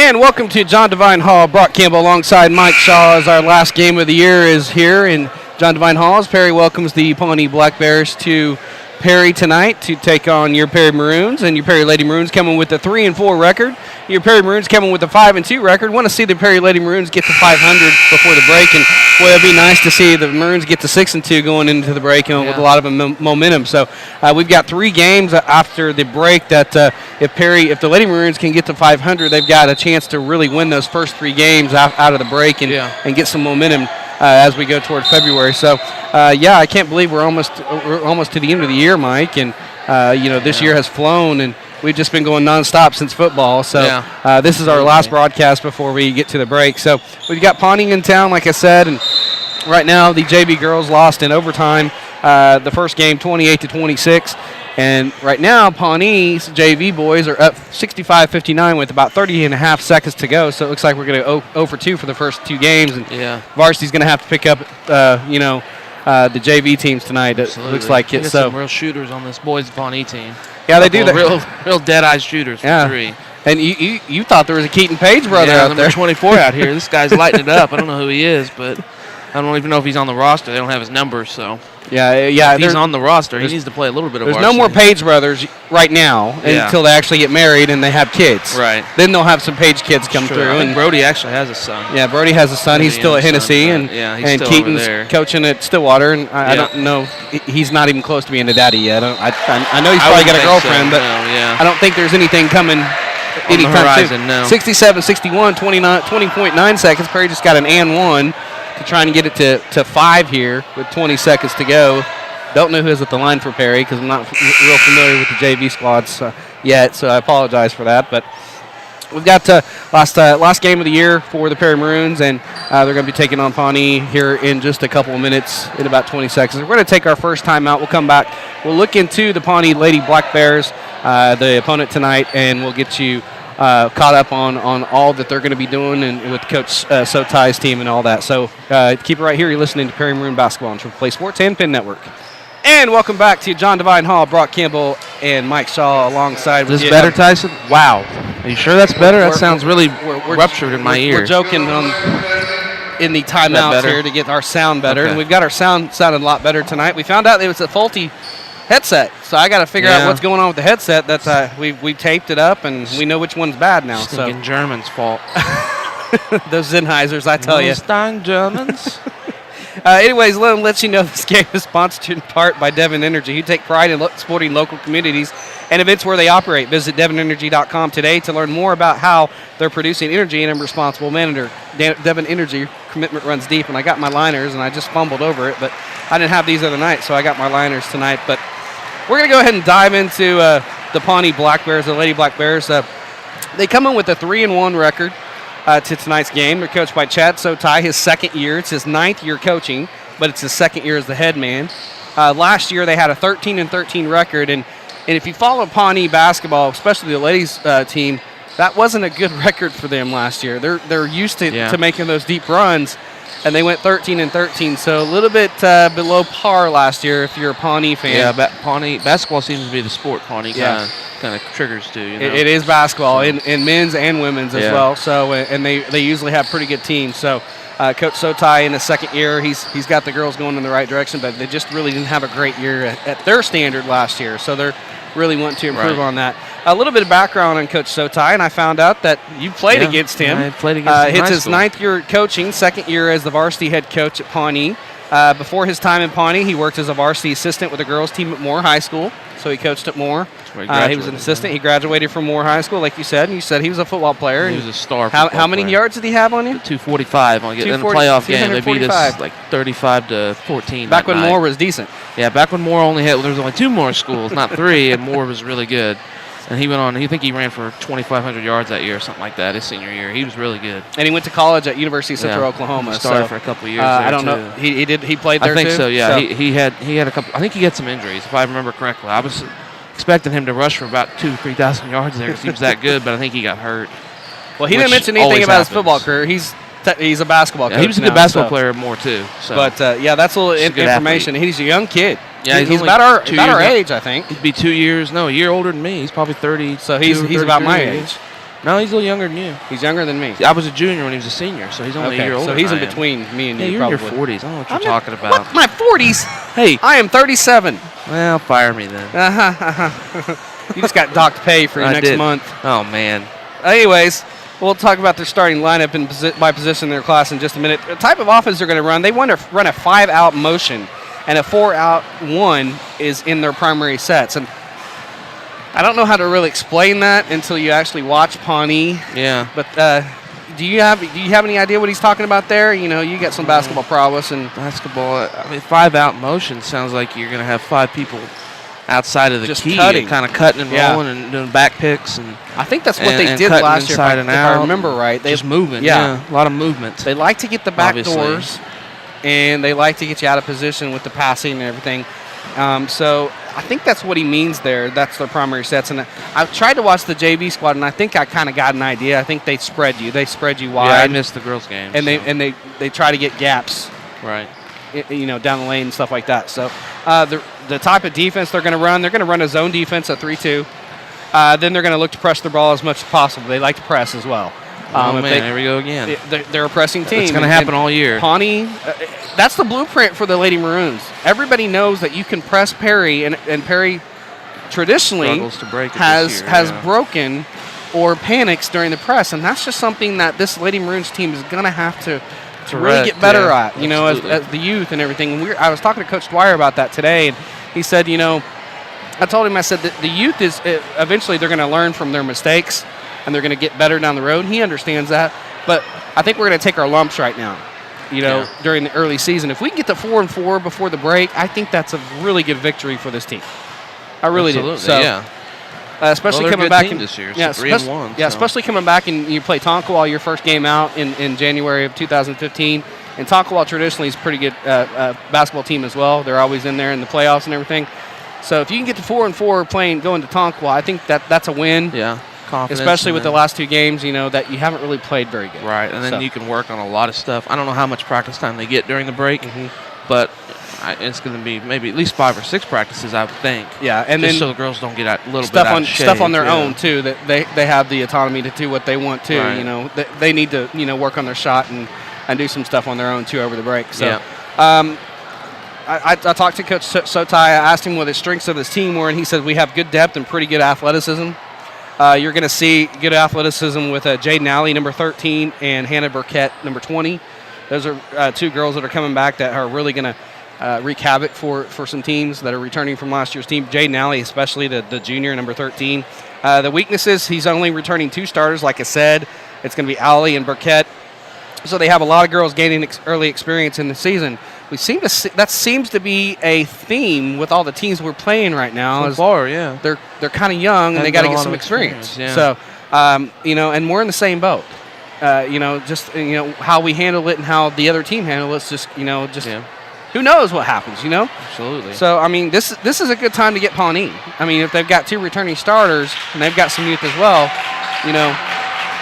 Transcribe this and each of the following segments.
And welcome to John Devine Hall. Brock Campbell alongside Mike Shaw as our last game of the year is here in John Devine Hall. As Perry welcomes the Pawnee Black Bears to Perry tonight to take on your Perry Maroons. And your Perry Lady Maroons coming with a 3-4 record. Your Perry Maroons coming with a 5-2 record. Want to see the Perry Lady Maroons get to 500 before the break. And boy, it'd be nice to see the Maroons get to 6-2 going into the break with a lot of momentum. So we've got 3 games after the break that if the Lady Maroons can get to 500, they've got a chance to really win those first 3 games out of the break and get some momentum as we go toward February. So I can't believe we're almost to the end of the year, Mike. And this year has flown, and we've just been going nonstop since football. So this is our last broadcast before we get to the break. So we've got Pawnee in town, like I said, and right now the JV girls lost in overtime the first game 28-26. And right now, Pawnee's JV boys are up 65-59 with about 30.5 seconds to go. So it looks like we're going to go 0 for 2 for the first 2 games. And varsity's going to have to pick up, the JV teams tonight. It looks like it. So some real shooters on this boys Pawnee team. Yeah, they do that. Real dead-eye shooters for 3. And you thought there was a Keaton Page brother out number there. 24 out here. This guy's lighting it up. I don't know who he is, but I don't even know if he's on the roster. They don't have his number, so. If he's on the roster, he needs to play a little bit of varsity. There's no more Page brothers right now until they actually get married and they have kids. Right. Then they'll have some Page kids come through. I think Brody actually has a son. Yeah, Brody has a son. He's still at Hennessy, and Keaton's coaching at Stillwater. And I don't know. He's not even close to being a daddy yet. I know he's probably got a girlfriend, but I don't think there's anything coming anytime soon. No. 67-61, 20.9 seconds. Perry just got an and 1. To try and get it to 5 here with 20 seconds to go. Don't know who's at the line for Perry because I'm not real familiar with the JV squads yet, so I apologize for that. But we've got last game of the year for the Perry Maroons, and they're going to be taking on Pawnee here in just a couple of minutes, in about 20 seconds. We're going to take our first time out. We'll come back. We'll look into the Pawnee Lady Black Bears, the opponent tonight, and we'll get you caught up on all that they're going to be doing and with Coach Sotai's team and all that. So keep it right here. You're listening to Perry Maroon Basketball on Triple Play Sports and Penn Network. And welcome back to John Devine Hall. Brock Campbell and Mike Shaw alongside. Is this better, Tyson? Wow. Are you sure that's better? That sounds really ruptured in my ear. We're joking in the timeouts here to get our sound better. Okay. And we've got our sound sounding a lot better tonight. We found out it was a faulty headset, so I got to figure out what's going on with the headset. That's we taped it up, and we know which one's bad now. Stinking Germans' fault. Those Sennheisers, I tell you. Germans. Anyways, let you know this game is sponsored in part by Devon Energy, who take pride in supporting local communities and events where they operate. Visit devonenergy.com today to learn more about how they're producing energy and I'm responsible manager. Devon Energy commitment runs deep, and I got my liners, and I just fumbled over it, but I didn't have these other night, so I got my liners tonight. But we're going to go ahead and dive into the Pawnee Black Bears, the Lady Black Bears. They come in with a 3-1 record to tonight's game. They're coached by Chad Sotai, his second year. It's his 9th year coaching, but it's his second year as the head man. Last year they had a 13-13 record, and if you follow Pawnee basketball, especially the ladies team, that wasn't a good record for them last year. They're used to making those deep runs, and they went 13-13, so a little bit below par last year if you're a Pawnee fan. Yeah, Pawnee basketball seems to be the sport Pawnee kind of triggers to. It is basketball in men's and women's as well. So and they usually have pretty good teams. So Coach Sotai in his second year, he's got the girls going in the right direction, but they just really didn't have a great year at their standard last year. So they're really wanting to improve on that. A little bit of background on Coach Sotai, and I found out that you played against him. I played against him. It's his 9th year coaching, second year as the varsity head coach at Pawnee. Before his time in Pawnee, he worked as a varsity assistant with the girls team at Moore High School. So he coached at Moore. He was an assistant. He graduated from Moore High School, like you said. And you said he was a football player. He was a star. How many yards did he have on you? 245 in the playoff game. They beat us like 35-14. Back when Moore was decent. Yeah, back when Moore there was only 2 Moore schools, not 3, and Moore was really good. And he went on. I think he ran for 2,500 yards that year, or something like that. His senior year, he was really good. And he went to college at University of Central Oklahoma. He started for a couple of years. I don't know. He did. He played there too. I think so. Yeah. He had a couple. I think he had some injuries, if I remember correctly. I was expecting him to rush for about 2,000-3,000 yards there because he was that good, but I think he got hurt. Well, he didn't mention anything about his football career. He's a basketball coach. He was a good basketball player more too. So. But that's a little information. He's a young kid. Yeah, he's about our age, I think. He'd be 2 years, a year older than me. He's probably 30. So he's about my age. No, he's a little younger than you. He's younger than me. I was a junior when he was a senior, so he's only a year older. So he's in than I am. between me and you. You're probably. in your 40s. I don't know what you're talking about. What? My 40s? Hey. I am 37. Well, fire me then. You just got docked pay for next month. Oh, man. Anyways, we'll talk about their starting lineup and by position in their class in just a minute. The type of offense they're going to run, they want to run a 5-out motion, and a 4-out one is in their primary sets. And I don't know how to really explain that until you actually watch Pawnee. Yeah. But do you have any idea what he's talking about there? You know, you got some basketball prowess and basketball. I mean, 5-out motion sounds like you're going to have 5 people outside of the just key, cutting, kind of cutting and rolling and doing back picks, and I think that's what they did last year. If I remember right, they just moving. Yeah, a lot of movement. They like to get the back doors, and they like to get you out of position with the passing and everything. So I think that's what he means there. That's their primary sets. And I've tried to watch the JV squad, and I think I kind of got an idea. I think they spread you. They spread you wide. Yeah, I missed the girls' game. And they try to get gaps. Right. You know, down the lane and stuff like that. So the type of defense they're going to run a zone defense at 3-2. Then they're going to look to press the ball as much as possible. They like to press as well. There we go again. They're a pressing team. It's going to happen all year. Pawnee, that's the blueprint for the Lady Maroons. Everybody knows that you can press Perry, and Perry traditionally has broken or panics during the press, and that's just something that this Lady Maroons team is going to have to really get better at, you know, as the youth and everything. And I was talking to Coach Dwyer about that today, and he said, you know, I told him, I said that the youth is eventually they're going to learn from their mistakes, and they're going to get better down the road. And he understands that, but I think we're going to take our lumps right now, you know, during the early season. If we can get to 4-4 before the break, I think that's a really good victory for this team. I really do. So, especially coming back in this year, especially coming back and you play Tonkawa your first game out in January of 2015. And Tonkawa traditionally is a pretty good basketball team as well. They're always in there in the playoffs and everything. So if you can get to 4-4 going to Tonkawa, I think that's a win. Yeah. Confidence, especially with the last 2 games, you know, that you haven't really played very good. Right, and then you can work on a lot of stuff. I don't know how much practice time they get during the break, but it's going to be maybe at least 5 or 6 practices, I would think. Yeah, and just then so the girls don't get a little bit out of shape. Stuff on their own too. That they have the autonomy to do what they want to. Right. You know, they need to work on their shot and do some stuff on their own too over the break. So, I talked to Coach Sotai. I asked him what his strengths of his team were, and he said we have good depth and pretty good athleticism. You're going to see good athleticism with Jaden Alley, number 13, and Hannah Burkett, number 20. Those are 2 girls that are coming back that are really going to wreak havoc for some teams that are returning from last year's team. Jaden Alley, especially the junior, number 13. The weaknesses, he's only returning 2 starters, like I said. It's going to be Alley and Burkett. So they have a lot of girls gaining early experience in the season. That seems to be a theme with all the teams we're playing right now. So far, yeah. They're kind of young and they got to get some experience. Yeah. So, and we're in the same boat. How we handle it and how the other team handle it's just who knows what happens, Absolutely. So, I mean, this is a good time to get Pawnee. I mean, if they've got 2 returning starters and they've got some youth as well,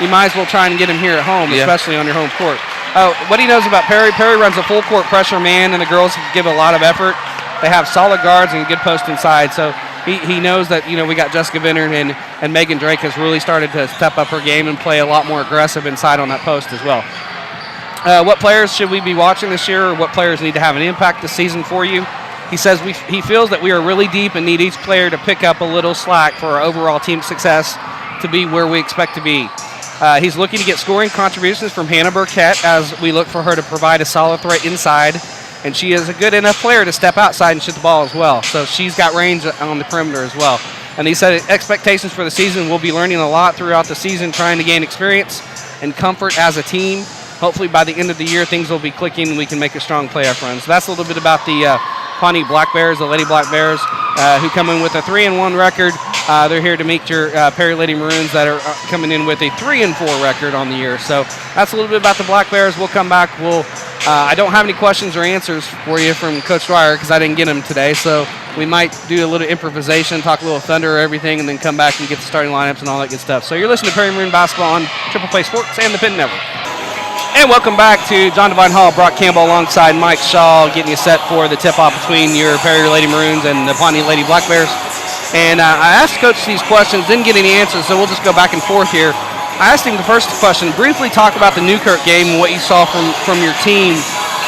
you might as well try and get them here at home, especially on your home court. What he knows about Perry runs a full court pressure man, and the girls give a lot of effort. They have solid guards and good post inside. So he knows that, we got Jessica Vinner and Megan Drake has really started to step up her game and play a lot more aggressive inside on that post as well. What players should we be watching this year, or what players need to have an impact this season for you? He says he feels that we are really deep and need each player to pick up a little slack for our overall team success to be where we expect to be. He's looking to get scoring contributions from Hannah Burkett as we look for her to provide a solid threat inside. And she is a good enough player to step outside and shoot the ball as well. So she's got range on the perimeter as well. And he said expectations for the season, we'll be learning a lot throughout the season, trying to gain experience and comfort as a team. Hopefully by the end of the year, things will be clicking and we can make a strong playoff run. So that's a little bit about the Pawnee Black Bears, the Lady Black Bears, who come in with a 3-1 record. They're here to meet your Perry Lady Maroons that are coming in with a 3-4 record on the year. So that's a little bit about the Black Bears. We'll come back. I don't have any questions or answers for you from Coach Dwyer because I didn't get them today. So we might do a little improvisation, talk a little Thunder or everything, and then come back and get the starting lineups and all that good stuff. So you're listening to Perry Maroon Basketball on Triple Play Sports and the Pin Network. And welcome back to John Devine Hall, Brock Campbell alongside Mike Shaw, getting you set for the tip-off between your Perry Lady Maroons and the Pawnee Lady Black Bears. And I asked Coach these questions, didn't get any answers, so we'll just go back and forth here. I asked him the first question. Briefly talk about the Newkirk game and what you saw from your team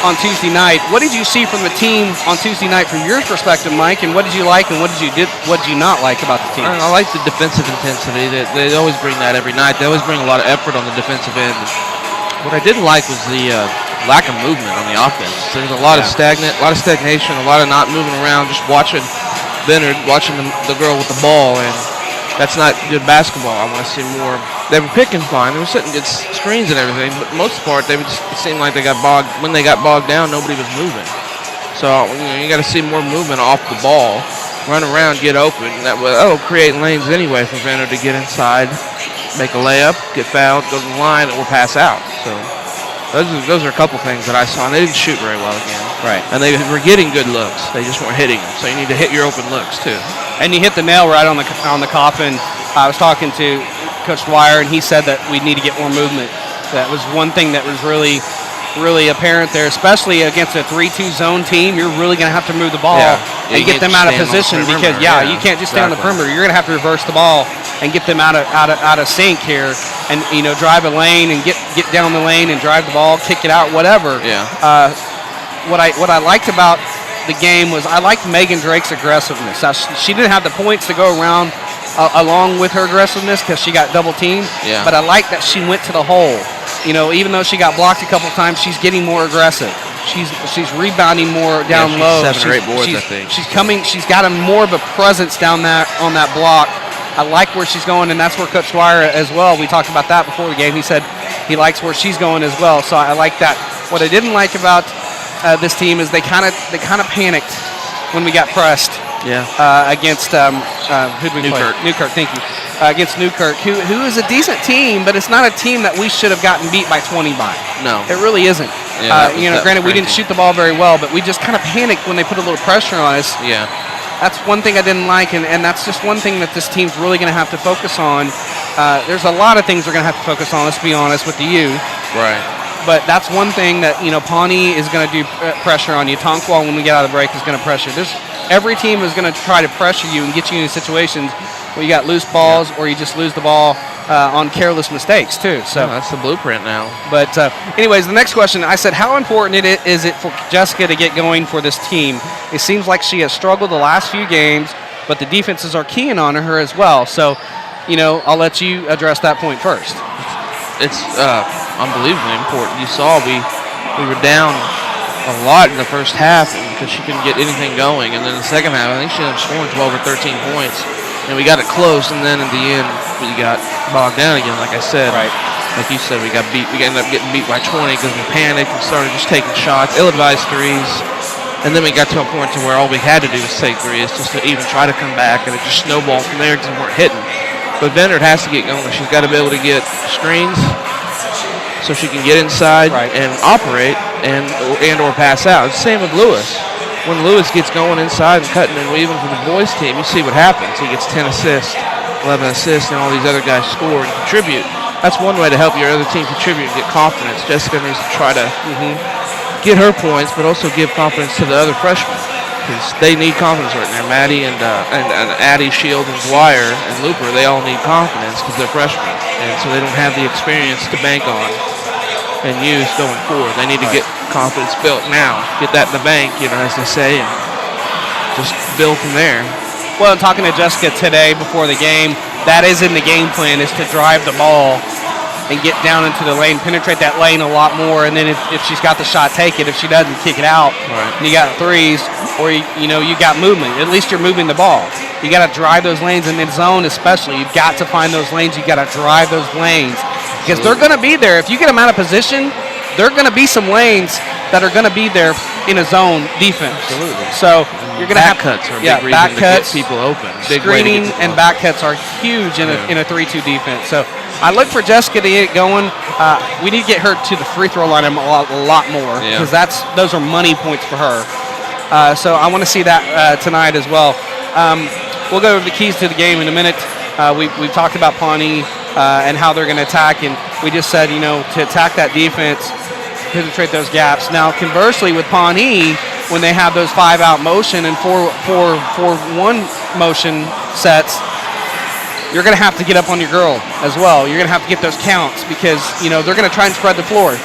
on Tuesday night. What did you see from the team on Tuesday night from your perspective, Mike? And what did you like and what did you not like about the team? I like the defensive intensity. They always bring that every night. They always bring a lot of effort on the defensive end. What I didn't like was the lack of movement on the offense. There's a lot of stagnation, a lot of not moving around, just watching Bennett, watching the girl with the ball, and that's not good basketball. I want to see more. They were picking fine. They were setting good screens and everything, but most part, it seemed like they got bogged. When they got bogged down, nobody was moving. So you got to see more movement off the ball, run around, get open. That'll create lanes anyway for Bennett to get inside, make a layup, get fouled, go to the line, or pass out. So those are a couple things that I saw. And they didn't shoot very well again. Right. And they were getting good looks. They just weren't hitting them. So you need to hit your open looks too. And you hit the nail right on the coffin. I was talking to Coach Dwyer, and he said that we need to get more movement. That was one thing that was really, really apparent there, especially against a 3-2 zone team. You're really going to have to move the ball and get them out of position because, you can't just stay on the perimeter. You're going to have to reverse the ball and get them out of sync here, and drive a lane and get down the lane and drive the ball, kick it out, whatever. Yeah. What I liked about the game was I liked Megan Drake's aggressiveness. She didn't have the points to go around along with her aggressiveness because she got double teamed. Yeah. But I like that she went to the hole. Even though she got blocked a couple times, she's getting more aggressive. She's rebounding more down low. 7 or 8 boards, I think. She's coming. She's got more of a presence down on that block. I like where she's going, and that's where Coach Dwyer as well. We talked about that before the game. He said he likes where she's going as well. So I like that. What I didn't like about this team is they kind of panicked when we got pressed. Yeah. Against who did we play? Newkirk. Thank you. Against Newkirk, who is a decent team, but it's not a team that we should have gotten beat by 20 by. No, it really isn't. Yeah, granted, we didn't shoot the ball very well, but we just kind of panicked when they put a little pressure on us. Yeah. That's one thing I didn't like, and that's just one thing that this team's really going to have to focus on. There's a lot of things we're going to have to focus on, let's be honest, with the youth. Right. But that's one thing that, Pawnee is going to do pressure on you. Tonkwall, when we get out of the break, is going to pressure. Every team is going to try to pressure you and get you in situations where you got loose balls or you just lose the ball on careless mistakes, too. So that's the blueprint now. But anyways, the next question, I said, how important is it for Jessica to get going for this team? It seems like she has struggled the last few games, but the defenses are keying on her as well. So, I'll let you address that point first. It's unbelievably important. You saw we were down a lot in the first half because she couldn't get anything going, and then the second half, I think she ended up scoring 12 or 13 points, and we got it close, and then at the end we got bogged down again. Like I said, right. Like you said, we got beat. We ended up getting beat by 20 because we panicked and started just taking shots, ill-advised threes, and then we got to a point to where all we had to do was take threes just to even try to come back, and it just snowballed from there because we weren't hitting. But Bennett has to get going. She's got to be able to get screens so she can get inside and operate and or pass out. It's the same with Lewis. When Lewis gets going inside and cutting and weaving for the boys team, you see what happens. He gets 10 assists, 11 assists, and all these other guys score and contribute. That's one way to help your other team contribute and get confidence. Jessica needs to try to get her points, but also give confidence to the other freshmen, because they need confidence right now. Maddie and Addie, Shield, and Dwyer and Looper, they all need confidence because they're freshmen, and so they don't have the experience to bank on and use going forward. They need to get confidence built now, get that in the bank, as they say, and just build from there. Well, I'm talking to Jessica today before the game. That is in the game plan, is to drive the ball and get down into the lane, penetrate that lane a lot more, and then if she's got the shot, take it. If she doesn't, kick it out. Right. And you got threes, or you got movement. At least you're moving the ball. You got to drive those lanes in the zone, especially. You've got to find those lanes. You got to drive those lanes because they're going to be there. If you get them out of position, there are going to be some lanes that are going to be there in a zone defense. Absolutely. So you're going to have cuts are a big reason back cuts, to get people open. Screening and back cuts are huge in a 3-2 defense. So I look for Jessica to get going. We need to get her to the free throw line a lot more because those are money points for her. So I want to see that tonight as well. We'll go over the keys to the game in a minute. We've talked about Pawnee and how they're going to attack, and we just said, to attack that defense, penetrate those gaps. Now, conversely, with Pawnee, when they have those 5-out motion and 4-1 motion sets, you're going to have to get up on your girl as well. You're going to have to get those counts because, they're going to try and spread the floor.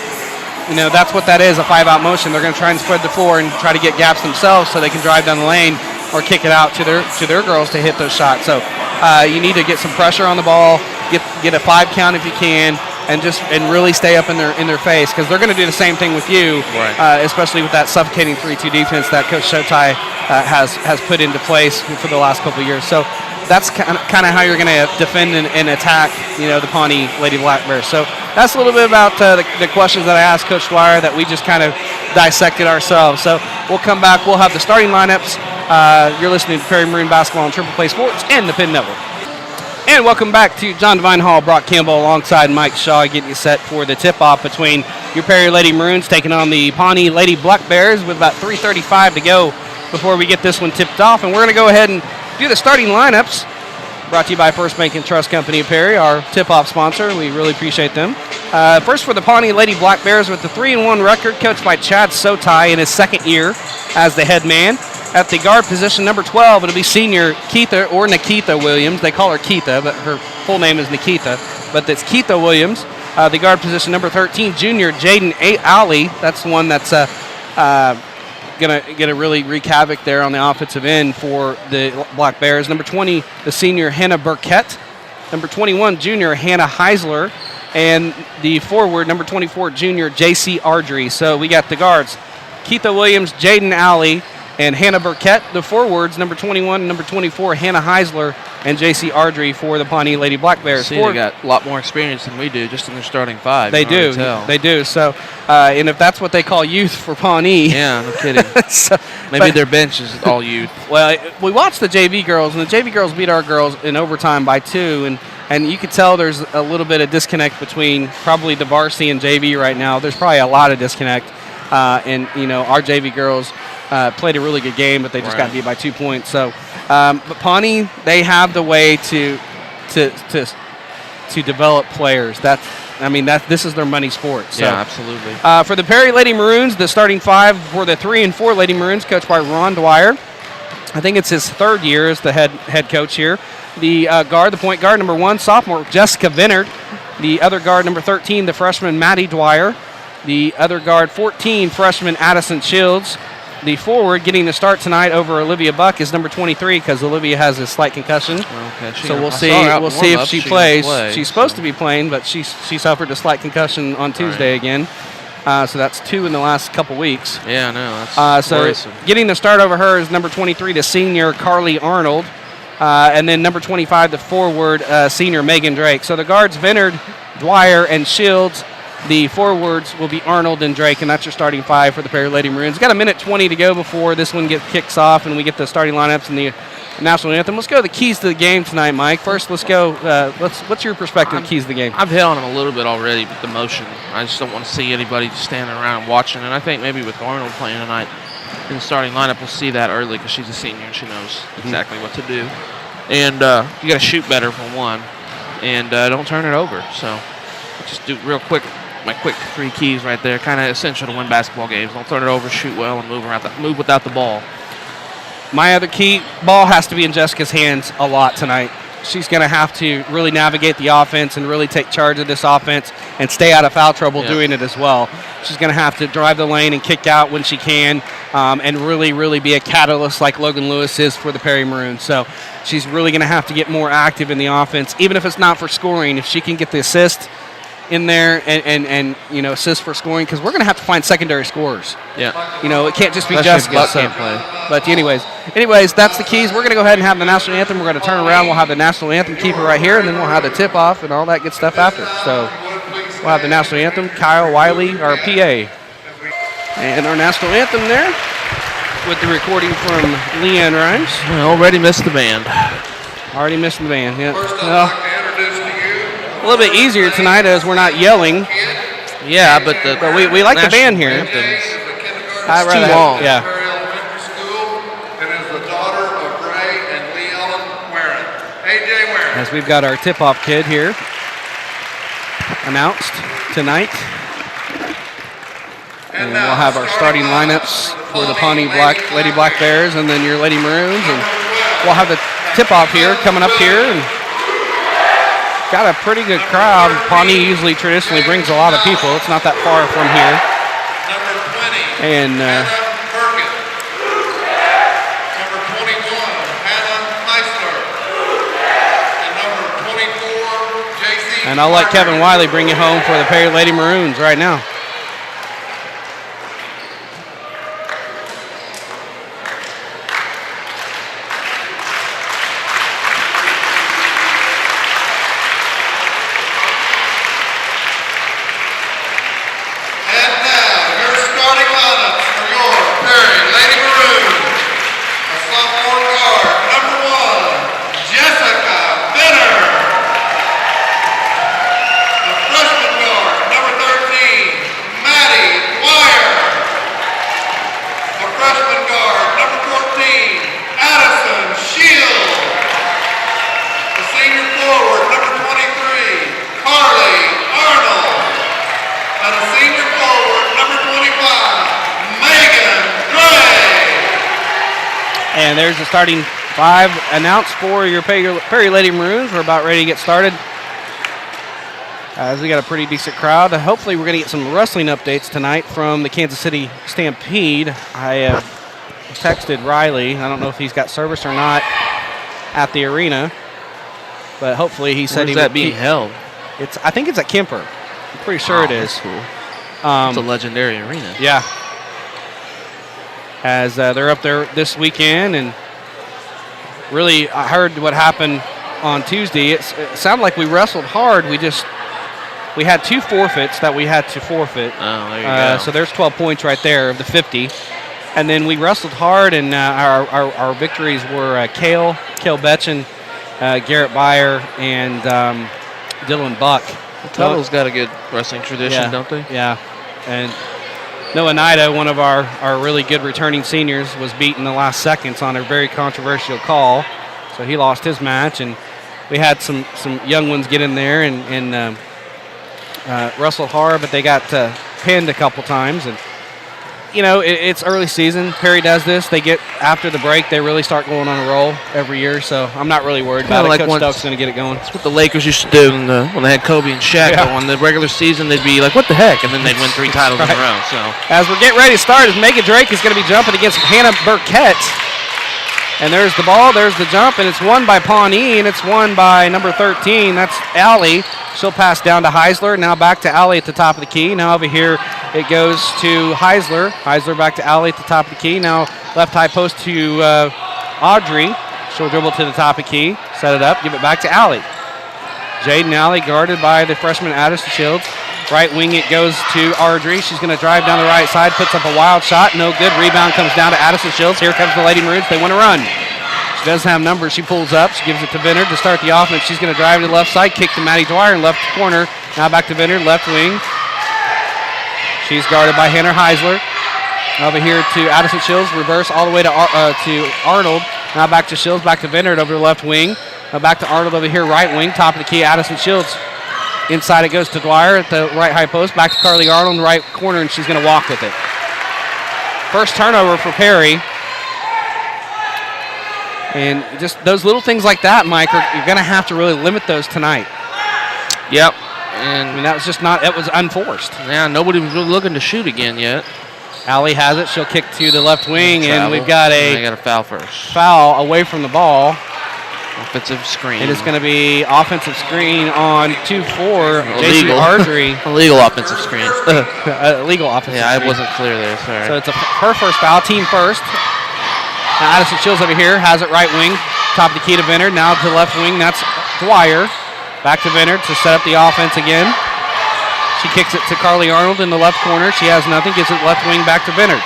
That's what that is, a 5-out motion. They're going to try and spread the floor and try to get gaps themselves so they can drive down the lane or kick it out to their girls to hit those shots. So you need to get some pressure on the ball, get a 5 count if you can, and really stay up in their face because they're going to do the same thing with you, right. Especially with that suffocating 3-2 defense that Coach Shotai has put into place for the last couple of years. So that's kind of how you're going to defend and attack, the Pawnee Lady Black Bears. So that's a little bit about the questions that I asked Coach Dwyer that we just kind of dissected ourselves. So we'll come back. We'll have the starting lineups. You're listening to Perry Maroon Basketball on Triple Play Sports and the Penn Network. And welcome back to John Devine Hall. Brock Campbell alongside Mike Shaw getting you set for the tip-off between your Perry Lady Maroons taking on the Pawnee Lady Black Bears with about 3:35 to go before we get this one tipped off. And we're going to go ahead and do the starting lineups. Brought to you by First Bank and Trust Company of Perry, our tip-off sponsor. We really appreciate them. First for the Pawnee Lady Black Bears with the 3-1 record, coached by Chad Sotai in his second year as the head man. At the guard position, number 12, it'll be senior Keitha or Nikita Williams. They call her Keitha, but her full name is Nikita. But it's Keitha Williams. The guard position, number 13, junior Jaden Ali. That's the one that's gonna really wreak havoc there on the offensive end for the Black Bears. Number 20, the senior Hannah Burkett. Number 21, junior Hannah Heisler. And the forward, number 24, junior J.C. Ardrey. So we got the guards, Keitha Williams, Jaden Ali, and Hannah Burkett. The forwards, number 21 and number 24, Hannah Heisler, and J.C. Ardrey for the Pawnee Lady Black Bears. See, they got a lot more experience than we do just in their starting 5. They do. They do. So, and if that's what they call youth for Pawnee. Yeah, no kidding. Maybe their bench is all youth. Well, we watched the JV girls, and the JV girls beat our girls in overtime by 2, and you could tell there's a little bit of disconnect between probably the varsity and JV right now. There's probably a lot of disconnect. And, our JV girls played a really good game, but they just got beat by 2 points. So, but Pawnee, they have the way to develop players. This is their money sport. So, yeah, absolutely. For the Perry Lady Maroons, the starting 5 for the 3 and 4 Lady Maroons, coached by Ron Dwyer. I think it's his 3rd year as the head coach here. The guard, the point guard, number 1, sophomore Jessica Vinnard. The other guard, number 13, the freshman Maddie Dwyer. The other guard, 14, freshman Addison Shields. The forward getting the start tonight over Olivia Buck is number 23 because Olivia has a slight concussion. Okay, so we'll see if she plays. She's supposed to be playing, but she suffered a slight concussion on Tuesday again. So that's 2 in the last couple weeks. Yeah, I know. That's worrisome. Getting the start over her is number 23, the senior Carly Arnold. And then number 25, the forward senior Megan Drake. So the guards, Vinnard, Dwyer, and Shields. The forwards will be Arnold and Drake, and that's your starting 5 for the Perry Lady Maroons. Got a minute 20 to go before this one kicks off, and we get the starting lineups and the national anthem. Let's go to the keys to the game tonight, Mike. First, let's go. What's your perspective of keys to the game? I've hit on them a little bit already with the motion. I just don't want to see anybody just standing around watching, and I think maybe with Arnold playing tonight in the starting lineup, we'll see that early because she's a senior and she knows exactly what to do. And you got to shoot better for one, and don't turn it over. So just do real quick. My quick 3 keys right there, kind of essential to win basketball games. Don't turn it over, shoot well, and move without the ball. My other key, ball has to be in Jessica's hands a lot tonight. She's going to have to really navigate the offense and really take charge of this offense and stay out of foul trouble doing it as well. She's going to have to drive the lane and kick out when she can and really, really be a catalyst like Logan Lewis is for the Perry Maroons. So she's really going to have to get more active in the offense, even if it's not for scoring. If she can get the assist in there and assist for scoring, because we're going to have to find secondary scorers. Yeah. It can't just be Especially Jessica. Can't play. But anyways, that's the keys. We're going to go ahead and have the national anthem. We're going to turn around. We'll have the national anthem keeper right here, and then we'll have the tip-off and all that good stuff after. So we'll have the national anthem. Kyle Wiley, our PA. And our national anthem there with the recording from Leanne Rhymes. Already missed the band. Already missed the band, yeah. A little bit easier tonight as we're not yelling. Yeah, but we like the band here. It's too long. Yeah. As we've got our tip-off kid here announced tonight. And we'll have our starting lineups for the Pawnee Lady Black Bears and then your Lady Maroons. And we'll have the tip-off here coming up here. And got a pretty good crowd. Pawnee usually traditionally brings a lot of people. It's not that far from here. Number 20. And Hannah Burkett. Number 21, Hannah Meisler. And number 24, JC. and I'll let Kevin Wiley bring you home for the Perry Lady Maroons right now. And now, your starting lineups for your Perry Lady Maroons. A sophomore guard, number 1, Jessica Benner. A freshman guard, number 13, Maddie Dwyer. A freshman guard, number 14, Addison Shields. A senior forward, number 23, Carly Arnold. And a senior forward, number 25, Megan Gray. And there's the starting 5 announced for your Perry Lady Maroons. We're about ready to get started. As we got a pretty decent crowd. Hopefully we're going to get some wrestling updates tonight from the Kansas City Stampede. I texted Riley. I don't know if he's got service or not at the arena, but hopefully he said Where's he that would being held? I think it's at Kemper. I'm pretty sure it is. That's cool. It's a legendary arena. Yeah. As they're up there this weekend, and really, I heard what happened on Tuesday. It sounded like we wrestled hard. We had 2 forfeits that we had to forfeit. Oh, there you go. So there's 12 points right there of the 50. And then we wrestled hard, and our victories were Kale Betchen, Garrett Byer, and Dylan Buck. Tuttle's got a good wrestling tradition, Yeah, don't they? Yeah. And Noah Nida, one of our really good returning seniors, was beaten the last seconds on a very controversial call. So he lost his match, and we had some young ones get in there and wrestle hard, but they got pinned a couple times. And, you know, it's early season. Perry does this. They get, after the break, they really start going on a roll every year. So I'm not really worried about it. Like Coach Stokes going to get it going. That's what the Lakers used to do when they had Kobe and Shaq. Yeah. But on the regular season, they'd be like, what the heck? And then they'd win 3 titles in a row. So As we're getting ready to start, is Megan Drake is going to be jumping against Hannah Burkett. And there's the ball, there's the jump, and it's won by Pawnee, and it's won by number 13. That's Allie. She'll pass down to Heisler. Now back to Allie at the top of the key. Now over here it goes to Heisler. Heisler back to Allie at the top of the key. Now left high post to Audrey. She'll dribble to the top of the key, set it up, give it back to Allie. Jaden Allie guarded by the freshman Addison Shields. Right wing it goes to Audrey. She's going to drive down the right side, puts up a wild shot. No good. Rebound comes down to Addison Shields. Here comes the Lady Maroons. They want to run. She doesn't have numbers. She pulls up. She gives it to Vinard to start the offense. She's going to drive to the left side, kick to Maddie Dwyer in left corner. Now back to Vinard, left wing. She's guarded by Hannah Heisler. Over here to Addison Shields, reverse all the way to Arnold. Now back to Shields, back to Vinard over the left wing. Now back to Arnold over here, right wing, top of the key, Addison Shields. Inside it goes to Dwyer at the right high post. Back to Carly Arnold in the right corner, and she's going to walk with it. First turnover for Perry. And just those little things like that, Mike, you're going to have to really limit those tonight. Yep. I mean, that was just not, it was unforced. Yeah, nobody was really looking to shoot again yet. Allie has it. She'll kick to the left wing, and Travel. we've got And they a got a foul first. foul away from the ball. Offensive screen. It is going to be offensive screen on 2-4. JC Illegal. Ardrey. Illegal offensive screen. Legal offensive Yeah, screen. I wasn't clear there. Sorry. So it's her first foul, team first. Now Addison Shields over here has it right wing, top of the key to Vinard. Now to left wing, that's Dwyer. Back to Vinard to set up the offense again. She kicks it to Carly Arnold in the left corner. She has nothing, gives it left wing back to Vinard.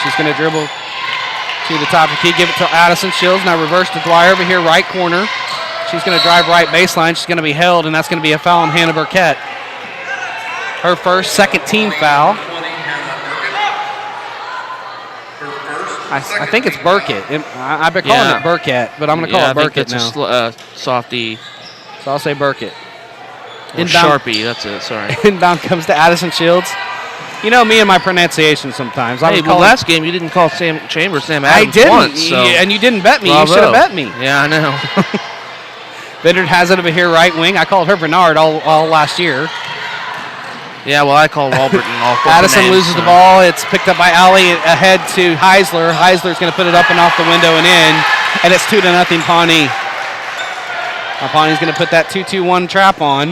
She's going to dribble to the top of the key, give it to Addison Shields. Now reverse to Dwyer over here, right corner. She's going to drive right baseline. She's going to be held, and that's going to be a foul on Hannah Burkett. Her first, second team foul. I think it's Burkett. I've been calling it Burkett, but I'm going to call it Burkett now. I think it's a softy. So I'll say Burkett. Or Sharpie, that's it, sorry. Inbound comes to Addison Shields. You know me and my pronunciation sometimes. Hey, last game you didn't call Sam Chambers Sam Adams I didn't, once. So. and you didn't bet me. Bravo. You should have bet me. Yeah, I know. Bennett has it over here, right wing. I called her Bernard all last year. Yeah, well, I called Walberton all four Addison names, loses so. the ball. It's picked up by Alley ahead to Heisler. Heisler's going to put it up and off the window and in, and it's 2-0 Pawnee. Pawnee's going to put that 2-2-1 trap on.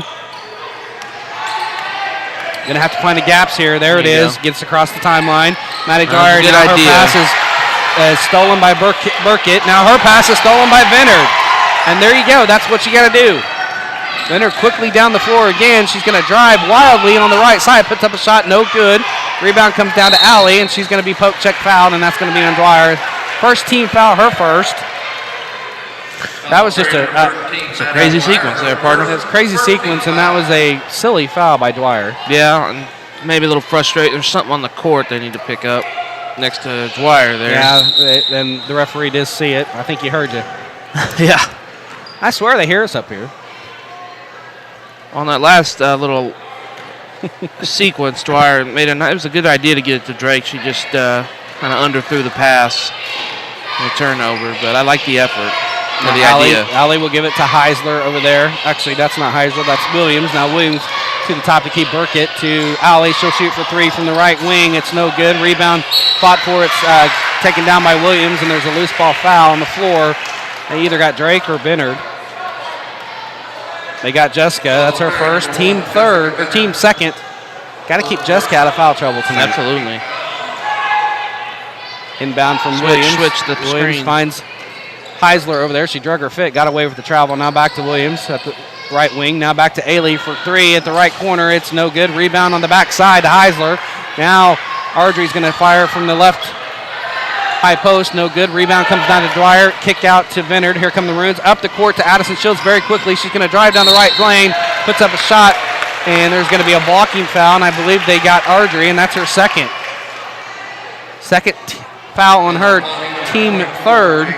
Going to have to find the gaps here. There it is. Gets across the timeline. Maddie Dwyer. Good now idea. Her pass is stolen by Burkett. Now her pass is stolen by Vennard. And there you go. That's what you got to do. Vennard quickly down the floor again. She's going to drive wildly on the right side. Puts up a shot. No good. Rebound comes down to Alley, and she's going to be poke check fouled, and that's going to be on Dwyer. First team foul, her first. That was just it's a crazy sequence there, partner. It's a crazy sequence, and that was a silly foul by Dwyer. Yeah, and maybe a little frustrated. There's something on the court they need to pick up next to Dwyer there. Yeah, and the referee does see it. I think he heard you. Yeah. I swear they hear us up here. On that last little sequence, Dwyer made it was a good idea to get it to Drake. She just kind of underthrew the pass and the turnover, but I like the effort. The idea. Alley will give it to Heisler over there. Actually, that's not Heisler. That's Williams. Now Williams to the top to keep Burkett to Alley. She'll shoot for three from the right wing. It's no good. Rebound fought for. It's taken down by Williams, and there's a loose ball foul on the floor. They either got Drake or Bennard. They got Jessica. That's her first. Team third or team second. Got to keep Jessica out of foul trouble tonight. Absolutely. Inbound from Williams. Switch the Williams screen. finds Heisler over there. She drug her fit, got away with the travel. Now back to Williams at the right wing. Now back to Ailey for three at the right corner. It's no good. Rebound on the backside to Heisler. Now Ardrey's going to fire from the left high post. No good. Rebound comes down to Dwyer. Kick out to Vennard. Here come the Maroons. Up the court to Addison Shields very quickly. She's going to drive down the right lane. Puts up a shot. And there's going to be a blocking foul. And I believe they got Ardrey, and that's her second. Second foul on her, team third.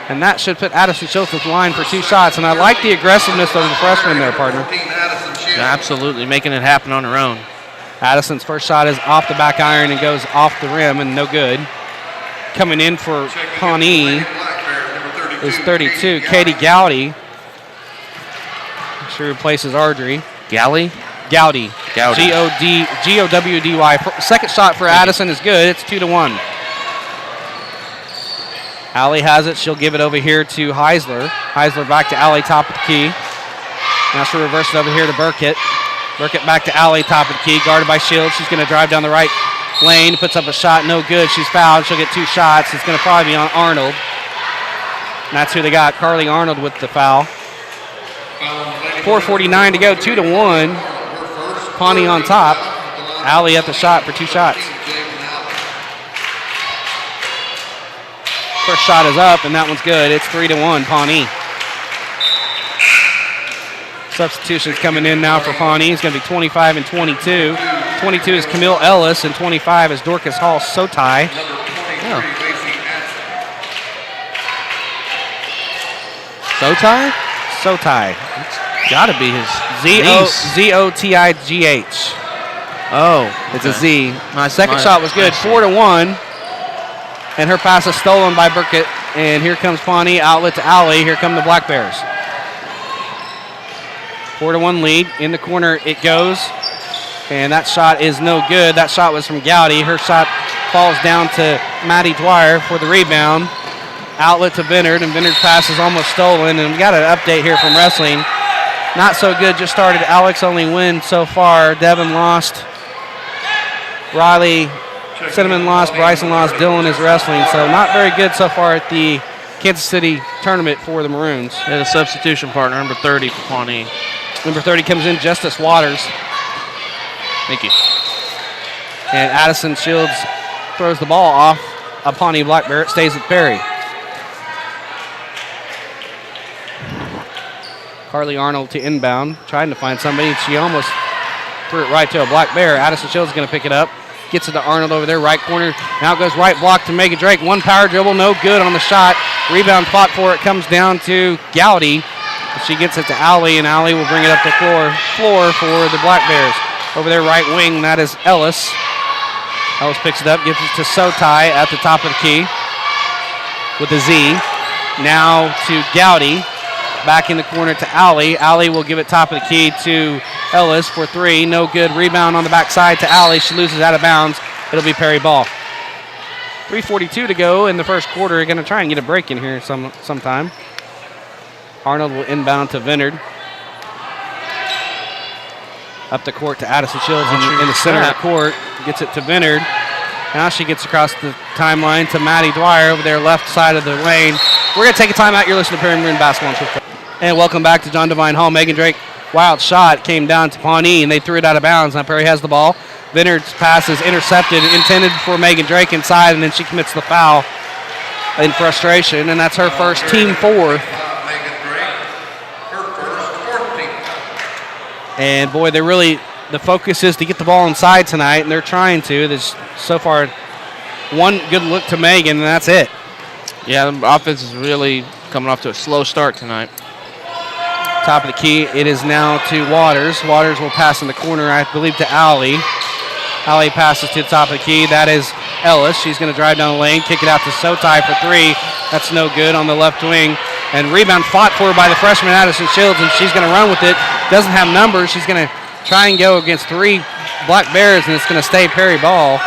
And that should put Addison Schultz at the line for two shots. And I like the aggressiveness of the freshman there, partner. Yeah, absolutely, making it happen on her own. Addison's first shot is off the back iron and goes off the rim and no good. Coming in for Pawnee is 32, Katie Gowdy. She replaces Ardrey. Gowdy? Gowdy. Gowdy. G-O-W-D-Y. Second shot for Addison is good. It's 2-1. Allie has it. She'll give it over here to Heisler. Heisler back to Allie, top of the key. Now she'll reverse it over here to Burkett. Burkett back to Allie, top of the key. Guarded by Shields. She's going to drive down the right lane. Puts up a shot. No good. She's fouled. She'll get two shots. It's going to probably be on Arnold. And that's who they got. Carly Arnold with the foul. 4:49 to go. 2-1. Pawnee on top. Allie at the shot for two shots. First shot is up, and that one's good. It's 3-1, Pawnee. Substitutions coming in now for Pawnee. It's going to be 25 and 22. 22 is Camille Ellis, and 25 is Dorcas Hall Sotai. Yeah. Sotai? Sotai. It's got to be his Z-O-T-I-G-H. Oh, It's a Z. Nice, Second nice. shot was good, 4-1. And her pass is stolen by Burkett. And here comes Pawnee, outlet to Alley. Here come the Black Bears. 4-1 lead. In the corner it goes. And that shot is no good. That shot was from Gowdy. Her shot falls down to Maddie Dwyer for the rebound. Outlet to Vennard, and Vennard's pass is almost stolen. And we got an update here from wrestling. Not so good. Just started. Alex only wins so far. Devin lost. Riley Cinnamon lost, Bryson lost, Dylan is wrestling. So not very good so far at the Kansas City tournament for the Maroons. Yeah, the substitution partner, number 30 for Pawnee. Number 30 comes in, Justice Waters. Thank you. And Addison Shields throws the ball off a Pawnee Black Bear. It stays with Perry. Carly Arnold to inbound, trying to find somebody. She almost threw it right to a Black Bear. Addison Shields is going to pick it up. Gets it to Arnold over there, right corner. Now goes right block to Megan Drake. One power dribble, no good on the shot. Rebound fought for it, comes down to Gowdy. She gets it to Alley, and Alley will bring it up the floor for the Black Bears. Over there, right wing, that is Ellis. Ellis picks it up, gives it to Sotai at the top of the key with a Z. Now to Gowdy. Back in the corner to Allie. Allie will give it top of the key to Ellis for 3. No good. Rebound on the backside to Allie. She loses out of bounds. It'll be Perry ball. 3:42 to go in the first quarter. We're going to try and get a break in here sometime. Arnold will inbound to Vinard. Up the court to Addison Shields in the center of the court. Gets it to Vinard. Now she gets across the timeline to Maddie Dwyer over there left side of the lane. We're going to take a timeout. You're listening to Perry Maroon Basketball. And welcome back to John Devine Hall. Megan Drake, wild shot, came down to Pawnee, and they threw it out of bounds. Now Perry has the ball. Vinard's pass is intercepted, intended for Megan Drake inside, and then she commits the foul in frustration, and that's her first, team fourth. And boy, the focus is to get the ball inside tonight, and they're trying to. There's so far one good look to Megan, and that's it. Yeah, the offense is really coming off to a slow start tonight. Top of the key, it is now to Waters. Waters will pass in the corner, I believe, to Allie. Allie passes to the top of the key. That is Ellis. She's going to drive down the lane, kick it out to Sotai for 3. That's no good on the left wing. And rebound fought for by the freshman Addison Shields, and she's going to run with it. Doesn't have numbers. She's going to try and go against 3 Black Bears, and it's going to stay Perry ball.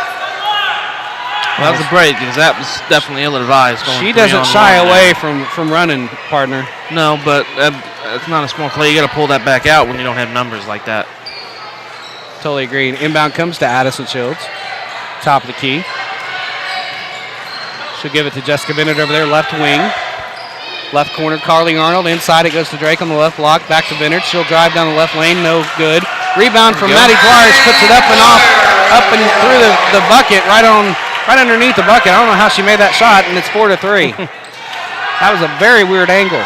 Well, that was a break, because that was definitely ill-advised. She doesn't shy away from running, partner. No, but it's not a small play. You got to pull that back out when you don't have numbers like that. Totally agree. Inbound comes to Addison Shields. Top of the key. She'll give it to Jessica Bennett over there, left wing. Left corner, Carly Arnold. Inside it goes to Drake on the left block. Back to Bennett. She'll drive down the left lane. No good. Rebound from Maddie Dwyer. She puts it up and off, up and through the bucket, right underneath the bucket. I don't know how she made that shot, and it's 4-3. That was a very weird angle.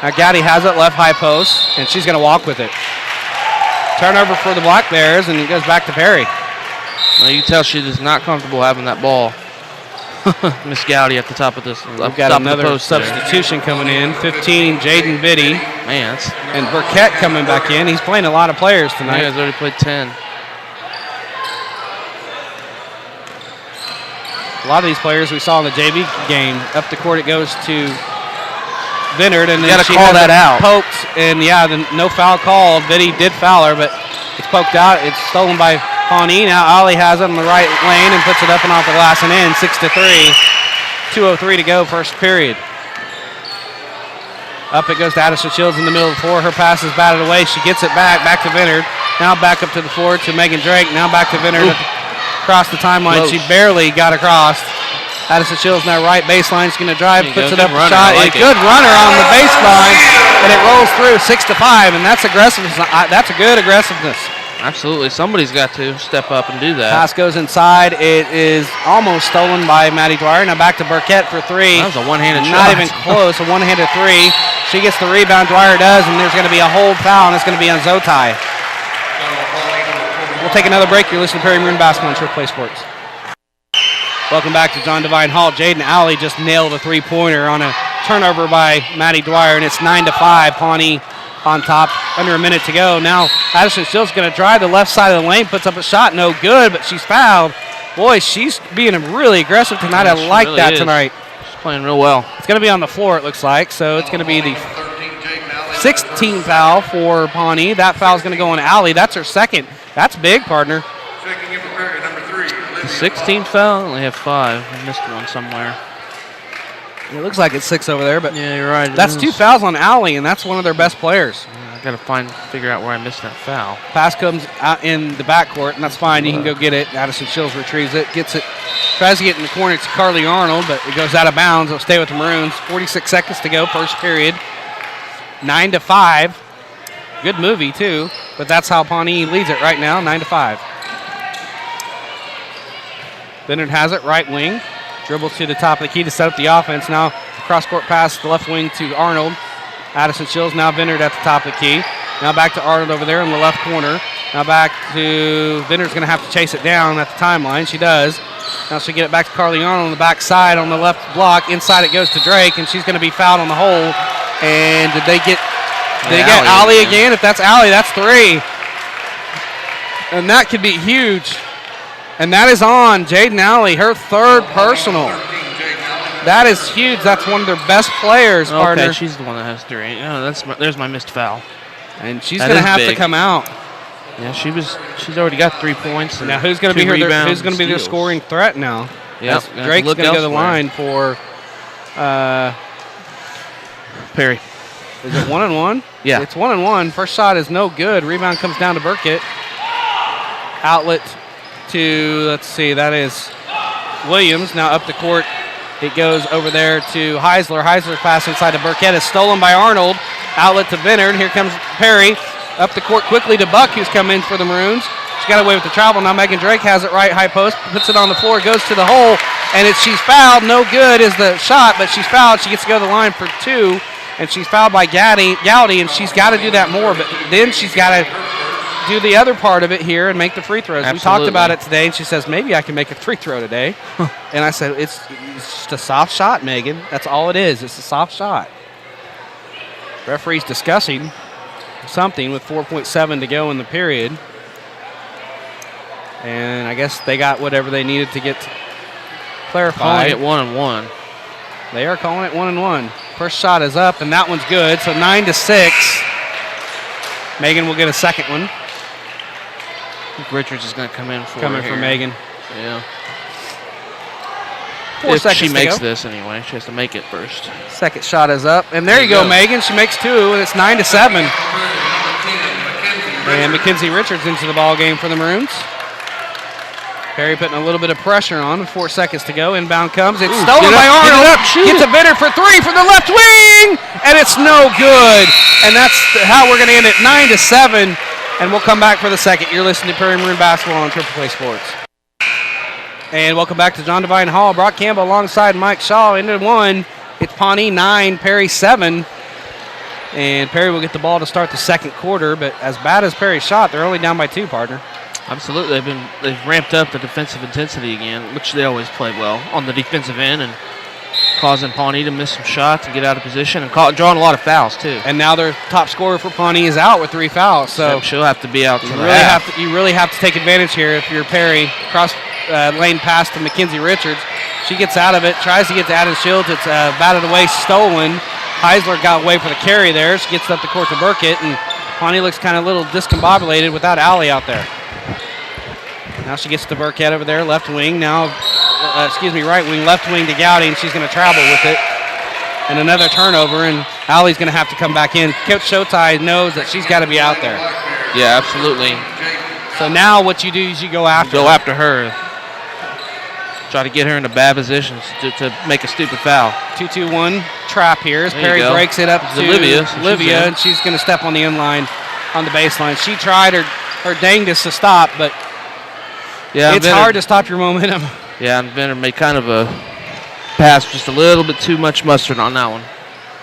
Now Gowdy has it, left high post, and she's going to walk with it. Turnover for the Black Bears, and it goes back to Perry. Well, you can tell she is not comfortable having that ball. Miss Gowdy at the top of this. We've got another substitution coming in. 15, Jaden Biddy. Man, and Burkett coming back in. He's playing a lot of players tonight. Yeah, he's already played 10. A lot of these players we saw in the JV game. Up the court it goes to Vinard, and then you got to call that out. Poked, and yeah, no foul called. Biddy did foul her, but it's poked out. It's stolen by Pawnee. Now Ollie has it in the right lane and puts it up and off the glass and in. 6-3. 2:03 to go, first period. Up it goes to Addison Shields in the middle of the floor. Her pass is batted away. She gets it back to Vinard. Now back up to the floor to Megan Drake. Now back to Vinard across the timeline. Close. She barely got across. Addison Shields now right baseline. She's going to drive, puts it up, shot. A good runner on the baseline, and it rolls through 6-5, and that's aggressiveness. That's a good aggressiveness. Absolutely. Somebody's got to step up and do that. Pass goes inside. It is almost stolen by Maddie Dwyer. Now back to Burkett for 3. That was a one-handed shot. Not even close. A one-handed 3. She gets the rebound. Dwyer does, and there's going to be a hold foul, and it's going to be on Zotai. We'll take another break. You're listening to Perry Maroon Basketball on Triple Play Sports. Welcome back to John Devine Hall. Jaden Alley just nailed a three-pointer on a turnover by Maddie Dwyer, and it's 9-5. Pawnee on top, under a minute to go. Now Addison Shields going to drive the left side of the lane, puts up a shot, no good, but she's fouled. Boy, she's being really aggressive tonight. Yeah, I like really that is. tonight. She's playing real well. It's going to be on the floor, it looks like, so it's going to be the 16th foul for Pawnee. That foul's going to go on Alley. That's her second. That's big, partner. Checking in for Perry, number 3. The 16th foul? I only have 5. I missed one somewhere. It looks like it's 6 over there, but yeah, you're right. That's 2 fouls on Alley, and that's one of their best players. I got to figure out where I missed that foul. Pass comes out in the backcourt, and that's fine. You can go get it. Addison Shields retrieves it, gets it, tries to get in the corner to Carly Arnold, but it goes out of bounds. It'll stay with the Maroons. 46 seconds to go, first period. 9-5. Good movie, too, but that's how Pawnee leads it right now, 9-5. Bennett has it, right wing. Dribbles to the top of the key to set up the offense. Now cross-court pass to the left wing to Arnold. Addison Shields, now Bennett at the top of the key. Now back to Arnold over there in the left corner. Now back to Bennett's going to have to chase it down at the timeline. She does. Now she'll get it back to Carly Arnold on the back side on the left block. Inside it goes to Drake, and she's going to be fouled on the hole. And did they get Alley again? If that's Alley, that's 3. And that could be huge. And that is on Jaden Alley, her third personal. That is huge. That's one of their best players, partner. Okay, she's the one that has 3. Oh, there's my missed foul. And she's going to have to come out. Yeah, she's already got 3 points. Now who's going to be who's going to be their scoring threat now? Yeah, Drake's going to go to the line for Perry. Is it 1-1? Yeah. It's 1-1. First shot is no good. Rebound comes down to Burkett. Outlet to, let's see, that is Williams. Now up the court. It goes over there to Heisler. Heisler's pass inside to Burkett is stolen by Arnold. Outlet to Bennard. Here comes Perry. Up the court quickly to Buck, who's come in for the Maroons. She got away with the travel. Now Megan Drake has it right, high post, puts it on the floor, goes to the hole, and she's fouled. No good is the shot, but she's fouled. She gets to go to the line for 2, and she's fouled by Gowdy, and she's got to do that more, but then she's got to do the other part of it here and make the free throws. Absolutely. We talked about it today, and she says, maybe I can make a free throw today. And I said, it's just a soft shot, Megan. That's all it is. It's a soft shot. Referee's discussing something with 4.7 to go in the period. And I guess they got whatever they needed to get clarified. Calling it 1-1. They are calling it 1-1. First shot is up, and that one's good. So 9-6. Megan will get a second one. I think Richards is going to come in for Megan. Yeah. 4 seconds she to makes go. this anyway. She has to make it first. Second shot is up, and there you go, Megan. She makes 2, and it's 9-7. And Mackenzie Richards into the ball game for the Maroons. Perry putting a little bit of pressure on with 4 seconds to go. Inbound comes. It's stolen by Arnold. Gets a bidder for 3 from the left wing, and it's no good. And that's how we're going to end it, 9-7. And we'll come back for the second. You're listening to Perry Maroon Basketball on Triple Play Sports. And welcome back to John Devine Hall. Brock Campbell alongside Mike Shaw. Ended 1. It's Pawnee 9, Perry 7. And Perry will get the ball to start the second quarter. But as bad as Perry shot, they're only down by 2, partner. Absolutely. They've ramped up the defensive intensity again, which they always play well on the defensive end, and causing Pawnee to miss some shots and get out of position and drawing a lot of fouls too. And now their top scorer for Pawnee is out with 3 fouls. So she'll have to be out. You really have to take advantage here if you're Perry. Cross lane pass to Mackenzie Richards. She gets out of it, tries to get to Adam Shields. It's batted away, stolen. Heisler got away for the carry there. She gets up the court to Burkett, and Pawnee looks kind of a little discombobulated without Allie out there. Now she gets to Burkett over there, left wing. Now, right wing, left wing to Gowdy, and she's going to travel with it. And another turnover, and Allie's going to have to come back in. Coach Showtime knows that she's got to be out there. Yeah, absolutely. So now what you do is you go after her. Try to get her into bad positions to make a stupid foul. 2-2-1 trap here as Perry breaks it up to Olivia, and she's going to step on the inline on the baseline. She tried her dangest to stop, but it's hard to stop your momentum. Yeah, and Benner made kind of a pass, just a little bit too much mustard on that one.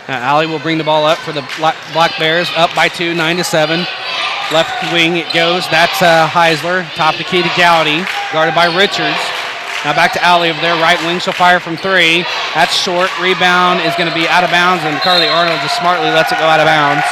Now Allie will bring the ball up for the Black Bears, up by 2, 9-7. Left wing it goes. That's Heisler. Top the key to Gowdy, guarded by Richards. Now back to Allie over there. Right wing, she'll fire from 3. That's short. Rebound is going to be out of bounds, and Carly Arnold just smartly lets it go out of bounds.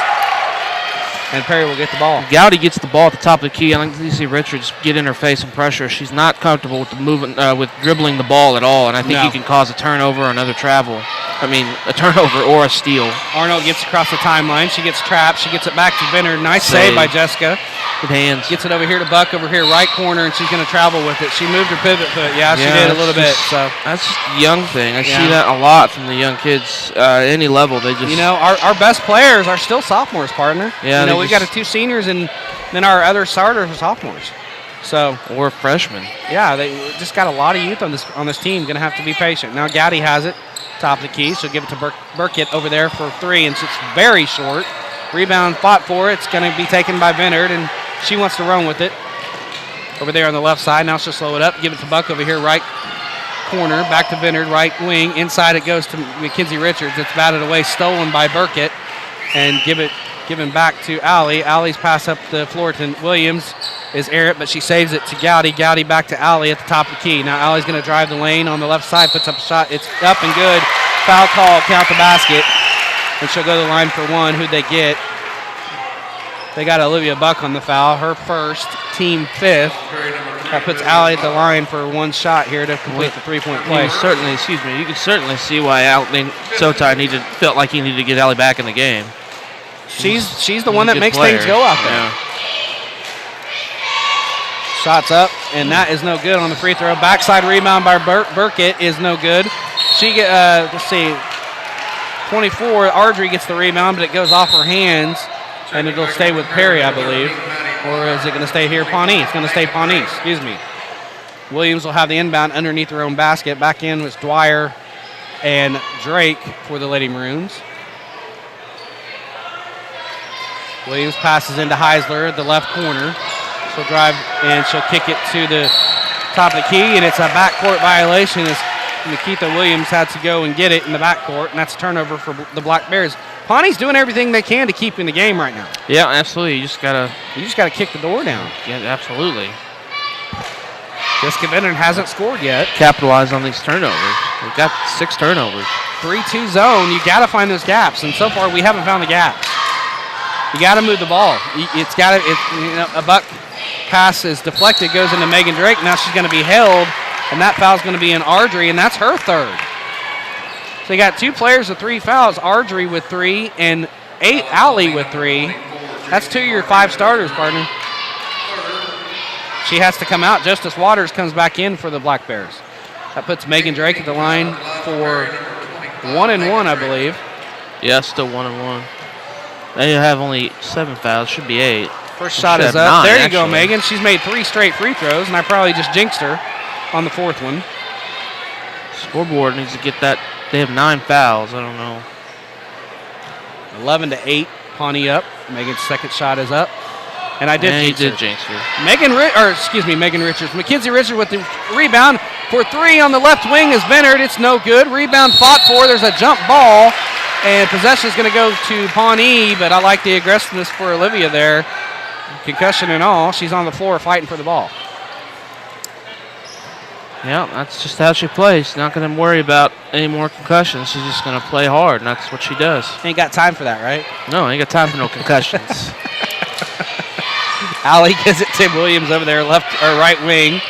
And Perry will get the ball. Gowdy gets the ball at the top of the key. I think you see Richards get in her face and pressure. She's not comfortable with the movement, with dribbling the ball at all, and I think he can cause a turnover or another travel. A turnover or a steal. Arnold gets across the timeline. She gets trapped. She gets it back to Benner. Nice save by Jessica. Good hands. Gets it over here to Buck over here, right corner, and she's going to travel with it. She moved her pivot foot. Yeah, she did a little bit. So that's just a young thing. I see that a lot from the young kids. Any level, they just. Our best players are still sophomores, partner. Yeah. We've got 2 seniors, and then our other starters are sophomores. So. Or freshmen. Yeah, they just got a lot of youth on this team. Going to have to be patient. Now Gowdy has it. Top of the key. She'll give it to Burkett over there for 3, and it's very short. Rebound fought for it. It's going to be taken by Bennard, and she wants to run with it. Over there on the left side. Now she'll slow it up. Give it to Buck over here, right corner. Back to Bennard, right wing. Inside it goes to Mackenzie Richards. It's batted away, stolen by Burkett, and given back to Allie. Allie's pass up the floor to Williams is Errett, but she saves it to Gowdy. Gowdy back to Allie at the top of the key. Now Allie's going to drive the lane on the left side, puts up a shot. It's up and good. Foul call, count the basket. And she'll go to the line for 1. Who'd they get? They got Olivia Buck on the foul, her first, team 5th. That puts Allie at the line for one shot here to complete the three-point play. You can certainly see why Zotai felt like he needed to get Allie back in the game. She's the one that makes things go out there. Yeah. Shots up, and that is no good on the free throw. Backside rebound by Burkett is no good. Let's see, 24, Ardrey gets the rebound, but it goes off her hands, and it'll stay with Perry, I believe. Or is it going to stay here? Pawnee. It's going to stay Pawnee, excuse me. Williams will have the inbound underneath their own basket. Back in was Dwyer and Drake for the Lady Maroons. Williams passes into Heisler at the left corner. She'll drive and she'll kick it to the top of the key, and it's a backcourt violation as Nikita Williams had to go and get it in the backcourt, and that's a turnover for the Black Bears. Pawnee's doing everything they can to keep in the game right now. Yeah, absolutely. You just gotta kick the door down. Yeah, absolutely. Jessica Bennett hasn't scored yet. Capitalize on these turnovers. We've got 6 turnovers. 3-2 zone. You got to find those gaps, and so far we haven't found the gaps. You got to move the ball. A Buck pass is deflected, goes into Megan Drake. Now she's going to be held, and that foul's going to be in Ardrey, and that's her third. So you got 2 players with 3 fouls, Ardrey with 3 and Allie with 3. That's 2 of your 5 starters, partner. She has to come out. Justice Waters comes back in for the Black Bears. That puts Megan Drake at the line for 1-1, I believe. Yeah, still 1-1. They have only 7 fouls. Should be 8. First shot is up. There you go, Megan. She's made 3 straight free throws, and I probably just jinxed her on the 4th one. Scoreboard needs to get that. They have 9 fouls. I don't know. 11-8, Pawnee up. Megan's second shot is up. And I did jinx her. Megan Richards. Mackenzie Richards with the rebound for 3 on the left wing is Bennett. It's no good. Rebound fought for. There's a jump ball. And possession is going to go to Pawnee, but I like the aggressiveness for Olivia there. Concussion and all. She's on the floor fighting for the ball. Yeah, that's just how she plays. She's not going to worry about any more concussions. She's just going to play hard, and that's what she does. Ain't got time for that, right? No, ain't got time for no concussions. Allie gives it to Williams over there, left or right wing.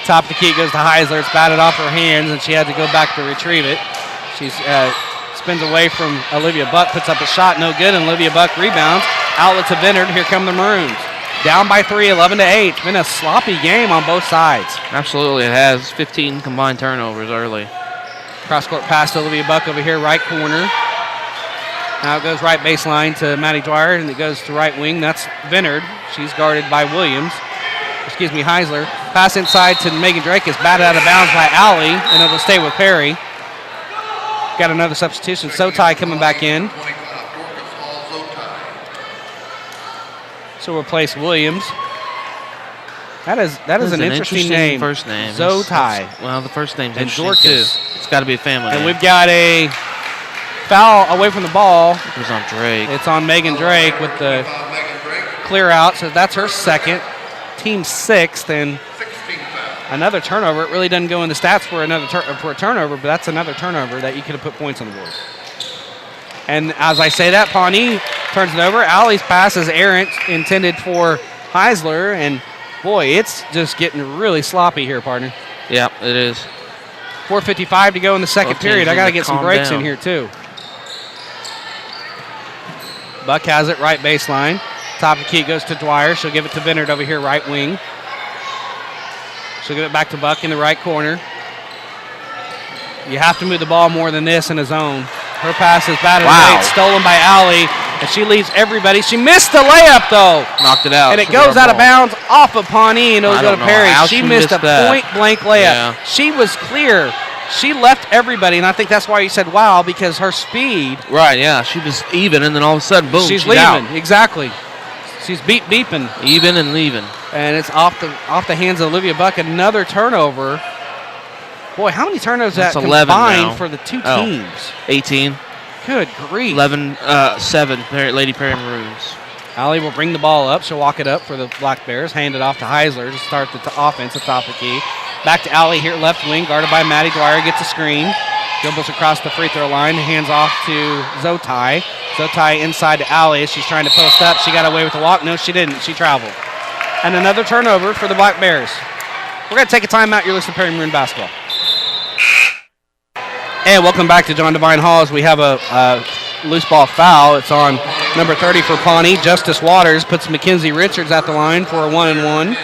Top of the key goes to Heisler. It's batted off her hands, and she had to go back to retrieve it. She spins away from Olivia Buck, puts up a shot, no good, and Olivia Buck rebounds. Outlet to Bennett. Here come the Maroons. Down by 3, 11-8. It's been a sloppy game on both sides. Absolutely, it has. 15 combined turnovers early. Cross-court pass to Olivia Buck over here, right corner. Now it goes right baseline to Maddie Dwyer, and it goes to right wing. That's Vinard. She's guarded by Heisler. Pass inside to Megan Drake is batted out of bounds by Allie, and it'll stay with Perry. Got another substitution. Zotai coming back in. So replace Williams. That is an interesting name. First name. Zotai. Well, the first name's and interesting Dorcas. too. It's got to be a family name. And we've got a foul away from the ball. It was on Drake. It's on Megan Drake with the clear out. So that's her second. Team 6th, and another turnover. It really doesn't go in the stats for a turnover, but that's another turnover that you could have put points on the board. And as I say that, Pawnee turns it over. Allie's pass is errant, intended for Heisler, and boy, it's just getting really sloppy here, partner. Yeah, it is. 4:55 to go in the second period. I got to get some breaks in here, too. Buck has it, right baseline. Top of the key goes to Dwyer. She'll give it to Bennett over here, right wing. She'll give it back to Buck in the right corner. You have to move the ball more than this in a zone. Her pass is batted away. It's stolen by Allie, and she leaves everybody. She missed the layup, though. Knocked it out. And it goes out of bounds off of Pawnee, and it'll go to Perry. She missed a point-blank layup. Yeah. She was clear. She left everybody, and I think that's why you said wow, because her speed. Right, yeah. She was even, and then all of a sudden, boom, she's leaving. Out. Exactly. She's beeping. Even and leaving. And it's off the hands of Olivia Buck. Another turnover. Boy, how many turnovers that combined for the two teams? 18. Good grief. 11-7, Lady Perry Maroons. Allie will bring the ball up. She'll walk it up for the Black Bears. Hand it off to Heisler to start the offense at top of the key. Back to Allie here, left wing, guarded by Maddie Dwyer. Gets a screen. Dribbles across the free throw line. Hands off to Zotai. Zotai inside to Allie as she's trying to post up. She got away with the walk. No, she didn't. She traveled. And another turnover for the Black Bears. We're going to take a timeout. You're listening to Perry Maroon Basketball. And welcome back to John Devine Hall as we have a loose ball foul. It's on number 30 for Pawnee. Justice Waters puts Mackenzie Richards at the line for a 1-and-1.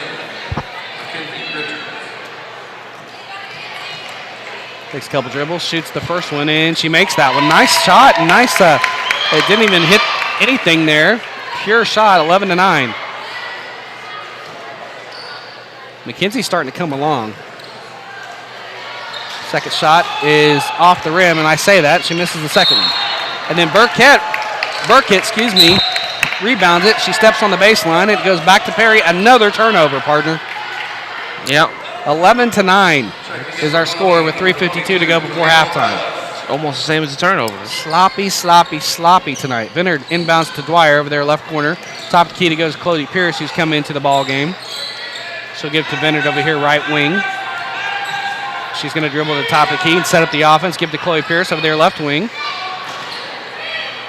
Takes a couple dribbles, shoots the first one, and she makes that one. Nice shot. Nice. It didn't even hit anything there. Pure shot, 11-9. Mackenzie's starting to come along. Second shot is off the rim, and I say that. She misses the second one. And then Burkett, rebounds it. She steps on the baseline. It goes back to Perry. Another turnover, partner. Yep. 11-9 is our score with 3:52 to go before halftime. It's almost the same as the turnover. Sloppy tonight. Vinard inbounds to Dwyer over there, left corner. Top of the key to goes Chloe Pierce, who's come into the ball game. She'll give to Vinard over here, right wing. She's going to dribble to the top of the key and set up the offense. Give to Chloe Pierce over there, left wing.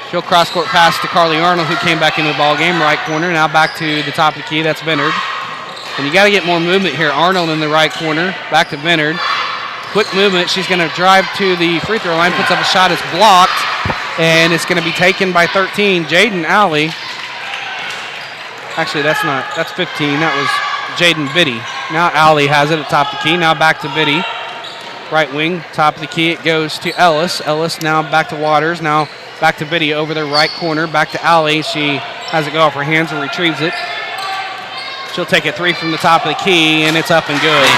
She'll cross-court pass to Carly Arnold, who came back into the ball game, right corner. Now back to the top of the key. That's Vinard. And you got to get more movement here. Arnold in the right corner. Back to Vinard. Quick movement. She's going to drive to the free throw line. Puts up a shot. It's blocked. And it's going to be taken by 13. Jaden Alley. Actually, that's 15. That was Jaden Biddy. Now Alley has it at top of the key. Now back to Biddy. Right wing. Top of the key. It goes to Ellis. Ellis now back to Waters. Now back to Biddy over the right corner. Back to Alley. She has it go off her hands and retrieves it. She'll take a three from the top of the key, and it's up and good.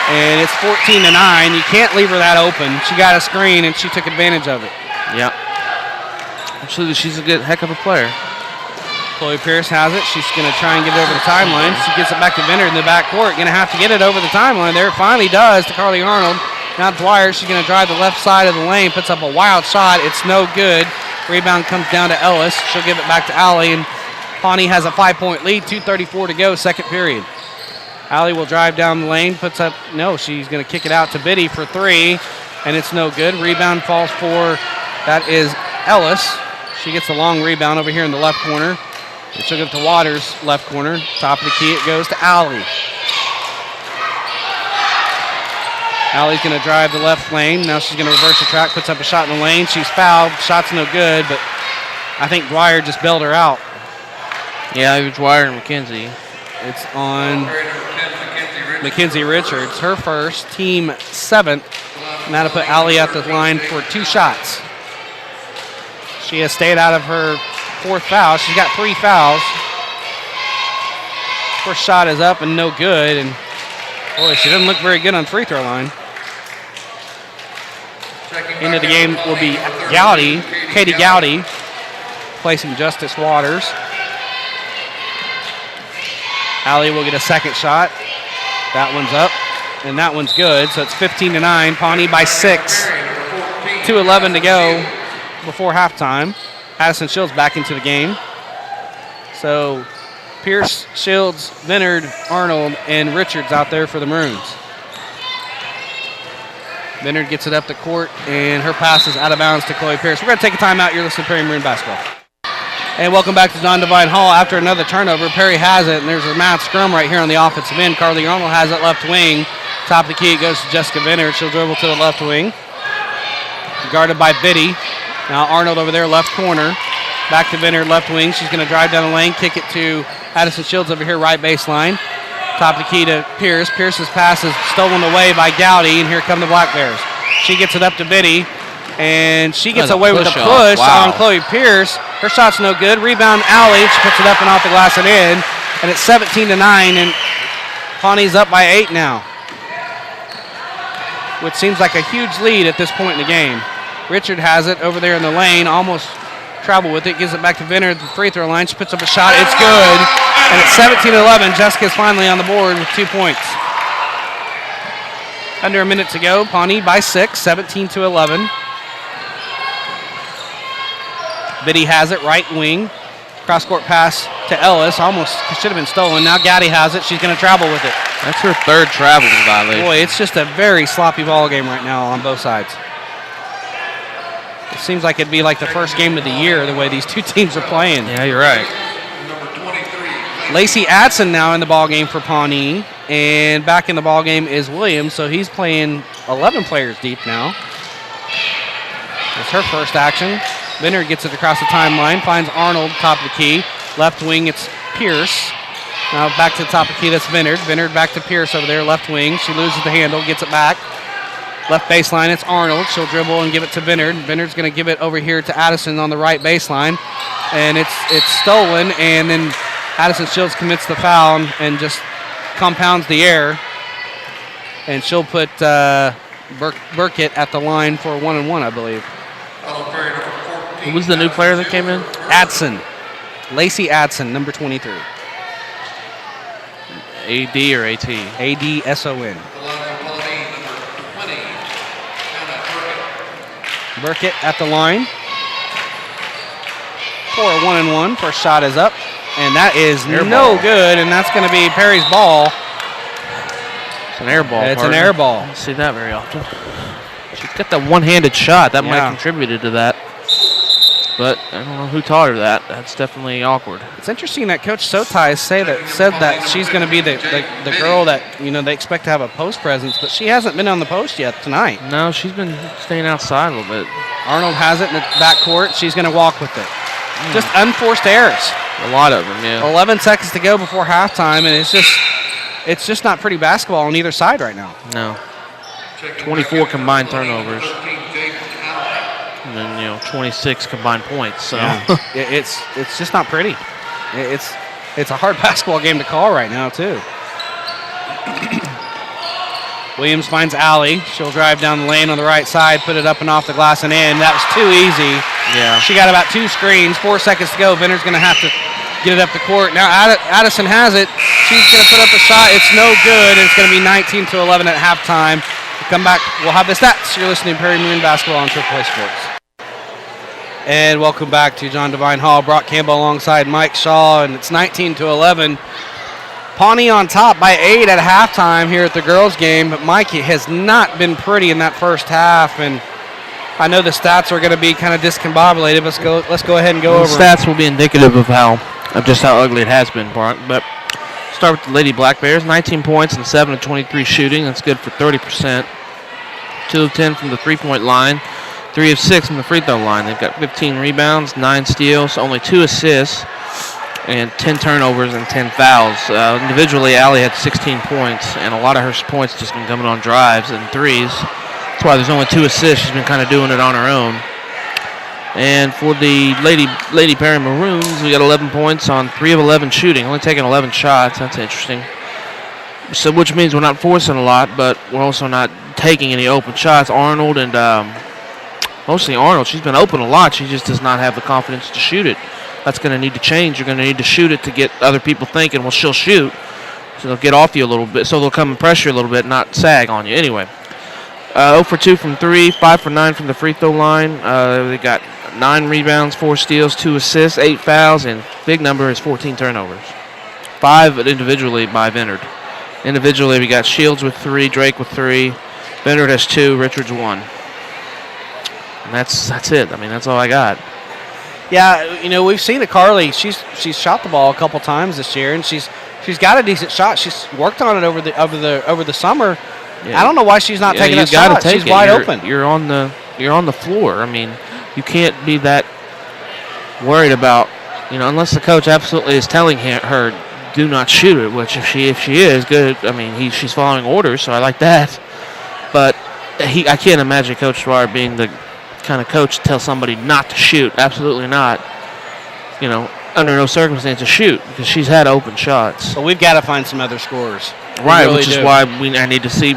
And it's 14-9. You can't leave her that open. She got a screen, and she took advantage of it. Yep. Absolutely, she's a good heck of a player. Chloe Pierce has it. She's going to try and get it over the timeline. She gets it back to Vinard in the backcourt. Going to have to get it over the timeline there. Finally does to Carly Arnold. Now Dwyer. She's going to drive the left side of the lane. Puts up a wild shot. It's no good. Rebound comes down to Ellis. She'll give it back to Alley, and Pawnee has a 5-point lead, 2:34 to go, second period. Alley will drive down the lane, she's going to kick it out to Biddy for three, and it's no good. Rebound falls for, that is Ellis. She gets the long rebound over here in the left corner. And she'll give it to Waters, left corner. Top of the key, it goes to Alley. Alley's going to drive the left lane. Now she's going to reverse the track, puts up a shot in the lane. She's fouled. Shot's no good, but I think Dwyer just bailed her out. Yeah, it was Dwyer and Mackenzie. It's on Mackenzie Richards, her first, team seventh. Now to put Alley at the line for two shots. She has stayed out of her fourth foul. She's got three fouls. First shot is up and no good. And boy, she doesn't look very good on free throw line. Into the game will be Katie Gowdy, placing Justice Waters. Alley will get a second shot. That one's up, and that one's good. So it's 15-9. Pawnee by 6. 2:11 to go before halftime. Addison Shields back into the game. So Pierce, Shields, Vinard, Arnold, and Richards out there for the Maroons. Vinard gets it up the court, and her pass is out of bounds to Chloe Pierce. We're going to take a timeout. You're listening to Perry Maroon Basketball. And welcome back to John Devine Hall. After another turnover, Perry has it, and there's a mad scrum right here on the offensive end. Carly Arnold has it left wing. Top of the key, it goes to Jessica Vinard. She'll dribble to the left wing. Guarded by Biddy. Now Arnold over there, left corner. Back to Vinard, left wing. She's going to drive down the lane, kick it to Addison Shields over here, right baseline. Top of the key to Pierce. Pierce's pass is stolen away by Gowdy, and here come the Black Bears. She gets it up to Biddy. And she gets away with a push on Chloe Pierce. Her shot's no good. Rebound Alley. She puts it up and off the glass and in. And it's 17-9, and Pawnee's up by 8 now, which seems like a huge lead at this point in the game. Richard has it over there in the lane, almost travel with it, gives it back to Vinard at the free throw line. She puts up a shot. It's good. And it's 17-11. Jessica's finally on the board with 2 points. Under a minute to go. Pawnee by 6, 17-11. Biddy has it, right wing. Cross-court pass to Ellis. Almost should have been stolen. Now Gowdy has it. She's going to travel with it. That's her third traveling violation. Boy, it's just a very sloppy ball game right now on both sides. It seems like it'd be like the first game of the year, the way these two teams are playing. Yeah, you're right. Number 23, Lacey Adson now in the ball game for Pawnee, and back in the ball game is Williams, so he's playing 11 players deep now. That's her first action. Benner gets it across the timeline, finds Arnold top of the key. Left wing, it's Pierce. Now back to the top of the key, that's Benner. Benner back to Pierce over there, left wing. She loses the handle, gets it back. Left baseline, it's Arnold. She'll dribble and give it to Bennard. Bennard's going to give it over here to Addison on the right baseline. And it's stolen, and then Addison Shields commits the foul and just compounds the error. And she'll put Burkett at the line for 1-1, I believe. Who was the new player that came in? Adson. Lacey Adson, number 23. AD or AT? ADSON. Burkett at the line for a 1-1. First shot is up, and that is no good, and that's going to be Perry's ball. It's an air ball. It's an air ball. I don't see that very often. She's got that one-handed shot. That might have contributed to that. But I don't know who taught her that. That's definitely awkward. It's interesting that Coach Sotai said that she's going to be the girl that they expect to have a post presence, but she hasn't been on the post yet tonight. No, she's been staying outside a little bit. Arnold has it in the backcourt. She's going to walk with it. Just unforced errors. A lot of them, yeah. 11 seconds to go before halftime, and it's just not pretty basketball on either side right now. No. 24 combined turnovers. And then 26 combined points. So it's just not pretty. It's a hard basketball game to call right now too. Williams finds Allie. She'll drive down the lane on the right side, put it up and off the glass and in. That was too easy. Yeah. She got about 2 screens. 4 seconds to go. Benner's going to have to get it up the court. Now Addison has it. She's going to put up a shot. It's no good. And it's going to be 19-11 at halftime. We'll come back. We'll have the stats. You're listening to Perry Marine Basketball on AAA Sports. And welcome back to John Devine Hall. Brock Campbell alongside Mike Shaw, and it's 19-11. Pawnee on top by 8 at halftime here at the girls' game, but Mikey has not been pretty in that first half, and I know the stats are going to be kind of discombobulated. Let's go ahead and go over. The stats will be indicative of just how ugly it has been, Brock. But start with the Lady Black Bears, 19 points and 7 of 23 shooting. That's good for 30%. 2 of 10 from the three-point line. 3 of 6 from the free throw line. They've got 15 rebounds, 9 steals, only 2 assists, and 10 turnovers and 10 fouls. Individually, Allie had 16 points, and a lot of her points just been coming on drives and threes. That's why there's only 2 assists. She's been kind of doing it on her own. And for the Lady Perry Maroons, we got 11 points on 3 of 11 shooting, only taking 11 shots. That's interesting. So, which means we're not forcing a lot, but we're also not taking any open shots. Arnold and mostly Arnold. She's been open a lot. She just does not have the confidence to shoot it. That's going to need to change. You're going to need to shoot it to get other people thinking, well, she'll shoot. So they'll get off you a little bit. So they'll come and pressure you a little bit, not sag on you. Anyway, 0 for 2 from 3, 5 for 9 from the free throw line. They got 9 rebounds, 4 steals, 2 assists, 8 fouls, and big number is 14 turnovers. 5 individually by Bennard. Individually, we got Shields with 3, Drake with 3, Bennard has 2, Richards 1. And that's it. I mean, that's all I got. Yeah, we've seen it, Carly. She's shot the ball a couple times this year, and she's got a decent shot. She's worked on it over the summer. Yeah. I don't know why she's not taking a shot. She's wide open. You're on the floor. I mean, you can't be that worried about, unless the coach absolutely is telling her do not shoot it. Which if she is good, I mean, she's following orders, so I like that. But I can't imagine Coach Schwarr being the kind of coach to tell somebody not to shoot. Absolutely not. Under no circumstances shoot, because she's had open shots. But we've got to find some other scorers. Right, really which is why I need to see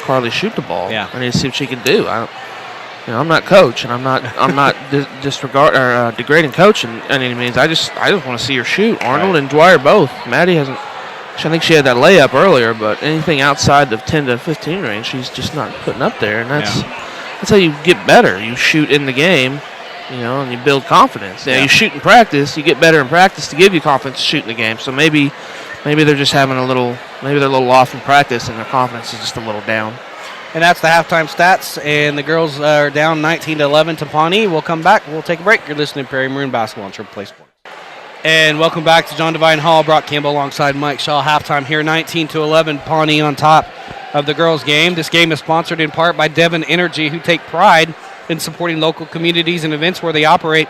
Carly shoot the ball. Yeah. I need to see what she can do. I'm not coach, and I'm not degrading coach in any means. I just want to see her shoot. Arnold and Dwyer both. Maddie hasn't. I think she had that layup earlier, but anything outside the 10 to 15 range, she's just not putting up there, and that's how you get better. You shoot in the game, and you build confidence. You shoot in practice, you get better in practice to give you confidence to shoot in the game. So maybe they're just having maybe they're a little off in practice and their confidence is just a little down. And that's the halftime stats, and the girls are down 19-11 to Pawnee. We'll come back. We'll take a break. You're listening to Perry Maroon Basketball on AAA Sports. And welcome back to John Devine Hall. Brock Campbell alongside Mike Shaw. Halftime here, 19-11. Pawnee on top of the girls' game. This game is sponsored in part by Devon Energy, who take pride in supporting local communities and events where they operate.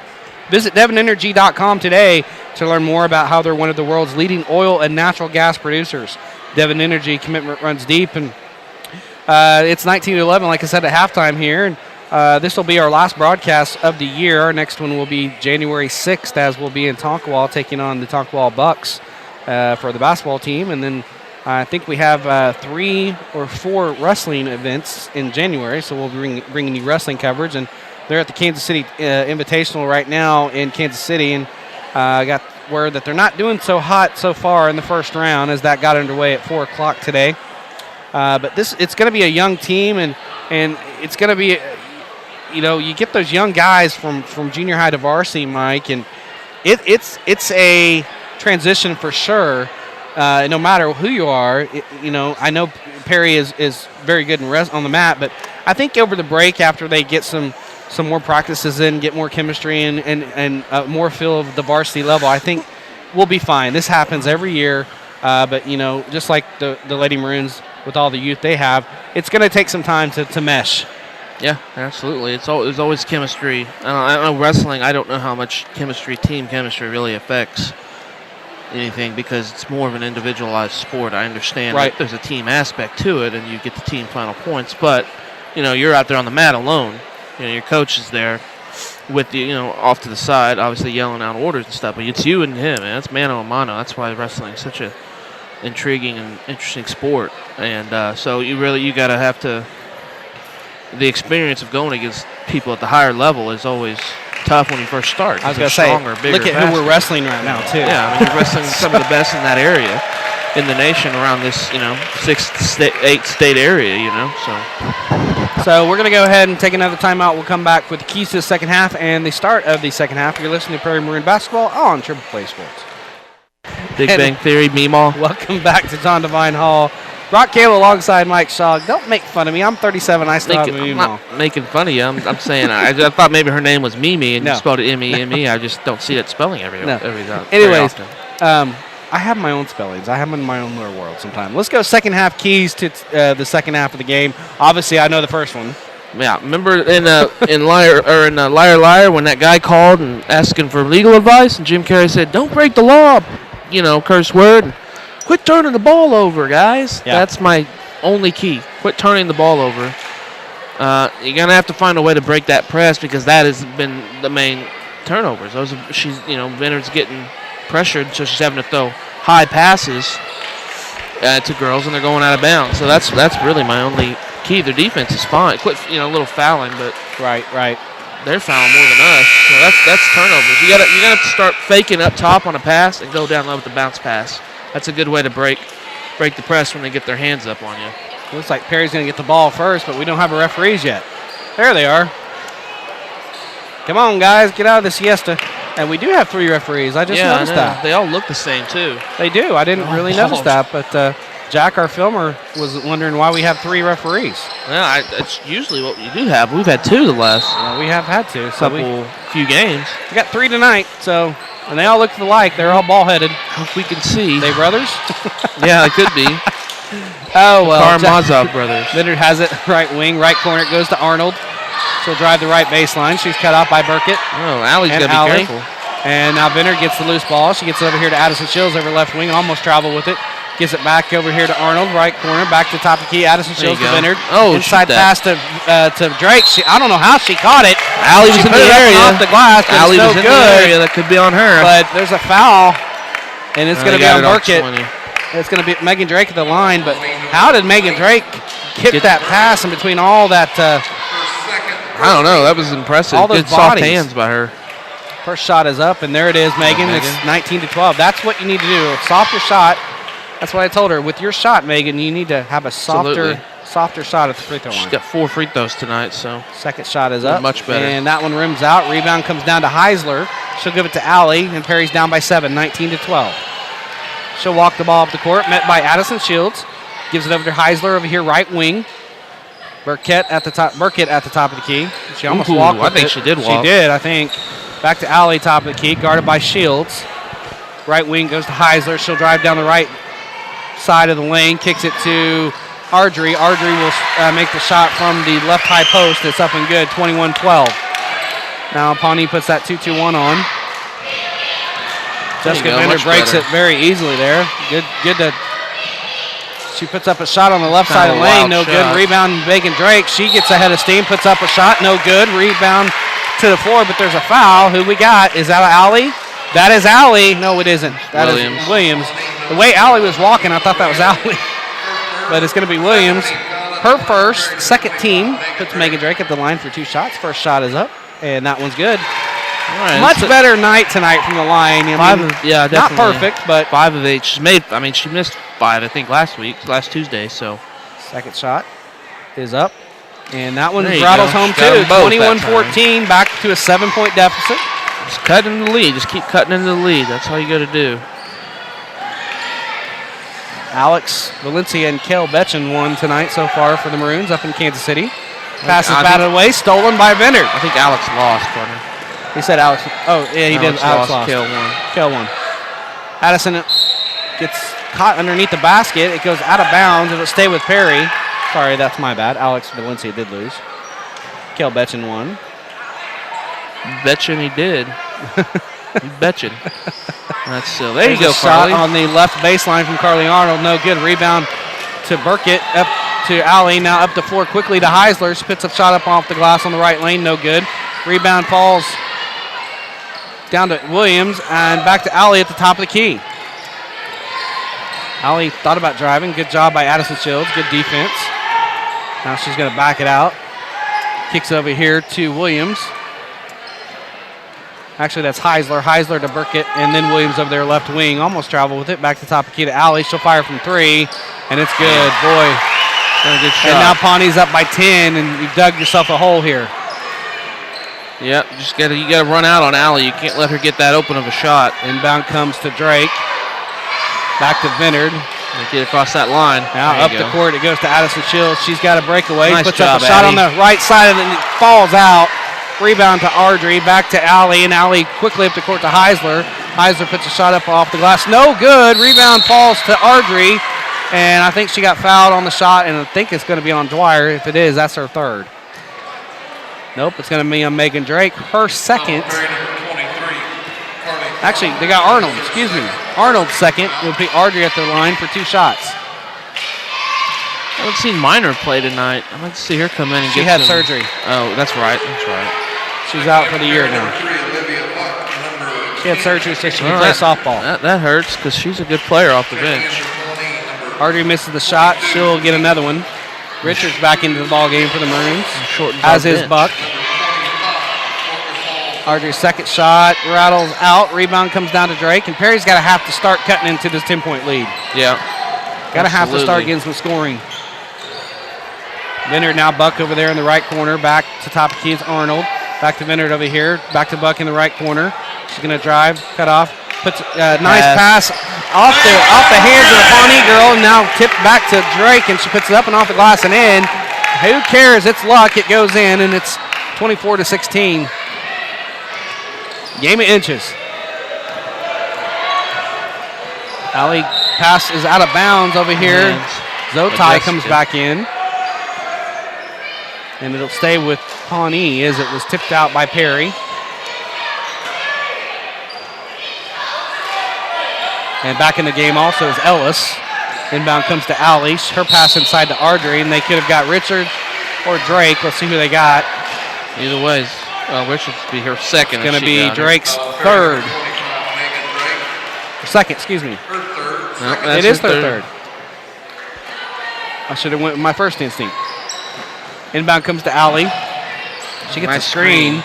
Visit devonenergy.com today to learn more about how they're one of the world's leading oil and natural gas producers. Devon Energy commitment runs deep, and it's 19-11, like I said, at halftime here. And this will be our last broadcast of the year. Our next one will be January 6th, as we'll be in Tonkawa taking on the Tonkawa Bucks for the basketball team. And then I think we have 3 or 4 wrestling events in January, so we'll be bringing you wrestling coverage. And they're at the Kansas City Invitational right now in Kansas City, and I got word that they're not doing so hot so far in the first round, as that got underway at 4 o'clock today. But it's going to be a young team, and it's going to be, you get those young guys from junior high to varsity, Mike, and it's a transition for sure. No matter who you are, I know Perry is very good on the mat, but I think over the break, after they get some more practices in, get more chemistry and more feel of the varsity level, I think we'll be fine. This happens every year, but just like the Lady Maroons with all the youth they have, it's going to take some time to mesh. Yeah, absolutely. There's always chemistry. I don't know wrestling. I don't know how much team chemistry really affects anything, because it's more of an individualized sport. I understand that there's a team aspect to it, and you get the team final points, but you're out there on the mat alone. Your coach is there with you, off to the side, obviously yelling out orders and stuff, but it's you and him, man. It's mano a mano. That's why wrestling is such a intriguing and interesting sport. And so you got to have to, the experience of going against people at the higher level is always tough when you first start. I was going to say, bigger, look at faster. who we're wrestling right now, too. Yeah, you're wrestling some of the best in that area, in the nation, around this, 8 state area, So we're going to go ahead and take another timeout. We'll come back with the keys to the second half and the start of the second half. You're listening to Prairie Maroon Basketball on Triple Play Sports. Big Bang Theory, Meemaw. Welcome back to John Devine Hall. Brock Campbell alongside Mike Shaw. Don't make fun of me. I'm 37. I still have a Meemaw. I'm not making fun of you. I'm saying I thought maybe her name was Mimi, and you spelled it M-E-M-E. I just don't see that spelling every time. Anyways, I have my own spellings. I have them in my own little world sometimes. Let's go second half keys to the second half of the game. Obviously, I know the first one. Yeah, remember in Liar Liar when that guy called and asking for legal advice, and Jim Carrey said, "Don't break the law," curse word. Quit turning the ball over, guys. Yeah. That's my only key. Quit turning the ball over. You're gonna have to find a way to break that press, because that has been the main turnovers. Benner's getting pressured, so she's having to throw high passes to girls, and they're going out of bounds. So that's really my only key. Their defense is fine. Quit, a little fouling, but right. They're fouling more than us. So that's turnovers. You're gonna have to start faking up top on a pass and go down low with the bounce pass. That's a good way to break the press when they get their hands up on you. Looks like Perry's going to get the ball first, but we don't have a referees yet. There they are. Come on, guys, get out of the siesta. And we do have 3 referees. I just noticed that. They all look the same, too. They do. I didn't really notice that, but Jack, our filmer, was wondering why we have 3 referees. Yeah, it's usually what you do have. We've had 2 the last we have had 2. So few games. We got 3 tonight, and they all look alike. They're all ball-headed. Hope we can see. They brothers? Yeah, it could be. Oh, well. Karamazov brothers. Leonard has it right wing. Right corner, it goes to Arnold. She'll drive the right baseline. She's cut off by Burkett. Oh, Allie's got to be careful. And now Benner gets the loose ball. She gets it over here to Addison Shields over left wing. Almost traveled with it. Gets it back over here to Arnold, right corner. Back to top of the key. Addison Shields to Benner. Oh, inside pass to Drake. I don't know how she caught it. Allie was in the area. Off the glass, but Allie it's was in the area. That could be on her. But there's a foul, and it's going to be on Burkett. 20. It's going to be Megan Drake at the line. But how did Megan Drake get that pass in between all that? I don't know. That was impressive. All those good soft bodies. hands by her. First shot is up, and there it is, Megan. It's 19-12. That's what you need to do. A softer shot. That's what I told her. With your shot, Megan, you need to have a softer shot at the free throw line. She's got 4 free throws tonight, so. Second shot is up. Much better. And that one rims out. Rebound comes down to Heisler. She'll give it to Allie, and Perry's down by 7, 19-12. She'll walk the ball up the court, met by Addison Shields. Gives it over to Heisler over here, right wing. Burkett at the top of the key. She almost walked with I think it. she did walk. She did, I think. Back to Allie, top of the key, guarded by Shields. Right wing goes to Heisler. She'll drive down the right side of the lane, kicks it to Ardrey. Ardrey will make the shot from the left high post. It's up and good, 21-12. Now Pawnee puts that 2-2-1 on. Jessica Bender breaks it very easily there. Good to. She puts up a shot on the left side of the lane, no good. Rebound, Megan Drake. She gets ahead of steam, puts up a shot, no good. Rebound to the floor, but there's a foul. Who we got? Is that Allie? That is Allie. No, it isn't. That is Williams. The way Allie was walking, I thought that was Allie. But it's going to be Williams. Her first, second team puts Megan Drake at the line for 2 shots. First shot is up, and that one's good. Right, much better night tonight from the line. Yeah, definitely. Not perfect, but 5 of 8. She missed 5, I think, last Tuesday. So second shot is up, and that one rattles home too. 21-14, back to a 7-point deficit. Just cut into the lead. Just keep cutting into the lead. That's all you got to do. Alex Valencia and Kel Betchen won tonight so far for the Maroons up in Kansas City. Pass is batted away, stolen by Venner. I think Alex lost, partner. He said Alex. Oh, yeah, he did. Alex lost. Kel won. Addison gets caught underneath the basket. It goes out of bounds. It'll stay with Perry. Sorry, that's my bad. Alex Valencia did lose. Kel Betchen won. Betchen he did. Betchen. That's so. There you go, Shot Carly. on the left baseline from Carly Arnold. No good. Rebound to Burkett. Up to Allie. Now up the floor quickly to Heisler. She puts a shot up off the glass on the right lane. No good. Rebound falls down to Williams and back to Allie at the top of the key. Allie thought about driving. Good job by Addison Shields. Good defense. Now she's going to back it out. Kicks over here to Williams. Actually, that's Heisler. Heisler to Burkett, and then Williams over there left wing. Almost traveled with it. Back to top of key to Allie. She'll fire from 3, and it's good. Boy. A good shot. And now Pawnee's up by 10, and you've dug yourself a hole here. Yep, you gotta run out on Allie. You can't let her get that open of a shot. Inbound comes to Drake. Back to Vinard. Get across that line. Now up the court, it goes to Addison Shields. She's got a breakaway. Nice puts job, up a shot Addie. on the right side of it, and it falls out. Rebound to Ardrey. Back to Allie, and Allie quickly up the court to Heisler. Heisler puts a shot up off the glass. No good. Rebound falls to Ardrey, and I think she got fouled on the shot, and I think it's going to be on Dwyer. If it is, that's her third. Nope, it's going to be on Megan Drake. Her second. Actually, they got Arnold. Excuse me. Arnold's second. It'll be Ardrey at the line for 2 shots. I haven't seen Minor play tonight. I'd like to see her come in and She had surgery. Oh, that's right. That's right. She's out for the year now. She had surgery so she can play softball. That hurts because she's a good player off the bench. Ardrey misses the shot. She'll get another one. Richards back into the ball game for the Maroons, as is Buck. Ardrey's second shot rattles out. Rebound comes down to Drake, and Perry's got to have to start cutting into this 10-point lead. Yeah. Got to have to start getting some scoring. Vinard now Buck over there in the right corner. Back to top of key is Arnold. Back to Vinard over here. Back to Buck in the right corner. She's going to drive, cut off. Puts a nice pass off the hands of the Pawnee girl. Now tipped back to Drake, and she puts it up and off the glass and in. Who cares? It's luck. It goes in, and it's 24-16. Game of inches. Allie pass is out of bounds over here. Zotai comes back in. And it'll stay with Pawnee as it was tipped out by Perry. And back in the game also is Ellis. Inbound comes to Allie. Her pass inside to Ardrey, and they could have got Richards or Drake. Let's see who they got. Either way, Richards will be her second. It's going to be Drake's third. Second, excuse me. No, it is their third. I should have went with my first instinct. Inbound comes to Allie. She gets a screen,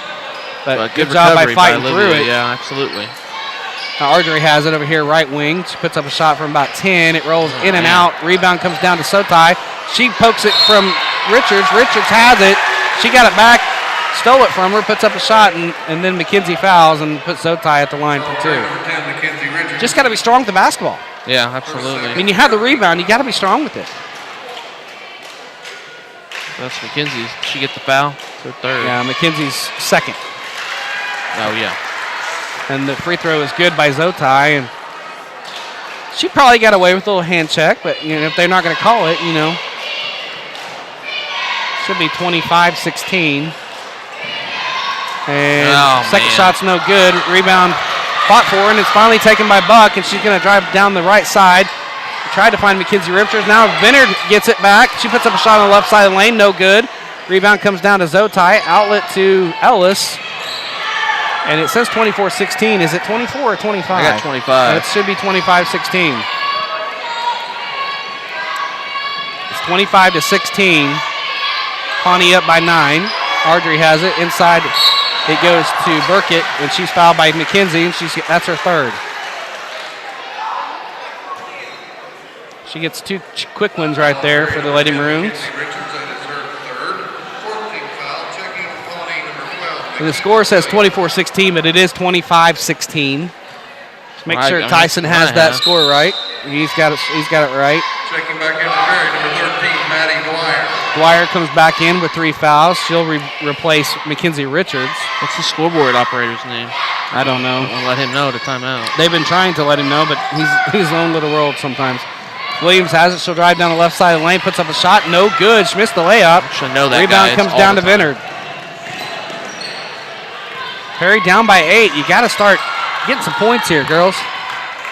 but good job by fighting through it. Yeah, absolutely. Now Ardrey has it over here, right wing. She puts up a shot from about 10. It rolls in and out. Rebound comes down to Sotai. She pokes it from Richards. Richards has it. She got it back, stole it from her, puts up a shot, and then McKenzie fouls and puts Sotai at the line for 2. Just got to be strong with the basketball. Yeah, absolutely. I mean, you have the rebound. You got to be strong with it. That's McKenzie's. Did she get the foul? It's her third. Yeah, McKenzie's second. Oh, yeah. And the free throw is good by Zotai, and She probably got away with a little hand check, but if they're not going to call it, should be 25-16. And second shot's no good. Rebound fought for, and it's finally taken by Buck, and she's going to drive down the right side. Tried to find Mackenzie Richards. Now Vinard gets it back. She puts up a shot on the left side of the lane. No good. Rebound comes down to Zotai. Outlet to Ellis. And it says 24-16. Is it 24 or 25? I got 25. It should be 25-16. It's 25-16. Pawnee up by 9. Ardrey has it. Inside it goes to Burkett, and she's fouled by McKenzie, and that's her third. She gets 2 quick ones right there for the Lady Maroons. And the score says 24-16, but it is 25-16. Make sure Tyson has that score right. He's got it right. Checking back in for Perry, number 13, Maddie Dwyer. Dwyer comes back in with 3 fouls. She'll replace Mackenzie Richards. What's the scoreboard operator's name? I don't know. I'll let him know to time out. They've been trying to let him know, but he's his own little world sometimes. Williams has it. She'll drive down the left side of the lane, puts up a shot. No good. She missed the layup. Should know that. Rebound comes down to Vinard. Perry down by 8. You got to start getting some points here, girls.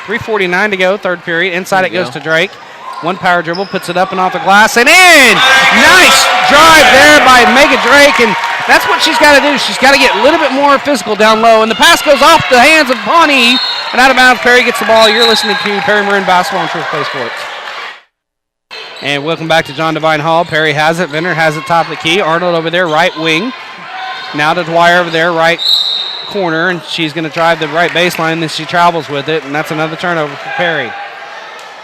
3:49 to go, third period. Inside it goes to Drake. 1 power dribble, puts it up and off the glass and in. Nice drive there by Megan Drake, and that's what she's got to do. She's got to get a little bit more physical down low, and the pass goes off the hands of Pawnee and out of bounds. Perry gets the ball. You're listening to Perry Maroon Basketball on Truth Play Sports. And welcome back to John Devine Hall. Perry has it. Vinard has it top of the key. Arnold over there, right wing. Now to Dwyer over there, right corner, and she's going to drive the right baseline, then she travels with it, and that's another turnover for Perry.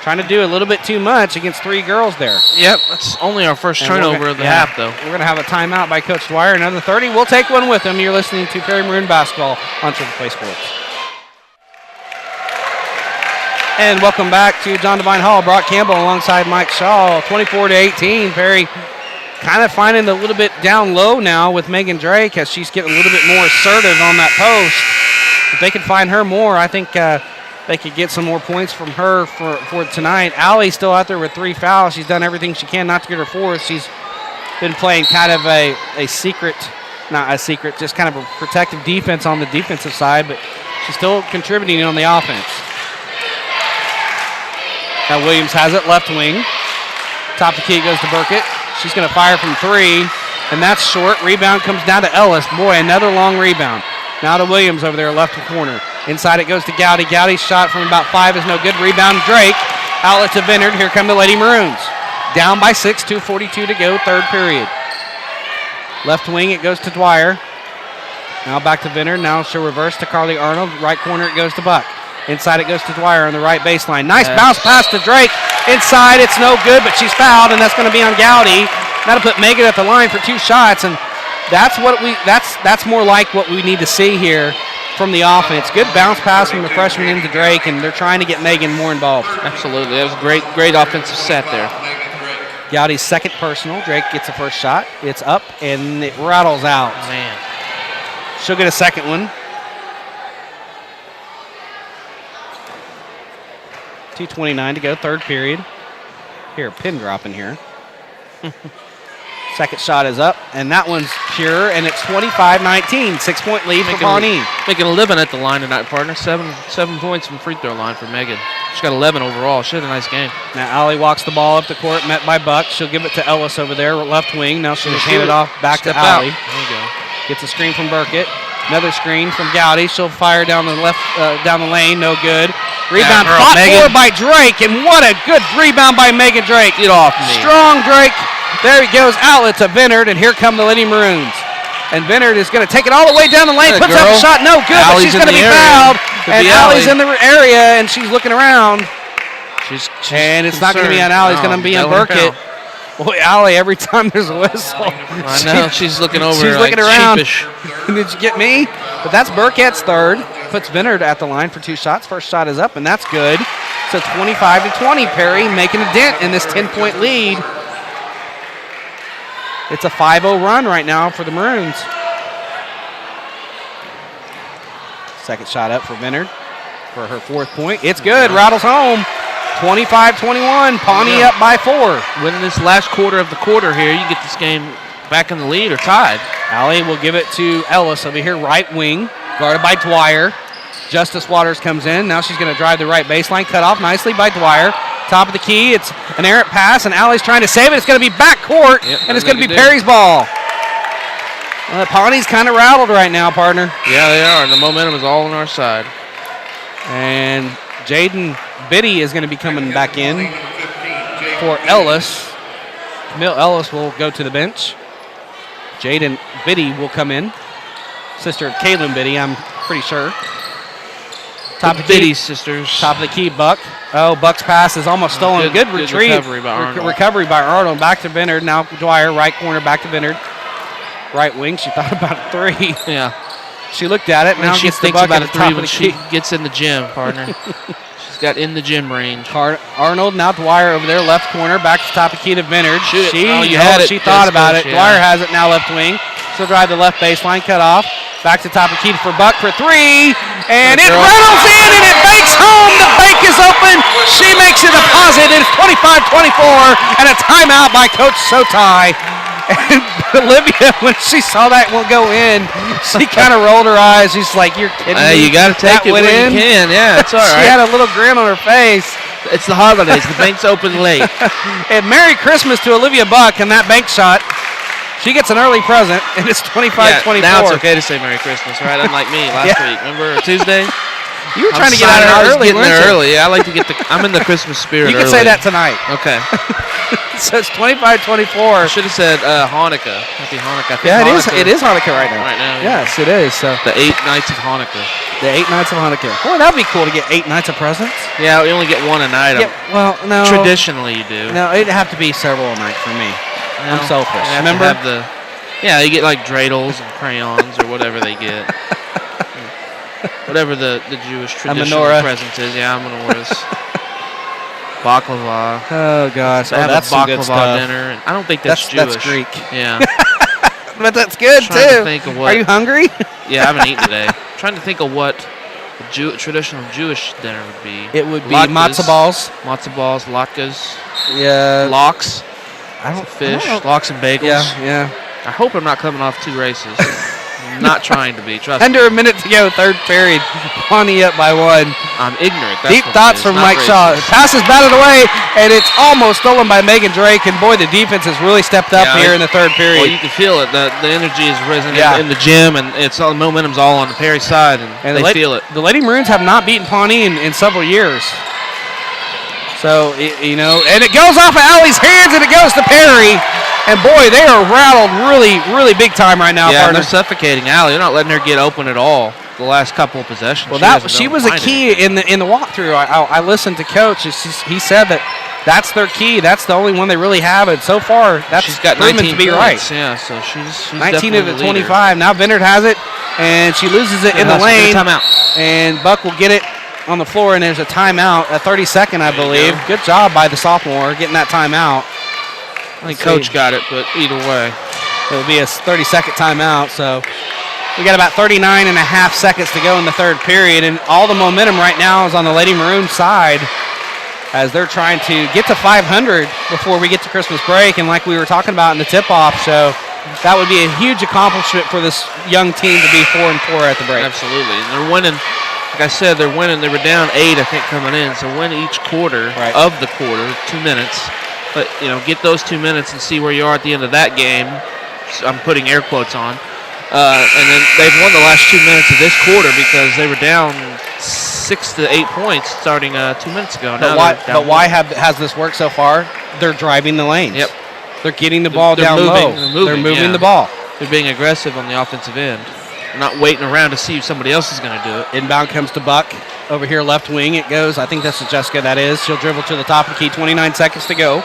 Trying to do a little bit too much against 3 girls there. Yep, that's only our first turnover of the half, though. We're going to have a timeout by Coach Dwyer. Another 30. We'll take one with him. You're listening to Perry Maroon Basketball on Triple Play Sports. And welcome back to John Devine Hall. Brock Campbell alongside Mike Shaw. 24-18. Perry kind of finding a little bit down low now with Megan Drake as she's getting a little bit more assertive on that post. If they could find her more, I think they could get some more points from her for tonight. Allie's still out there with 3 fouls. She's done everything she can not to get her fourth. She's been playing kind of a secret, not a secret, just kind of a protective defense on the defensive side, but she's still contributing on the offense. Now Williams has it, left wing. Top of the key goes to Burkett. She's going to fire from 3, and that's short. Rebound comes down to Ellis. Boy, another long rebound. Now to Williams over there, left corner. Inside it goes to Gowdy. Gowdy's shot from about 5 is no good. Rebound Drake. Outlet to Vinard. Here come the Lady Maroons. Down by 6, 2:42 to go, third period. Left wing, it goes to Dwyer. Now back to Vinard. Now she'll reverse to Carly Arnold. Right corner, it goes to Buck. Inside it goes to Dwyer on the right baseline. Nice bounce pass to Drake. Inside, it's no good, but she's fouled, and that's going to be on Gowdy. That'll put Megan at the line for 2 shots, and that's more like what we need to see here from the offense. Good bounce pass from the freshman into Drake, and they're trying to get Megan more involved. Absolutely. That was a great offensive set there. Gowdy's second personal. Drake gets the first shot. It's up, and it rattles out. Man. She'll get a second one. 2:29 to go, third period. Here, pin drop in here. Second shot is up, and that one's pure, and it's 25-19. 6-point lead for Pawnee. Making a living at the line tonight, partner. 7 points from free throw line for Megan. She's got 11 overall. She had a nice game. Now Allie walks the ball up the court, met by Buck. She'll give it to Ellis over there, left wing. Now she'll hand it off back to Allie. There you go. Gets a screen from Burkett. Another screen from Gowdy. She'll fire down the left, down the lane. No good. Rebound fought for by Drake, and what a good rebound by Megan Drake. Get off me. Strong Drake. There he goes. Outlet to Vinard, and here come the Lady Maroons. And Vinard is going to take it all the way down the lane. Puts up a shot. No good, but she's going to be fouled. And Allie's in the area, and she's looking around. And it's not going to be on Allie. It's going to be on Burkett. Boy, Allie, every time there's a whistle. I know. She's looking over. She's looking around. Sheepish. Did you get me? But that's Burkett's third. Puts Vinard at the line for 2 shots. First shot is up, and that's good. So 25-20. Perry making a dent in this 10-point lead. It's a 5-0 run right now for the Maroons. Second shot up for Vinard for her 4th point. It's good. Rattles home. 25-21, Pawnee Yeah. up by 4. Win this last quarter of the quarter here, you get this game back in the lead or tied. Allie will give it to Ellis over here, right wing, guarded by Dwyer. Justice Waters comes in. Now she's going to drive the right baseline, cut off nicely by Dwyer. Top of the key, it's an errant pass, and Allie's trying to save it. It's going to be backcourt, and it's going to be Perry's ball. Pawnee's kind of rattled right now, partner. Yeah, they are, and the momentum is all on our side. And Jaden Biddy is going to be coming back in for Ellis. Camille Ellis will go to the bench. Jaden Biddy will come in. Sister of Kaylin Biddy, I'm pretty sure. Top of the Biddy key. sisters. Top of the key, Buck. Oh, Buck's pass is almost stolen. Good retrieve. Recovery by Arnold. Recovery by Arnold. Back to Bennard. Now Dwyer, right corner, back to Bennard. Right wing. She thought about a 3. Yeah. She looked at it. Now she gets the thinks buck about at a the 3 top when of the she key. gets in the gym, partner. She's got in the gym range. Arnold, now Dwyer over there, left corner, back to top of key to Bennard. Shoot it. She thought about it. Yeah. Dwyer has it now left wing. She'll drive the left baseline, cut off. Back to top of key for Buck for 3. And it rattles in and it banks home. The bank is open. She makes a deposit. It's 25-24 and a timeout by Coach Sotai. And Olivia, when she saw that one go in, she kind of rolled her eyes. She's like, "You're kidding me." You got to take That it went when in. you can. Yeah, it's all She right. had a little grin on her face. It's the holidays. The bank's open late. And Merry Christmas to Olivia Buck and that bank shot. She gets an early present, and it's 25-24. Now it's okay to say Merry Christmas, right? Unlike me last week. Remember Tuesday? You were trying to get out of here early, getting weren't there you? early. Yeah, I like to get the. I'm in the Christmas spirit. You can early. say that tonight. Okay. So it's 25-24. I should have said Hanukkah. Happy Hanukkah. I think Yeah, Hanukkah it is Hanukkah right now. Right now. Yeah. Yes, it is. So The 8 nights of Hanukkah. the 8 nights of Hanukkah. Boy, that'd be cool to get 8 nights of presents. Yeah, we only get one a night. Yeah, well, no. Traditionally, you do. No, it'd have to be several a night for me. I'm selfish. You have to Remember? have yeah, you get like dreidels and crayons or whatever they get. Whatever the Jewish traditional menorah. present is. Yeah, menorahs. Baklava. Oh gosh, They have that's a some good baklava stuff. dinner. And I don't think that's Jewish. That's Greek. Yeah. But that's good Trying to too. think of what- Are you hungry? Yeah, I haven't eaten today. Trying to think of what a traditional Jewish dinner would be. It would be Latkes, matzo balls. Matzo balls, latkes, Yeah. lox, I don't fish, I don't know. lox and bagels. Yeah. I hope I'm not coming off 2 races. I'm not trying to be. Trust me. Under a minute to go, third period. Pawnee up by 1. I'm ignorant. That's Deep what it thoughts is, from not Mike Shaw. racist. Pass is batted away, and it's almost stolen by Megan Drake. And boy, the defense has really stepped up Yeah, here in the third Well, period. you can feel it. The energy is risen Yeah. in the gym, and the momentum's all on the Perry side, and they feel it. The Lady Maroons have not beaten Pawnee in several years. So, and it goes off of Allie's hands, and it goes to Perry. And boy, they are rattled really, really big time right now, Yeah, and partner. they're suffocating Allie. They're not letting her get open at all the last couple of possessions. Well, she was a key in the walkthrough. I listened to Coach. He said that's their key. That's the only one they really have. And so far, that's she's got proven 19 to be points. right. Yeah, so she's 19 of the definitely leader. 25. Now Bennard has it, and she loses it in the lane. Timeout. And Buck will get it on the floor, and there's a timeout, a 30-second, I believe. go. Good job by the sophomore getting that timeout. I think Coach got it, but either way. It'll be a 30-second timeout, so we got about 39 and a half seconds to go in the third period, and all the momentum right now is on the Lady Maroon side as they're trying to get to 500 before we get to Christmas break, and like we were talking about in the tip-off show, that would be a huge accomplishment for this young team to be 4-4 at the break. Absolutely. And they're winning. Like I said, they're winning. They were down 8, I think, coming in. So win each quarter of the quarter, 2 minutes. But, get those 2 minutes and see where you are at the end of that game. So I'm putting air quotes on. And then they've won the last 2 minutes of this quarter because they were down 6 to 8 points starting 2 minutes ago. But why has this worked so far? They're driving the lanes. Yep. They're getting the ball They're down moving, low. They're moving the ball. They're being aggressive on the offensive end. They're not waiting around to see if somebody else is going to do it. Inbound comes to Buck. Over here, left wing, it goes. I think this is Jessica, that is. She'll dribble to the top of the key. 29 seconds to go.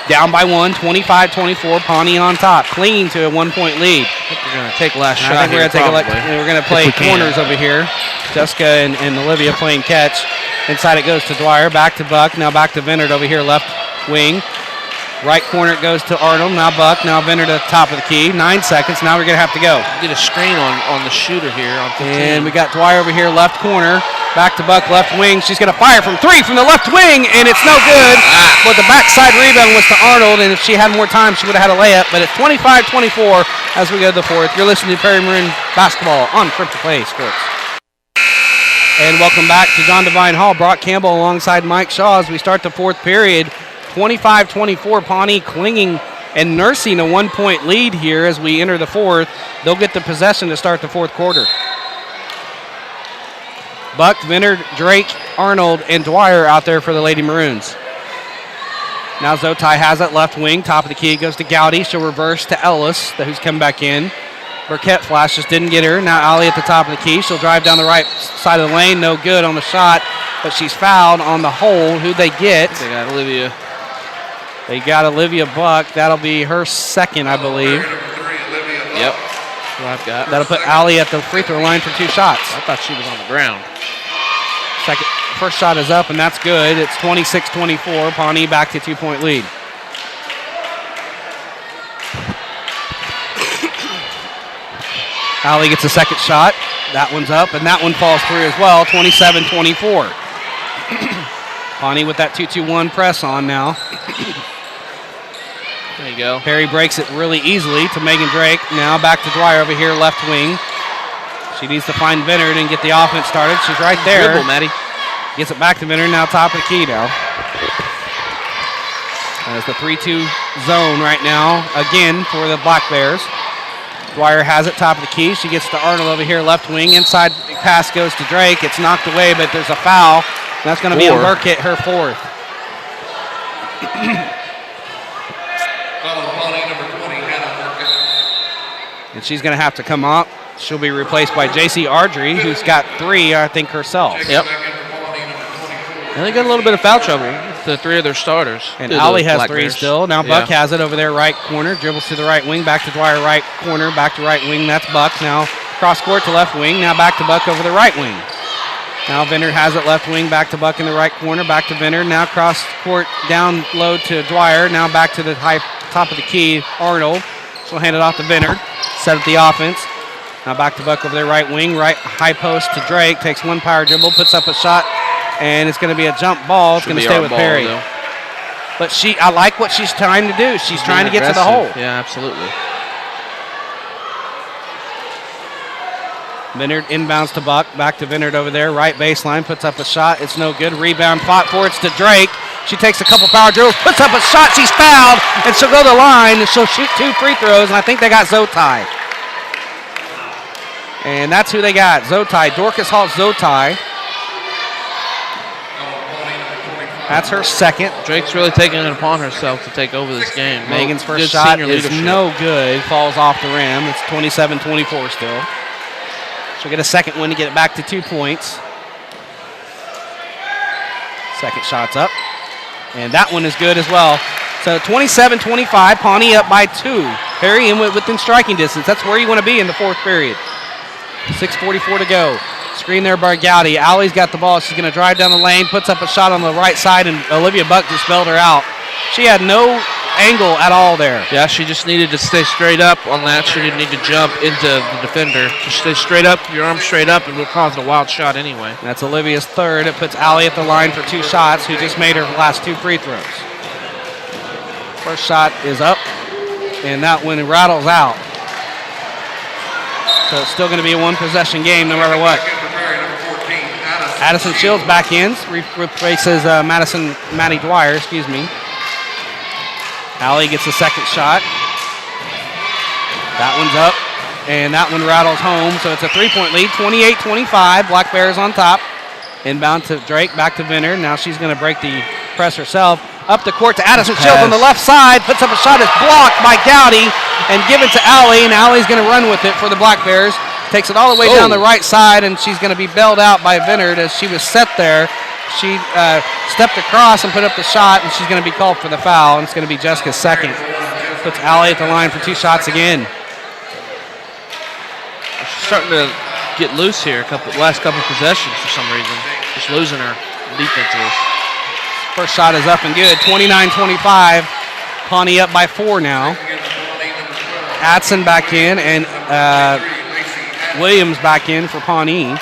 Down by 1, 25-24. Pawnee on top, clinging to a 1-point lead. I think we're going to take last shot. I think we're here, we're going to play corners over here. Jessica and Olivia playing catch. Inside it goes to Dwyer. Back to Buck. Now back to Bennard over here, left wing. Right corner it goes to Arnold. Now Buck. Now Vinner to the top of the key. 9 seconds. Now we're going to have to go. Get a screen on the shooter here on 15. And we got Dwyer over here, left corner. Back to Buck, left wing. She's going to fire from 3 from the left wing, and it's no good. But the backside rebound was to Arnold, and if she had more time, she would have had a layup. But it's 25-24 as we go to the fourth. You're listening to Perry Maroon Basketball on Triple Play Sports. And welcome back to John Devine Hall. Brock Campbell alongside Mike Shaw as we start the fourth period. 25-24, Pawnee clinging and nursing a 1-point lead here as we enter the fourth. They'll get the possession to start the fourth quarter. Buck, Vinner, Drake, Arnold, and Dwyer out there for the Lady Maroons. Now Zotai has it, left wing, top of the key, goes to Gowdy. She'll reverse to Ellis, who's come back in. Burkett flash, just didn't get her. Now Allie at the top of the key. She'll drive down the right side of the lane, no good on the shot, but she's fouled on the hole. Who they get? They got Olivia. They got Olivia Buck. That'll be her second, I believe. Yep. That's what I've got. That'll put Allie at the free throw line for 2 shots. I thought she was on the ground. First shot is up, and that's good. It's 26-24. Pawnee back to 2-point lead. Allie gets a second shot. That one's up, and that one falls through as well. 27-24. Pawnee with that 2-2-1 press on now. There you go. Perry breaks it really easily to Megan Drake. Now back to Dwyer over here, left wing. She needs to find Vinnard and get the offense started. She's right there. Dribble, Maddie. Gets it back to Vinnard, now top of the key now. As the 3-2 zone right now, again for the Black Bears. Dwyer has it, top of the key. She gets to Arnold over here, left wing. Inside pass goes to Drake. It's knocked away, but there's a foul. That's going to be a Burkett, her fourth. And she's going to have to come up. She'll be replaced by J.C. Ardrey, who's got 3, I think, herself. Yep. And they got a little bit of foul trouble with the 3 of their starters. And Allie has 3 still. Now Buck has it over there, right corner. Dribbles to the right wing. Back to Dwyer, right corner. Back to right wing. That's Buck. Now cross court to left wing. Now back to Buck over the right wing. Now Vinnard has it left wing. Back to Buck in the right corner. Back to Vinnard. Now cross court down low to Dwyer. Now back to the high top of the key, Arnold. She'll hand it off to Vinnard. Set up the offense. Now back to Buck over there, right wing. Right high post to Drake. Takes one power dribble. Puts up a shot. And it's going to be a jump ball. It's going to stay with Perry. Though. But I like what she's trying to do. She's trying to get to the hole. Yeah, absolutely. Vinnard inbounds to Buck. Back to Vinnard over there. Right baseline. Puts up a shot. It's no good. Rebound fought for. It's to Drake. She takes a couple power drills. Puts up a shot. She's fouled. And she'll go to the line. And she'll shoot 2 free throws. And I think they got Zotai. And that's who they got. Zotai. Dorcas Hall Zotai. That's her second. Drake's really taking it upon herself to take over this game. Megan's first shot is no good. Falls off the rim. It's 27-24 still. She'll get a second one to get it back to 2 points. Second shot's up. And that one is good as well. So 27-25, Pawnee up by 2. Perry in within striking distance. That's where you want to be in the fourth period. 6:44 to go. Screen there by Gowdy. Allie's got the ball. She's going to drive down the lane, puts up a shot on the right side, and Olivia Buck just bailed her out. She had no angle at all there. Yeah, she just needed to stay straight up on that. She didn't need to jump into the defender. Just stay straight up, your arm straight up, and we'll cause a wild shot anyway. That's Olivia's third. It puts Allie at the line for 2 shots, who just made her last 2 free throws. First shot is up, and that one rattles out. So it's still going to be a 1-possession game no matter what. Addison Shields back in, replaces Maddie Dwyer, excuse me. Allie gets a second shot. That one's up, and that one rattles home. So it's a 3-point lead, 28-25. Black Bears on top. Inbound to Drake, back to Vinnard. Now she's going to break the press herself. Up the court to Addison Shields on the left side. Puts up a shot. It's blocked by Gowdy and given to Allie. And Allie's going to run with it for the Black Bears. Takes it all the way down the right side, and she's going to be bailed out by Vinnard as she was set there. She stepped across and put up the shot, and she's going to be called for the foul, and it's going to be Jessica's second. Puts Allie at the line for 2 shots again. She's starting to get loose here, last couple possessions for some reason. Just losing her defensively. First shot is up and good, 29-25. Pawnee up by 4 now. Atson back in, and Williams back in for Pawnee.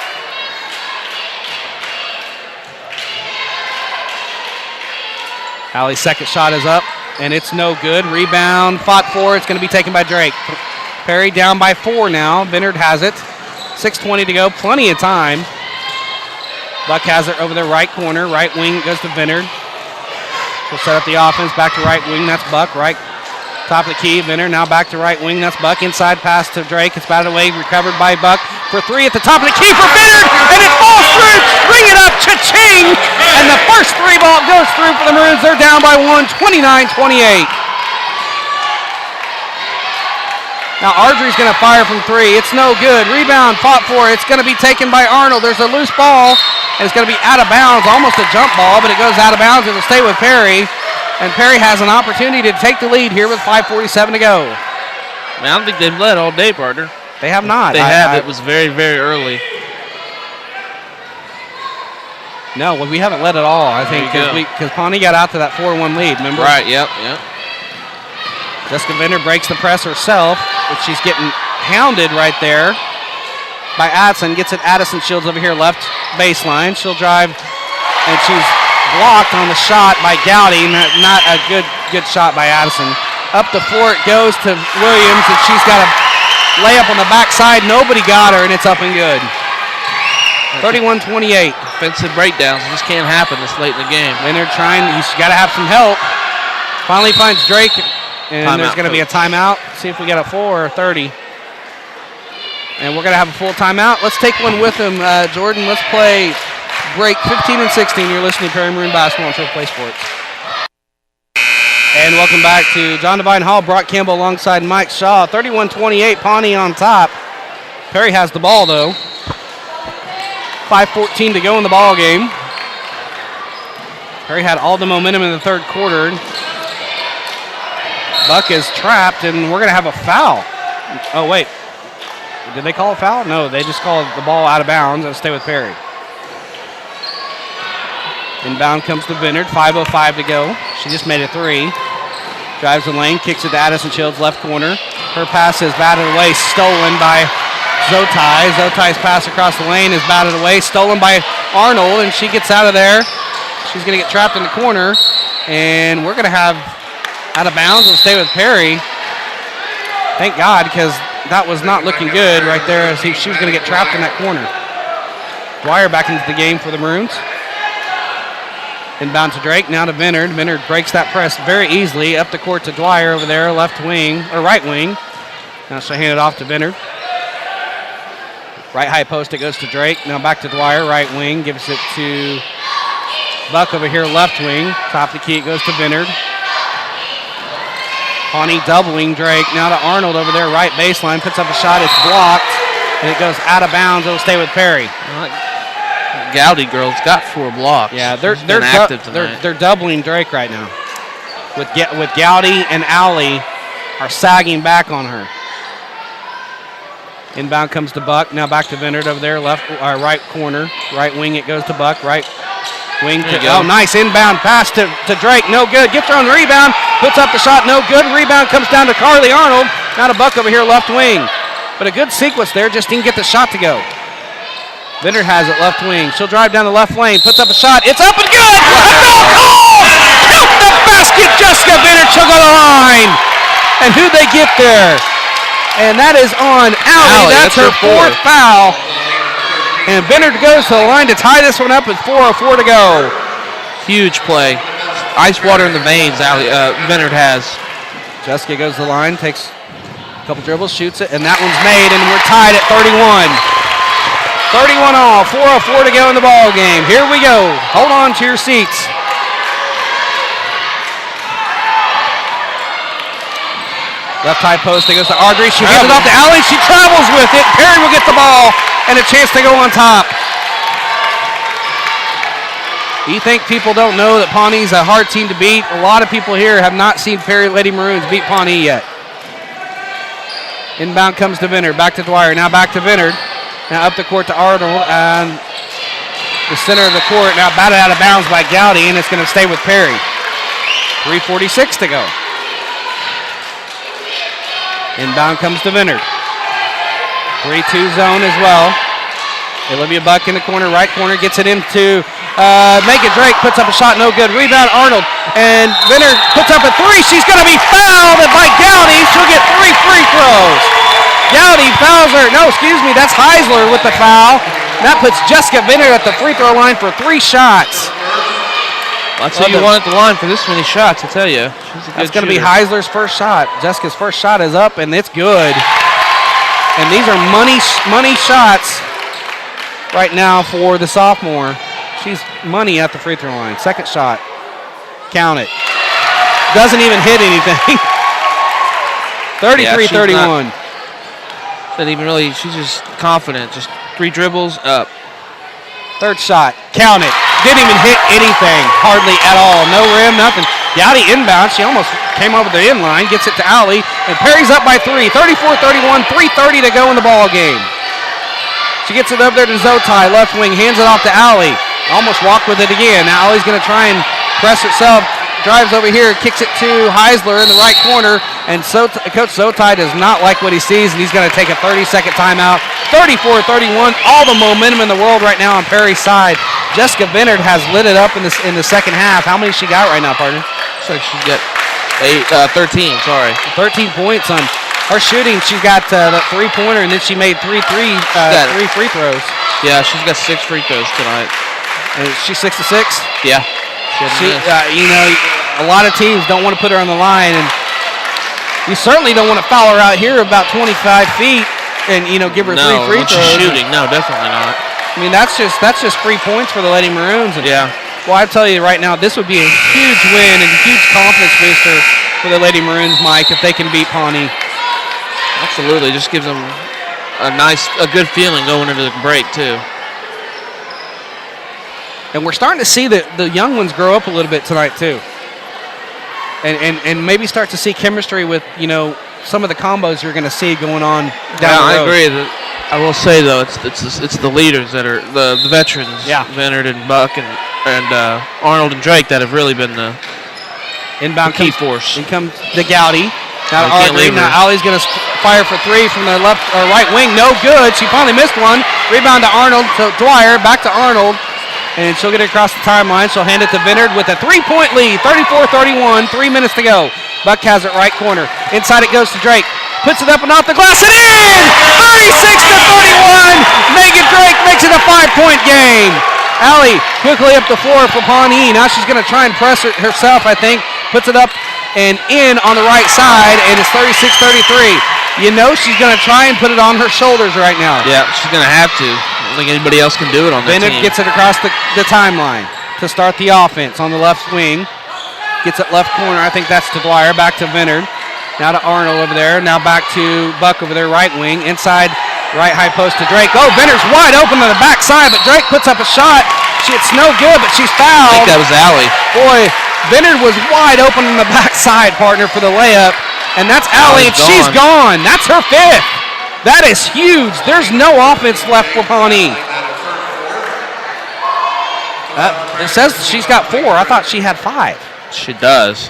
Allie's second shot is up, and it's no good. Rebound, fought for. It's going to be taken by Drake. Perry down by 4 now. Bennard has it. 6:20 to go. Plenty of time. Buck has it over the right corner. Right wing goes to Bennard. He'll set up the offense. Back to right wing. That's Buck. Right top of the key. Bennard now back to right wing. That's Buck. Inside pass to Drake. It's batted away. Recovered by Buck for 3 at the top of the key for Bennard. And it falls through. Bring it up. Cha-ching. And the first 3 ball goes through for the Maroons. They're down by 1, 29-28. Now Ardrey's going to fire from 3. It's no good. Rebound fought for. It's going to be taken by Arnold. There's a loose ball, and it's going to be out of bounds. Almost a jump ball, but it goes out of bounds. It'll stay with Perry. And Perry has an opportunity to take the lead here with 5:47 to go. Man, I don't think they've led all day, partner. They have not. They have. It was very, very early. No, we haven't led at all, I think, because Pawnee got out to that 4-1 lead, remember? Right, yep. Jessica Bender breaks the press herself, but she's getting hounded right there by Addison. Gets it Addison Shields over here, left baseline. She'll drive, and she's blocked on the shot by Gowdy. Not a good shot by Addison. Up the floor it goes to Williams, and she's got a layup on the backside. Nobody got her, and it's up and good. 31-28. Offensive breakdowns just can't happen this late in the game. Leonard he's got to have some help. Finally finds Drake. And there's going to be a timeout. See if we get a full or a 30. And we're going to have a full timeout. Let's take one with him, Jordan. Let's play break 15 and 16. You're listening to Perry Maroon Basketball on Triple Play Sports. And welcome back to John Devine Hall. Brock Campbell alongside Mike Shaw. 31-28, Pawnee on top. Perry has the ball, though. 5:14 to go in the ball game. Perry had all the momentum in the third quarter. Buck is trapped, and we're going to have a foul. Oh, wait. Did they call a foul? No, they just called the ball out of bounds. It'll stay with Perry. Inbound comes to Bennard. 5:05 to go. She just made a 3. Drives the lane, kicks it to Addison Shields, left corner. Her pass is batted away, stolen by Zotai. Zotai's pass across the lane is batted away, stolen by Arnold, and she gets out of there. She's going to get trapped in the corner, and we're going to have out of bounds. Will stay with Perry. Thank God, because that was not looking good right there. She was going to get trapped in that corner. Dwyer back into the game for the Maroons. Inbound to Drake, now to Bennard. Bennard breaks that press very easily. Up the court to Dwyer over there, left wing, or right wing. Now she'll hand it off to Bennard. Right high post, it goes to Drake. Now back to Dwyer, right wing. Gives it to Buck over here, left wing. Top of the key, it goes to Bennard. Pawnee doubling Drake. Now to Arnold over there, right baseline. Puts up a shot, it's blocked. And it goes out of bounds. It'll stay with Perry. Gowdy girls got 4 blocks. Yeah, they're active tonight. They're doubling Drake right now. With Gowdy and Alley are sagging back on her. Inbound comes to Buck. Now back to Bennard over there, right corner, right wing. It goes to Buck. Right wing. Nice inbound pass to Drake. No good. Gets her on the rebound. Puts up the shot. No good. Rebound comes down to Carly Arnold. Now to Buck over here, left wing. But a good sequence there. Just didn't get the shot to go. Bennard has it left wing. She'll drive down the left lane. Puts up a shot. It's up and good. A no call. Count the basket. Jessica Bennard. She'll go to the line. And who'd they get there? And that is on Allie. That's her 4th foul. And Bennard goes to the line to tie this one up with 4:04 to go. Huge play. Ice water in the veins, Bennard has. Jessica goes to the line, takes a couple dribbles, shoots it, and that one's made, and we're tied at 31. 31 all, 4:04 to go in the ball game. Here we go. Hold on to your seats. Left high post, it goes to Ardrey. She gives it off to Alley. She travels with it. Perry will get the ball and a chance to go on top. You think people don't know that Pawnee's a hard team to beat? A lot of people here have not seen Perry Lady Maroons beat Pawnee yet. Inbound comes to Bennard. Back to Dwyer. Now back to Bennard. Now up the court to Arnold. And the center of the court. Now batted out of bounds by Gowdy, and it's going to stay with Perry. 3:46 to go. Inbound comes to Vineyard. 3-2 zone as well. Olivia Buck in the corner, right corner, gets it into Megan Drake, puts up a shot, no good. Rebound Arnold, and Vineyard puts up a three. She's going to be fouled by Gowdy. She'll get 3 free throws. Gowdy fouls her. No, excuse me, that's Heisler with the foul. That puts Jessica Vineyard at the free throw line for 3 shots. Well, that's who you want at the line for this many shots, I tell you. That's going to be Heisler's first shot. Jessica's first shot is up, and it's good. And these are money shots right now for the sophomore. She's money at the free throw line. Second shot. Count it. Doesn't even hit anything. 33-31. Doesn't even really, she's just confident. Just 3 dribbles, up. Third shot. Count it. Didn't even hit anything. Hardly at all. No rim, nothing. Gowdy inbound. She almost came over the end line. Gets it to Allie. And Perry's up by 3. 34-31. 3:30 to go in the ball game. She gets it up there to Zotai. Left wing. Hands it off to Allie. Almost walked with it again. Now Allie's going to try and press herself. Drives over here. Kicks it to Heisler in the right corner. And Coach Zotai does not like what he sees. And he's going to take a 30-second timeout. 34-31. All the momentum in the world right now on Perry's side. Jessica Vineyard has lit it up in the second half. How many she got right now, partner? Looks like she's got 13, sorry. 13 points on her shooting. She's got that three-pointer, and then she made 3 free throws. Yeah, she's got 6 free throws tonight. And she's 6 to 6? Yeah. A lot of teams don't want to put her on the line, and you certainly don't want to foul her out here about 25 feet and, give her 3 free throws. She's shooting. No, definitely not. I mean, that's just 3 points for the Lady Maroons. And, yeah. Well, I tell you right now, this would be a huge win and a huge confidence booster for the Lady Maroons, Mike, if they can beat Pawnee. Absolutely. Just gives them a good feeling going into the break, too. And we're starting to see the young ones grow up a little bit tonight, too. And maybe start to see chemistry with, some of the combos you're going to see going on down the road. I agree. I will say, though, it's the leaders that are the veterans, Vineyard and Buck and Arnold and Drake that have really been the key force. In comes the Gowdy. Now Audrey. Now Allie's going to fire for 3 from the left or right wing. No good. She finally missed one. Rebound to Arnold. To Dwyer. Back to Arnold. And she'll get it across the timeline. She'll hand it to Vineyard with a 3-point lead. 34-31. 3 minutes to go. Buck has it right corner. Inside it goes to Drake. Puts it up and off the glass and in! 36-31! Megan Drake makes it a 5-point game. Allie quickly up the floor for Pawnee. Now she's going to try and press herself, I think. Puts it up and in on the right side, and it's 36-33. She's going to try and put it on her shoulders right now. Yeah, she's going to have to. I don't think anybody else can do it on that team. Gets it across the timeline to start the offense on the left wing. Gets it left corner. I think that's to Dwyer. Back to Vineyard. Now to Arnold over there. Now back to Buck over there, right wing. Inside, right high post to Drake. Oh, Vineyard's wide open on the backside, but Drake puts up a shot. It's no good, but she's fouled. I think that was Allie. Boy, Vineyard was wide open on the backside, partner, for the layup. And that's Allie, and she's gone. That's her 5th. That is huge. There's no offense left for Pawnee. It says she's got 4. I thought she had 5. She does.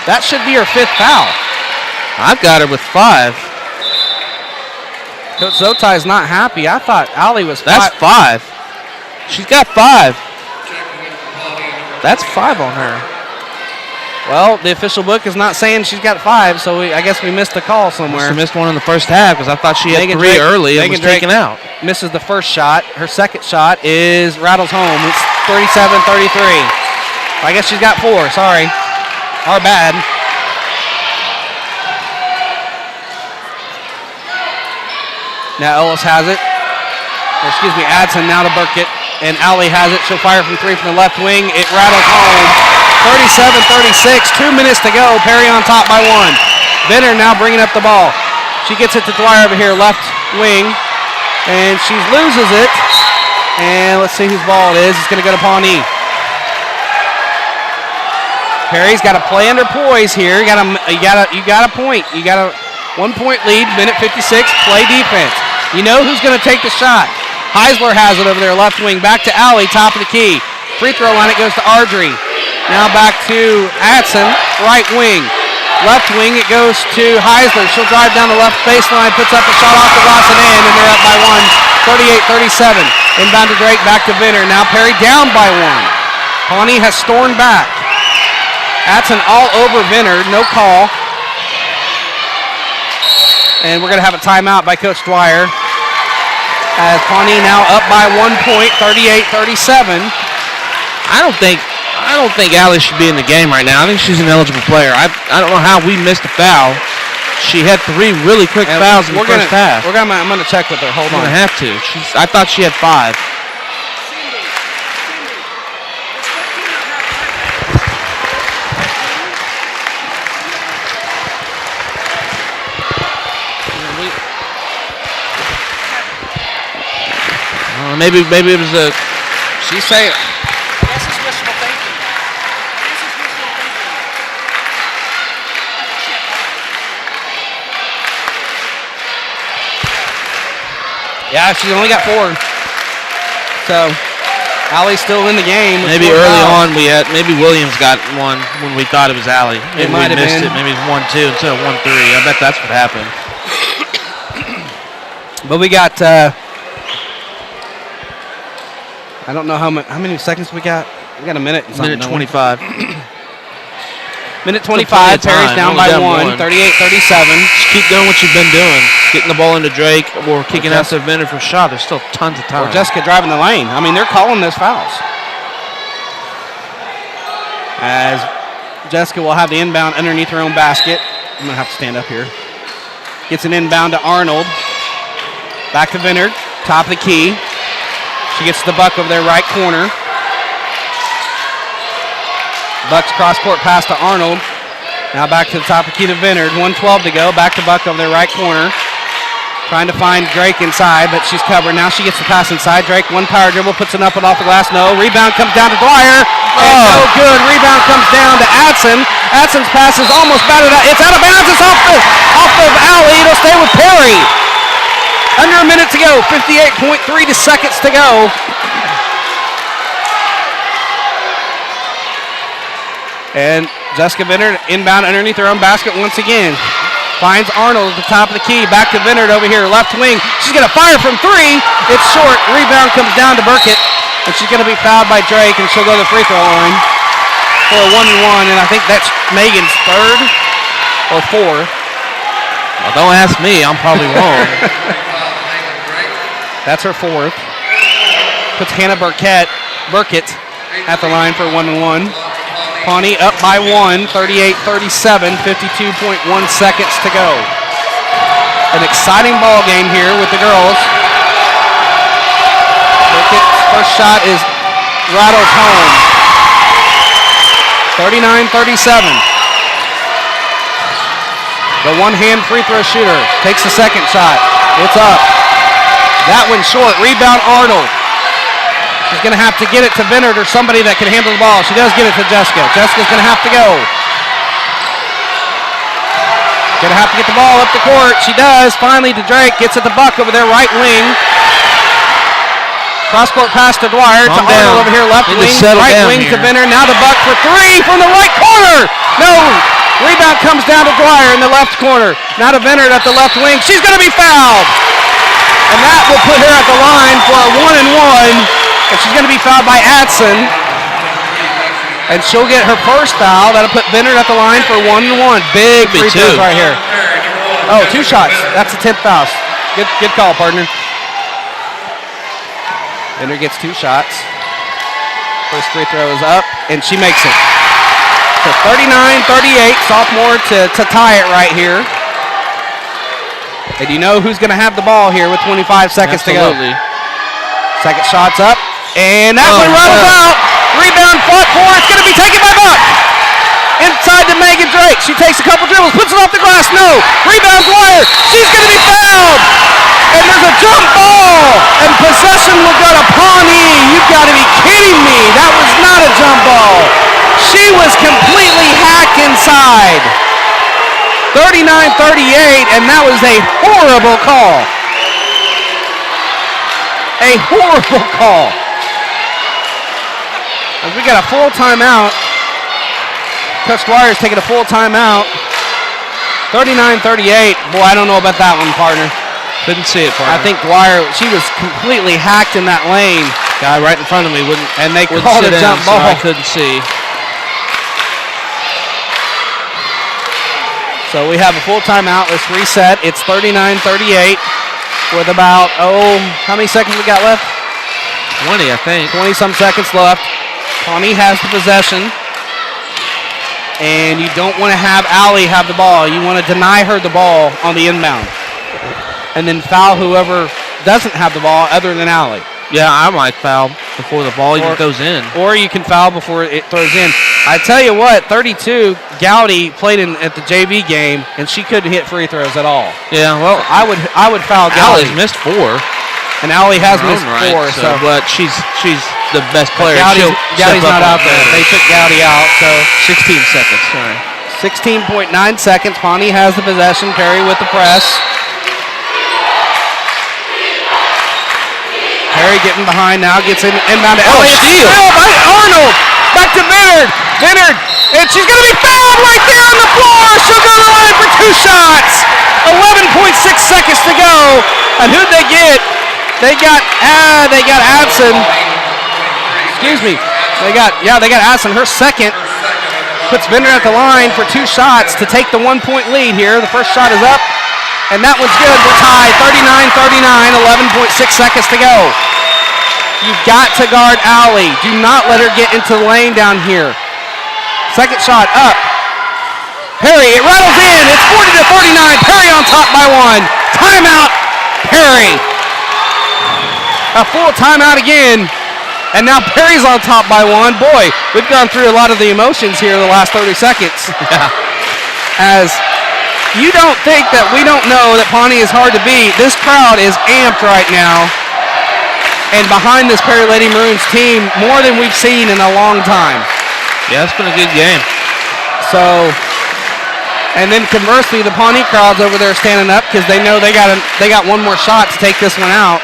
That should be her 5th foul. I've got her with 5. Coach Zotai's not happy. I thought Allie was 5. That's 5. She's got 5. That's 5 on her. Well, the official book is not saying she's got 5, so I guess we missed a call somewhere. She missed one in the first half because I thought she had 3 early and was taken out. Misses the first shot. Her second shot rattles home. It's 37-33. I guess she's got 4. Sorry. Our bad. Now Ellis has it. Adson now to Burkett. And Allie has it. She'll fire from 3 from the left wing. It rattles home. 37-36. 2 minutes to go. Perry on top by 1. Vinner now bringing up the ball. She gets it to Dwyer over here, left wing. And she loses it. And let's see whose ball it is. It's going to go to Pawnee. Perry's got to play under poise here. You got a point. You got a 1-point lead. Minute 56. Play defense. You know who's going to take the shot. Heisler has it over there, left wing. Back to Allie, top of the key. Free throw line, it goes to Ardrey. Now back to Adson, right wing. Left wing, it goes to Heisler. She'll drive down the left baseline, puts up a shot off the glass and in, and they're up by one, 38-37. Inbound to Drake, back to Vinner. Now Perry down by one. Pawnee has stormed back. That's an all over Vinner, no call. And we're going to have a timeout by Coach Dwyer. As Pawnee now up by 1 point, 38-37. I don't think Allie should be in the game right now. I think she's an eligible player. I don't know how we missed a foul. She had 3 really quick fouls in the first half. I'm going to check with her. Hold on. We're going to have to. I thought she had 5. Maybe it was a. She's saying. This is wishful thinking. Yeah, she's only got 4. So, Allie's still in the game. Maybe early on maybe Williams got one when we thought it was Allie. Maybe we missed it. Maybe it's 1-2 instead of 1-3. I bet that's what happened. But we got. I don't know how many seconds we got. We got a minute. Minute 25. Minute 25. Perry's down by 1. 38-37. Just keep doing what you've been doing. Getting the ball into Drake or kicking out to Vinner for a shot. There's still tons of time. Or Jessica driving the lane. I mean, they're calling those fouls. As Jessica will have the inbound underneath her own basket. I'm going to have to stand up here. Gets an inbound to Arnold. Back to Vinner. Top of the key. She gets the buck over there right corner. Buck's cross-court pass to Arnold. Now back to the top of key to Vineyard. 1:12 to go. Back to Buck over there right corner. Trying to find Drake inside, but she's covered. Now she gets the pass inside. Drake, one power dribble, puts it up and off the glass. No. Rebound comes down to Dwyer. And no good. Rebound comes down to Adson. Adson's pass is almost batted out. It's out of bounds. It's off of Alley. It'll stay with Perry. Under a minute to go. 58.3 seconds to go. And Jessica Vineyard inbound underneath her own basket once again. Finds Arnold at the top of the key. Back to Vineyard over here, left wing. She's going to fire from 3. It's short. Rebound comes down to Burkett. And she's going to be fouled by Drake, and she'll go to the free throw line for a 1-and-1. And I think that's Megan's 3rd or 4th. Well, don't ask me. I'm probably wrong. That's her 4th. Puts Hannah Burkett at the line for 1-and-1. Pawnee up by 1, 38-37, 52.1 seconds to go. An exciting ball game here with the girls. Burkett's first shot is rattled home. 39-37. The one-hand free throw shooter takes the second shot. It's up. That one's short. Rebound Arnold. She's going to have to get it to Vineyard or somebody that can handle the ball. She does get it to Jessica. Jessica's going to have to go. Going to have to get the ball up the court. She does. Finally to Drake. Gets at the buck over there, right wing. Cross-court pass to Dwyer. To Arnold over here, left wing. Right wing to Vineyard. Now the buck for 3 from the right corner. No. Rebound comes down to Dwyer in the left corner. Now to Vineyard at the left wing. She's going to be fouled. And that will put her at the line for a 1-and-1. And she's going to be fouled by Adson. And she'll get her first foul. That'll put Vineyard at the line for 1-and-1. Big free throws right here. Oh, 2 shots. That's the 10th foul. Good call, partner. Vineyard gets 2 shots. First free throw is up, and she makes it. So 39-38, sophomore to tie it right here. And you know who's going to have the ball here with 25 seconds to go. Second shot's up. And that one rattles out. Rebound fought for. It's going to be taken by Buck. Inside to Megan Drake. She takes a couple dribbles, puts it off the glass. No. Rebound Dwyer. She's going to be fouled. And there's a jump ball. And possession will go to Pawnee. You've got to be kidding me. That was not a jump ball. She was completely hacked inside. 39-38, and that was a horrible call. A horrible call. As we got a full timeout. Coach Dwyer's taking a full timeout. 39-38. Boy, I don't know about that one, partner. Couldn't see it, partner. I think Dwyer, she was completely hacked in that lane. Guy right in front of me wouldn't. And they wouldn't called sit a in, jump so ball. I couldn't see. So we have a full timeout. Let's reset. It's 39-38 with about, how many seconds we got left? 20, I think. 20-some seconds left. Pawnee has the possession. And you don't want to have Allie have the ball. You want to deny her the ball on the inbound. And then foul whoever doesn't have the ball other than Allie. Yeah, I might foul before the ball even goes in. Or you can foul before it throws in. I tell you what, 32, Gowdy played at the JV game, and she couldn't hit free throws at all. Yeah, well, I would foul Gowdy. Allie's missed 4. And Allie has missed 4. So, but she's the best player. Gowdy's not out there. They took Gowdy out, so 16 seconds. Sorry. 16.9 seconds. Pawnee has the possession. Perry with the press. Perry getting behind now, gets inbound to Elliott. Steal by Arnold. Back to Vinnard. And she's going to be fouled right there on the floor. She'll go to the line for 2 shots. 11.6 seconds to go. And who'd they get? They got Adson. Excuse me. They got Adson. Her second puts Vinnard at the line for 2 shots to take the 1-point lead here. The first shot is up. And that one's good. We're tied. 39-39, 11.6 seconds to go. You've got to guard Allie. Do not let her get into the lane down here. Second shot up. Perry, it rattles in. It's 40-39. Perry on top by 1. Timeout, Perry. A full timeout again. And now Perry's on top by 1. Boy, we've gone through a lot of the emotions here the last 30 seconds. As you don't think that we don't know that Pawnee is hard to beat. This crowd is amped right now. And behind this Perry Lady Maroons team, more than we've seen in a long time. Yeah, it's been a good game. So, and then conversely, the Pawnee crowd's over there standing up because they know they got one more shot to take this one out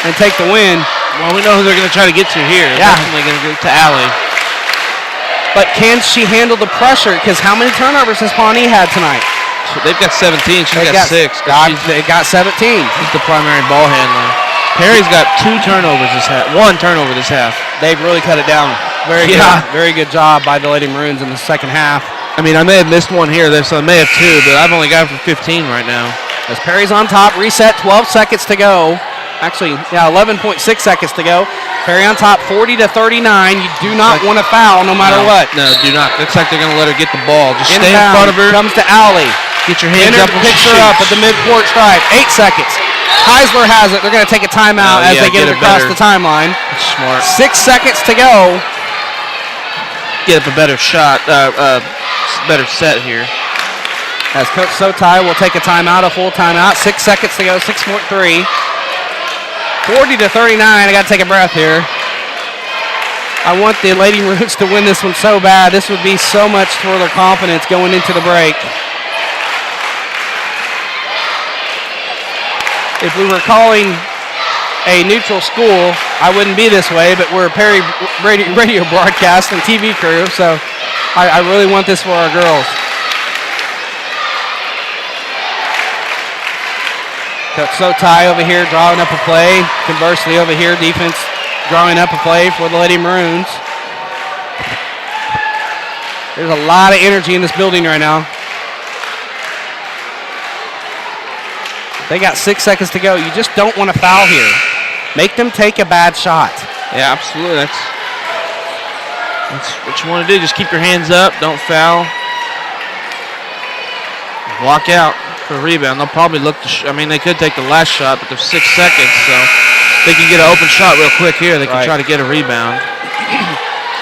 and take the win. Well, we know who they're going to try to get to here. Yeah. Definitely going to get to Allie. But can she handle the pressure? Because how many turnovers has Pawnee had tonight? So they've got 17. She's got 6. They got 17. She's the primary ball handler. Perry's got 2 turnovers this half. 1 turnover this half. They've really cut it down. Very good job by the Lady Maroons in the second half. I mean, I may have missed one here, so I may have 2, but I've only got it for 15 right now. As Perry's on top, reset, 12 seconds to go. Actually, 11.6 seconds to go. Perry on top, 40-39. You do not want to foul no matter what. No, do not. Looks like they're going to let her get the ball. Just stay in Inbound front of her. Comes to Allie. Get your hands up and picks her up at the midcourt stripe. 8 seconds. Heisler has it. They're going to take a timeout as they get it across the timeline. That's smart. 6 seconds to go. Get up a better shot, better set here. As Coach Sotai will take a timeout, a full timeout. 6 seconds to go, 6.3. 40-39. I got to take a breath here. I want the Lady Maroons to win this one so bad. This would be so much for their confidence going into the break. If we were calling a neutral school, I wouldn't be this way, but we're a Perry radio broadcast and TV crew, so I really want this for our girls. Coach Sotai over here drawing up a play. Conversely over here, defense drawing up a play for the Lady Maroons. There's a lot of energy in this building right now. They got 6 seconds to go. You just don't want to foul here. Make them take a bad shot. Yeah, absolutely. That's what you want to do. Just keep your hands up. Don't foul. Block out for a rebound. They'll probably look to they could take the last shot, but there's 6 seconds, so they can get an open shot real quick here. They can try to get a rebound.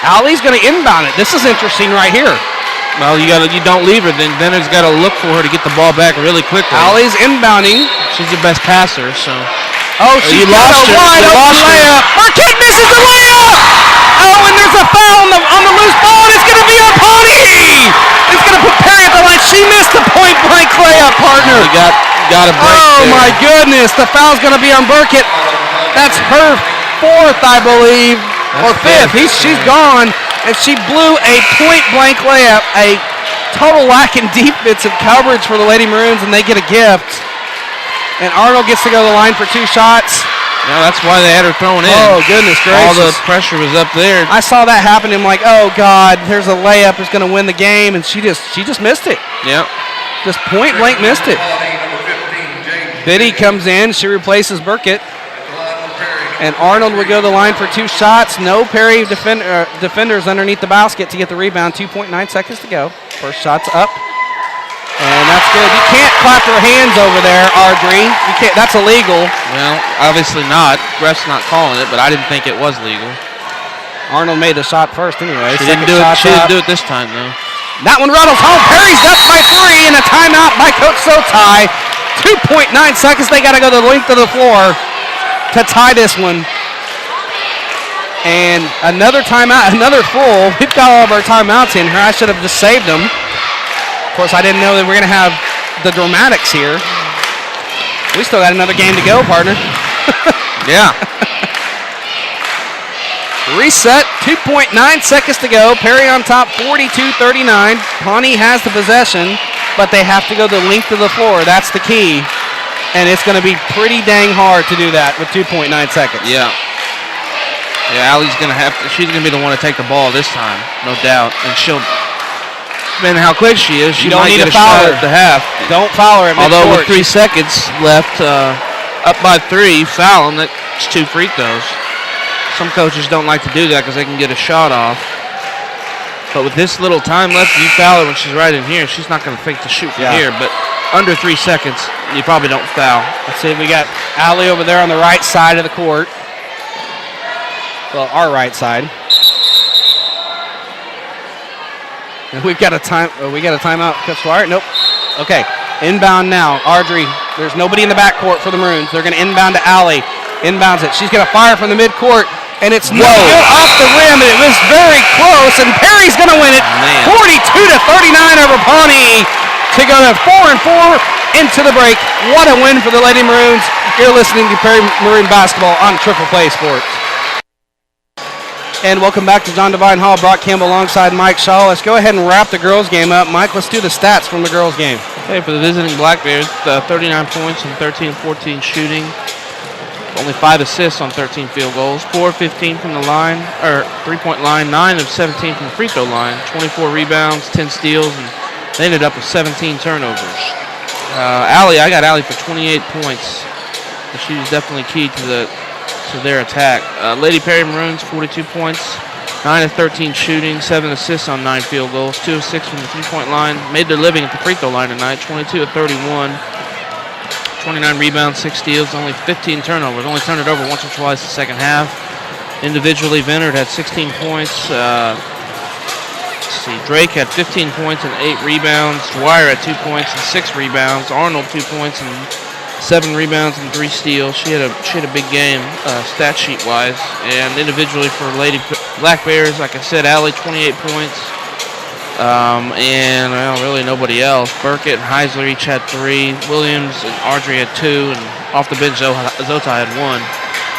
Allie's going to inbound it. This is interesting right here. Well, you don't leave her. Then Benner's got to look for her to get the ball back really quickly. Allie's inbounding. She's the best passer, so. Oh, she lost her. Wide open layup. Her kid misses the layup. Oh, and there's a foul on the loose ball, and it's going to be on Pawnee. It's going to put Perry at the line. She missed the point-blank layup, partner. You got a break there. My goodness. The foul's going to be on Burkett. That's her 4th, I believe, or 5th. She's gone, and she blew a point-blank layup, a total lack in defensive coverage for the Lady Maroons, and they get a gift. And Arnold gets to go to the line for 2 shots. Yeah, that's why they had her thrown in. Oh, goodness gracious. All the pressure was up there. I saw that happen, and I'm like, oh, God, there's a layup that's going to win the game, and she just missed it. Yep. Just point blank missed it. Biddy comes in. She replaces Burkett. And Arnold would go to the line for 2 shots. No Perry defenders underneath the basket to get the rebound. 2.9 seconds to go. First shot's up. And that's good. You can't clap your hands over there, Audrey. You can't. That's illegal. Well, obviously not. Ref's not calling it, but I didn't think it was legal. Arnold made the shot first anyway. She didn't do it this time, though. That one rattles home. Perry's up by 3 and a timeout by Coach Sotai. 2.9 seconds. They got to go the length of the floor to tie this one. And another timeout, another full. We've got all of our timeouts in here. I should have just saved them. Of course, I didn't know that we're going to have the dramatics here. We still got another game to go, partner. Yeah. Reset, 2.9 seconds to go. Perry on top, 42-39. Pawnee has the possession, but they have to go the length of the floor. That's the key. And it's going to be pretty dang hard to do that with 2.9 seconds. Yeah. Yeah, Allie's going to she's going to be the one to take the ball this time, no doubt. And depending on how quick she is, she might get a shot at the half. Don't foul her at midcourt. Although with 3 seconds left, up by 3, fouling, that's 2 free throws. Some coaches don't like to do that because they can get a shot off. But with this little time left, you foul her when she's right in here. She's not going to think to shoot from here. But under 3 seconds, you probably don't foul. Let's see, we got Allie over there on the right side of the court. Well, our right side. And we've got a timeout, Coach Dwyer. Nope. Okay. Inbound now. Audrey, there's nobody in the backcourt for the Maroons. They're going to inbound to Allie. Inbounds it. She's going to fire from the midcourt. And it's no good off the rim. And it was very close. And Perry's going to win it. 42-39 over Pawnee to go to 4-4 into the break. What a win for the Lady Maroons. You're listening to Perry Maroon Basketball on Triple Play Sports. And welcome back to John Devine Hall. Brock Campbell alongside Mike Shaw. Let's go ahead and wrap the girls' game up. Mike, let's do the stats from the girls' game. Okay, for the visiting Black Bears, 39 points and 13-14 shooting. Only 5 assists on 13 field goals. 4 of 15 from the line, or 3-point line. 9 of 17 from the free throw line. 24 rebounds, 10 steals, and they ended up with 17 turnovers. I got Allie for 28 points. She was definitely key to their attack. Lady Perry Maroons, 42 points, 9 of 13 shooting, 7 assists on 9 field goals, 2 of 6 from the 3-point line. Made their living at the free throw line tonight, 22 of 31, 29 rebounds, 6 steals, only 15 turnovers. Only turned it over once or twice the second half. Individually, Venard had 16 points. Let's see, Drake had 15 points and 8 rebounds. Dwyer had 2 points and 6 rebounds. Arnold 2 points and 7 rebounds and 3 steals. She had a big game, stat sheet wise. And individually for Lady Black Bears, like I said, Allie 28 points, and really nobody else. Burkett and Heisler each had 3. Williams and Audrey had 2, and off the bench Zota had 1.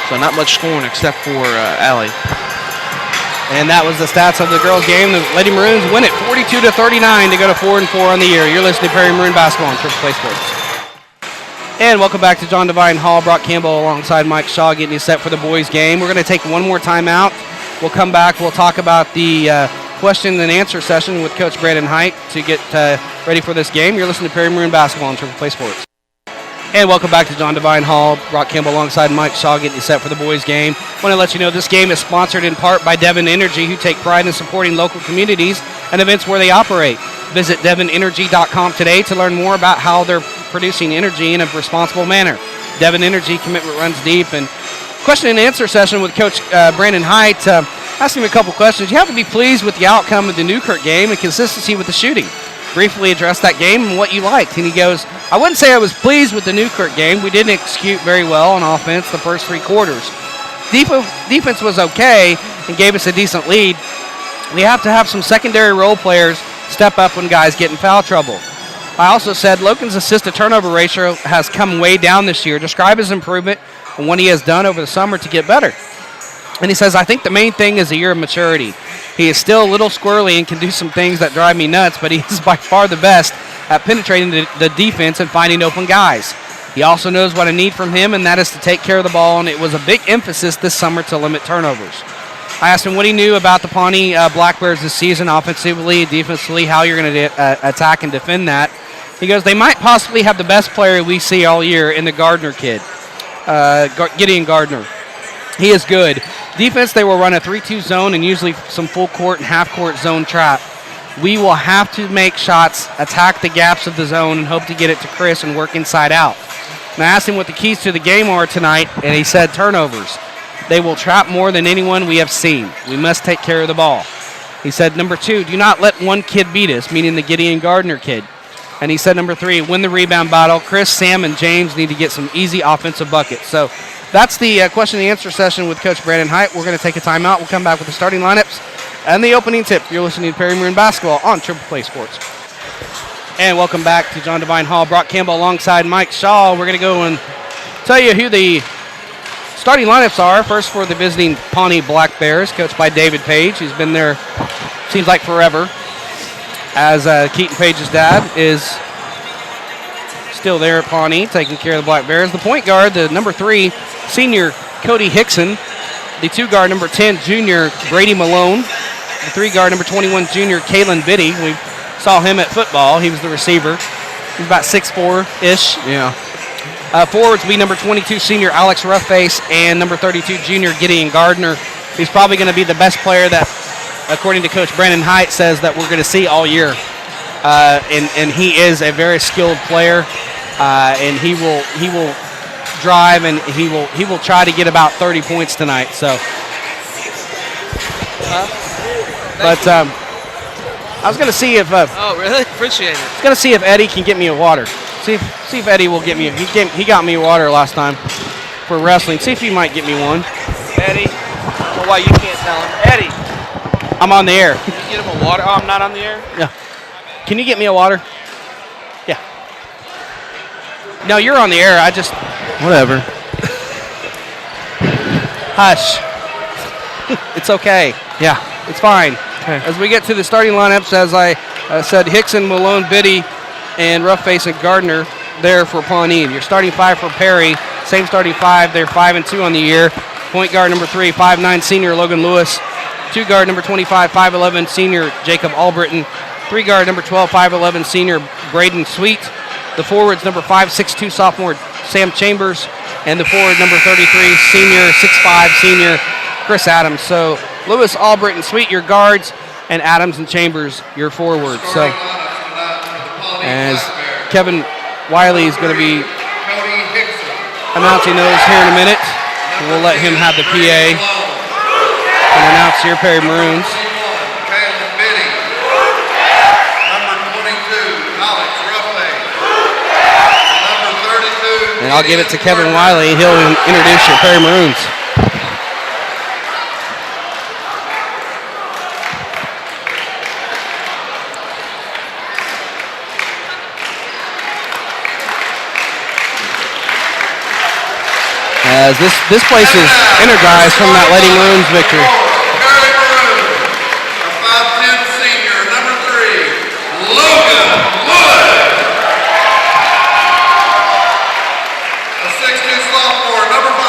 So not much scoring except for Allie. And that was the stats of the girls' game. The Lady Maroons win it 42-39 to go to 4-4 on the year. You're listening to Perry Maroon Basketball on Triple Play Sports. And welcome back to John Devine Hall. Brock Campbell alongside Mike Shaw getting you set for the boys' game. We're going to take one more timeout. We'll come back. We'll talk about the question and answer session with Coach Brandon Height to get ready for this game. You're listening to Perry Maroon Basketball on Triple Play Sports. And welcome back to John Devine Hall. Brock Campbell alongside Mike Shaw getting you set for the boys' game. I want to let you know this game is sponsored in part by Devon Energy, who take pride in supporting local communities and events where they operate. Visit devonenergy.com today to learn more about how they're producing energy in a responsible manner. Devon Energy commitment runs deep. And question and answer session with Coach Brandon Height. Asked him a couple questions. You have to be pleased with the outcome of the Newkirk game and consistency with the shooting. Briefly address that game and what you liked. And he goes, I wouldn't say I was pleased with the Newkirk game. We didn't execute very well on offense the first 3 quarters. Defense was okay and gave us a decent lead. We have to have some secondary role players step up when guys get in foul trouble. I also said Logan's assist-to-turnover ratio has come way down this year. Describe his improvement and what he has done over the summer to get better. And he says, I think the main thing is a year of maturity. He is still a little squirrely and can do some things that drive me nuts, but he is by far the best at penetrating the defense and finding open guys. He also knows what I need from him, and that is to take care of the ball, and it was a big emphasis this summer to limit turnovers. I asked him what he knew about the Pawnee Black Bears this season, offensively, defensively, how you're going to attack and defend that. He goes, they might possibly have the best player we see all year in the Gardner kid, Gideon Gardner. He is good. Defense, they will run a 3-2 zone and usually some full court and half court zone trap. We will have to make shots, attack the gaps of the zone, and hope to get it to Chris and work inside out. And I asked him what the keys to the game are tonight, and he said turnovers. They will trap more than anyone we have seen. We must take care of the ball. He said, number 2, do not let one kid beat us, meaning the Gideon Gardner kid. And he said, number 3, win the rebound battle. Chris, Sam, and James need to get some easy offensive buckets. So that's the question and answer session with Coach Brandon Height. We're going to take a timeout. We'll come back with the starting lineups and the opening tip. You're listening to Perry Maroon Basketball on Triple Play Sports. And welcome back to John Devine Hall. Brock Campbell alongside Mike Shaw. We're going to go and tell you who the starting lineups are. First for the visiting Pawnee Black Bears, coached by David Page, who's been there, seems like forever, as Keaton Page's dad is still there at Pawnee, taking care of the Black Bears. The point guard, the number 3, senior Cody Hickson. The 2 guard, number 10, junior Brady Malone. The 3 guard, number 21, junior Kalen Biddy. We saw him at football. He was the receiver. He's about 6'4"-ish. Yeah. Forwards will be number 22, senior Alex Roughface, and number 32, junior Gideon Gardner. He's probably going to be the best player that, according to Coach Brandon Height, says that we're going to see all year. And he is a very skilled player, and he will drive, and he will try to get about 30 points tonight. So, I was going to see if. Oh, really? Appreciate it. I was going to see if Eddie can get me a water. See if Eddie will get me. He got me water last time for wrestling. See if he might get me one. Eddie. Well, why you can't tell him? Eddie. I'm on the air. Can you get him a water? Oh, I'm not on the air? Yeah. Can you get me a water? Yeah. No, you're on the air. I just. Whatever. Hush. It's okay. Yeah. It's fine. Okay. As we get to the starting lineups, as I said, Hickson, Malone, Biddy, and Roughface and Gardner there for Pawnee. Your starting 5 for Perry, same starting 5. They're 5-2 on the year. Point guard number 3, 5'9", senior Logan Lewis. 2 guard number 25, 5'11", senior Jacob Albritton. 3 guard number 12, 5'11", senior Braden Sweet. The forwards number 5, 6'2", sophomore Sam Chambers. And the forward number 33, senior 6'5", senior Chris Adams. So Lewis, Albritton, Sweet, your guards, and Adams and Chambers, your forwards. So as Kevin Wiley is going to be announcing those here in a minute, we'll let him have the PA and announce your Perry Maroons. And I'll give it to Kevin Wiley. He'll introduce your Perry Maroons. As this place is energized from that Lady Maroons victory. Perry Maroon, a 5'10" senior, number 3, Logan Wood. A 6'2" sophomore, number 5,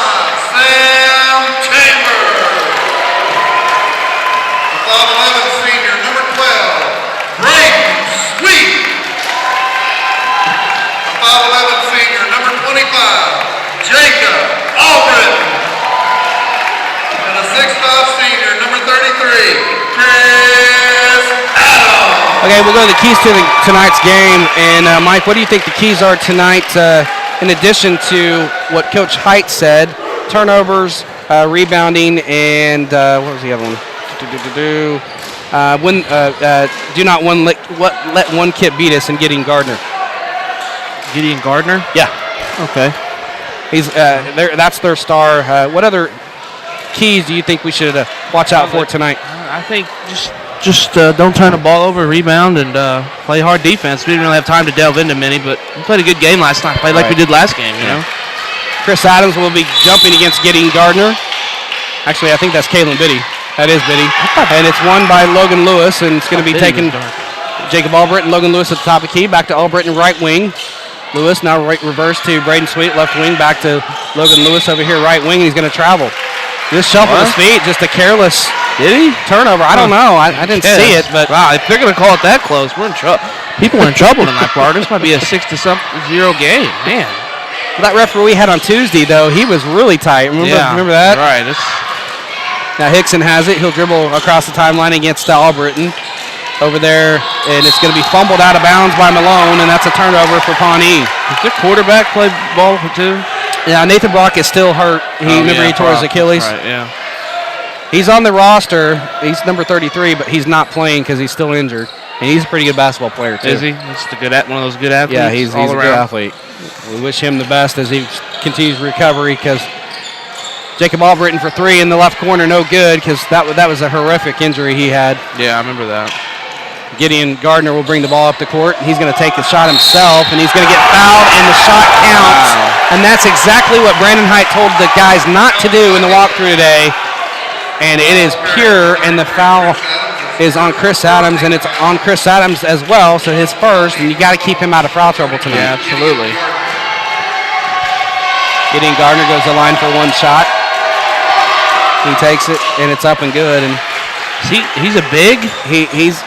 Sam Chambers. A 5'11" senior, number 12, Braden Sweet. A 5'11" senior, number 25, Jacob Albritton. And a 6'5" senior, number 33, Chris Adams. Okay, we'll go to the keys to tonight's game. And Mike, what do you think the keys are tonight, in addition to what Coach Height said? Turnovers, rebounding, and what was the other one? Do not let one kid beat us, and Gideon Gardner. Gideon Gardner? Yeah. Okay. He's that's their star. What other keys do you think we should watch out for tonight? I think just don't turn the ball over, rebound, and play hard defense. We didn't really have time to delve into many, but we played a good game last night. Played like we did last game, you know. Chris Adams will be jumping against Gideon Gardner. Actually, I think that's Kalen Biddy. That is Biddy. And it's won by Logan Lewis, and it's going to be taken. Jacob Albritton, Logan Lewis at the top of the key. Back to Albritton, right wing. Lewis now reverse to Braden Sweet, left wing. Back to Logan Lewis over here, right wing. He's going to travel. Just shuffled his feet, just a careless turnover. I don't know. I didn't see it, but wow, if they're going to call it that close, we're in trouble. People are in trouble tonight, Bart. This might be a 6-0 game, man. That referee we had on Tuesday, though, he was really tight. Remember that? Right. Now Hickson has it. He'll dribble across the timeline against Albritton over there, and it's going to be fumbled out of bounds by Malone, and that's a turnover for Pawnee. Does their quarterback play ball for two? Yeah, Nathan Brock is still hurt. He tore his Achilles. Right, yeah. He's on the roster. He's number 33, but he's not playing because he's still injured. And he's a pretty good basketball player, too. Is he? He's one of those good athletes. Yeah, he's a good athlete. We wish him the best as he continues recovery because Jacob Albritton for three in the left corner, no good because that was a horrific injury he had. Yeah, I remember that. Gideon Gardner will bring the ball up the court. He's going to take the shot himself, and he's going to get fouled, and the shot counts. Wow. And that's exactly what Brandon Height told the guys not to do in the walkthrough today. And it is pure, and the foul is on Chris Adams, and it's on Chris Adams as well, so his first, and you got to keep him out of foul trouble tonight. Yeah, absolutely. Gideon Gardner goes to the line for one shot. He takes it, and it's up and good. And he's a big. He's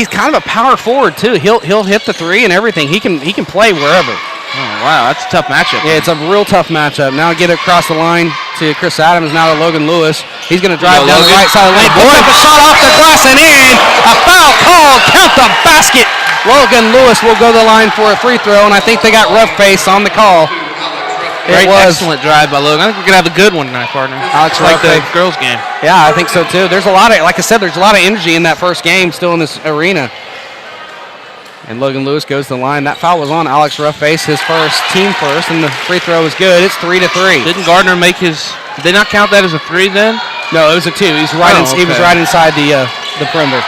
kind of a power forward too. He'll hit the three and everything. He can play wherever. Oh wow, that's a tough matchup. Yeah, it's a real tough matchup. Now get it across the line to Chris Adams. Now to Logan Lewis. He's going to drive down the right side of the lane. Puts up a shot off the glass and in. A foul called. Count the basket. Logan Lewis will go to the line for a free throw, and I think they got rough face on the call. Excellent drive by Logan. I think we're going to have a good one tonight, partner. Alex like the girls' game. Yeah, I think so, too. There's a lot of, like I said, there's a lot of energy in that first game still in this arena. And Logan Lewis goes to the line. That foul was on Alex Roughface, his team first, and the free throw is good. It's 3-3. Didn't Gardner make his? Did they not count that as a three then? No, it was a two. He was right inside the perimeter.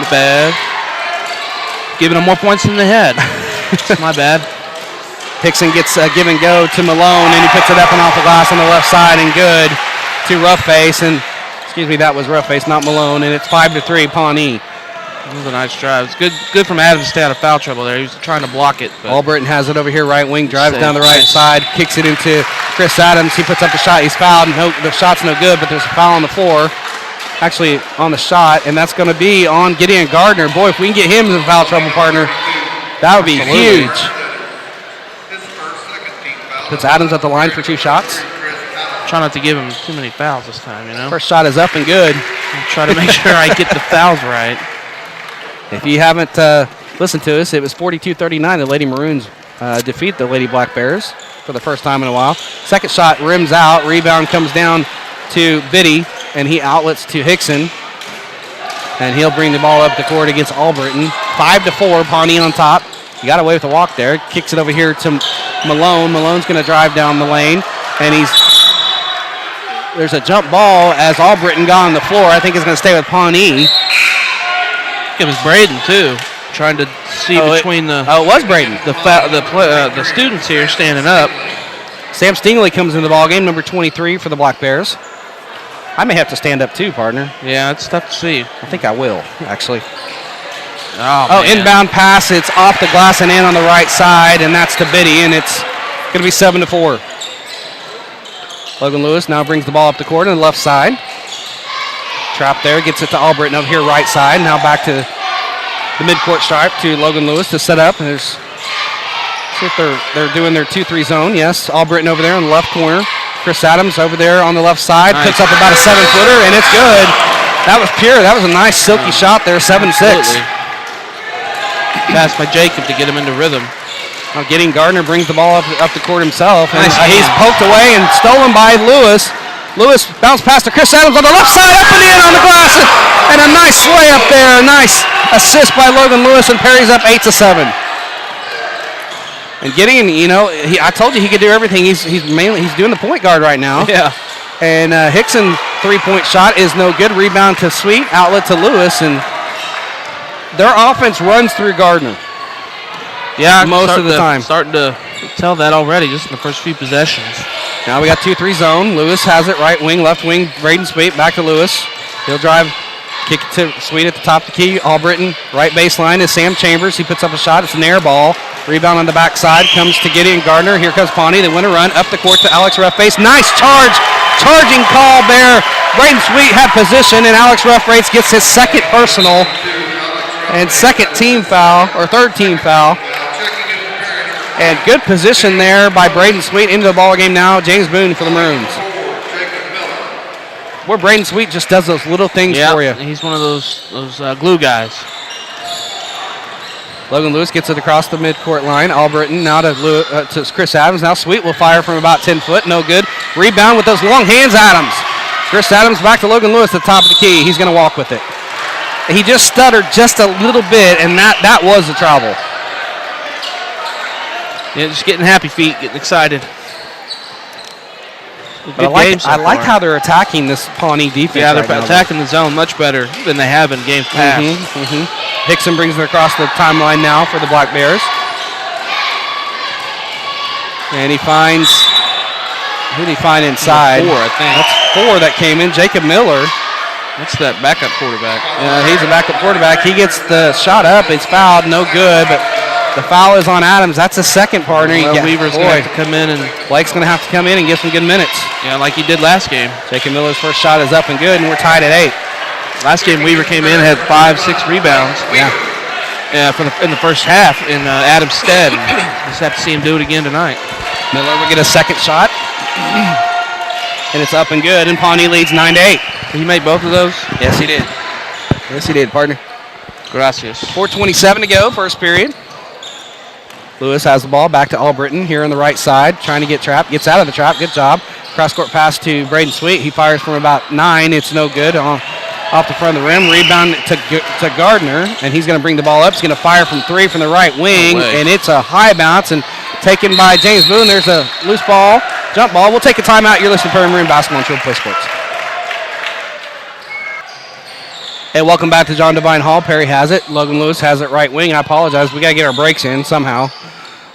Bad. Giving him more points than they had. My bad. Hickson gets a give and go to Malone, and he puts it up and off the glass on the left side, and good to Roughface. And that was Roughface, not Malone. And it's 5-3 Pawnee. It was a nice drive. It's good from Adams to stay out of foul trouble there. He was trying to block it. Albritton has it over here, right wing, drives down the right side, kicks it into Chris Adams. He puts up the shot. He's fouled. The shot's no good, but there's a foul on the floor. Actually, on the shot, and that's going to be on Gideon Gardner. Boy, if we can get him in foul trouble, partner, that would be huge. Puts Adams at the line for two shots. Try not to give him too many fouls this time, First shot is up and good. I'll try to make sure I get the fouls right. If you haven't listened to us, it was 42-39. The Lady Maroons defeat the Lady Black Bears for the first time in a while. Second shot rims out. Rebound comes down to Biddy, and he outlets to Hickson. And he'll bring the ball up the court against Albritton. 5-4, Pawnee on top. He got away with the walk there. Kicks it over here to Malone. Malone's going to drive down the lane, and there's a jump ball as Albritton got on the floor. I think it's going to stay with Pawnee. It was Braden too, trying to see between it was Braden. The students here standing up. Sam Stingley comes into the ball game, number 23 for the Black Bears. I may have to stand up too, partner. Yeah, it's tough to see. I think I will, actually. Inbound pass. It's off the glass and in on the right side, and that's to Biddy, and it's going to be 7-4. Logan Lewis now brings the ball up the court on the left side. Trap there, gets it to Albritton over here right side. Now back to the midcourt stripe to Logan Lewis to set up. And see if they're doing their 2-3 zone. Yes, Albritton over there on the left corner. Chris Adams over there on the left side. Nice. Puts up about a 7-footer, and it's good. That was pure. That was a nice silky shot there, 7-6. Pass by Jacob to get him into rhythm. Now Gideon Gardner brings the ball up the court himself. And he's poked away and stolen by Lewis. Lewis bounced past to Chris Adams on the left side, up and in on the glass, and a nice layup there. A nice assist by Logan Lewis, and Perry's up 8-7. And Gideon, I told you he could do everything. He's doing the point guard right now. Yeah. And Hickson 3-point shot is no good. Rebound to Sweet, outlet to Lewis, and their offense runs through Gardner. Yeah, most of the time. Starting to tell that already, just in the first few possessions. Now we got 2-3 zone. Lewis has it, right wing, left wing. Braden Sweet back to Lewis. He'll drive, kick it to Sweet at the top of the key. Albritton, right baseline is Sam Chambers. He puts up a shot. It's an air ball. Rebound on the backside. Comes to Gideon Gardner. Here comes Pawnee. They win a run. Up the court to Alex Roughface. Nice charge. Charging call there. Braden Sweet had position, and Alex Roughface gets his second personal and second team foul, or third team foul. And good position there by Braden Sweet into the ball game now. James Boone for the Maroons. Where Braden Sweet just does those little things for you. He's one of those glue guys. Logan Lewis gets it across the midcourt line. Albritton now to Chris Adams. Now Sweet will fire from about 10 foot. No good. Rebound with those long hands, Adams. Chris Adams back to Logan Lewis at the top of the key. He's going to walk with it. He just stuttered just a little bit, and that was the travel. Yeah, just getting happy feet, getting excited. But I like how they're attacking this Pawnee defense. Yeah, they're attacking the zone much better than they have in games past. Hickson brings it across the timeline now for the Black Bears. And he finds, who did he find inside? Four, I think. That's four that came in. Jacob Miller. That's that backup quarterback. He's a backup quarterback. He gets the shot up. It's fouled. No good, but the foul is on Adams. That's the second partner. Well, Weaver's going to have to come in. Blake's going to have to come in and get some good minutes. Yeah, like he did last game. Jacob Miller's first shot is up and good, and we're tied at 8. Last game, Weaver came in and had 5-6 rebounds. Yeah, in the first half in Adams' stead. Just have to see him do it again tonight. Miller will get a second shot. And it's up and good, and Pawnee leads 9-8. Did he make both of those? Yes, he did. Yes, he did, partner. Gracias. 4:27 to go, first period. Lewis has the ball back to Albritton here on the right side, trying to get trapped. Gets out of the trap. Good job. Cross-court pass to Braden Sweet. He fires from about 9. It's no good. Off the front of the rim. Rebound to Gardner, and he's going to bring the ball up. He's going to fire from 3 from the right wing, and it's a high bounce and taken by James Boone. There's a loose ball, jump ball. We'll take a timeout. You're listening to Prairie Marine Basketball and Triple Play Sports. Hey, welcome back to John Devine Hall. Perry has it. Logan Lewis has it right wing. I apologize. We got to get our breaks in somehow.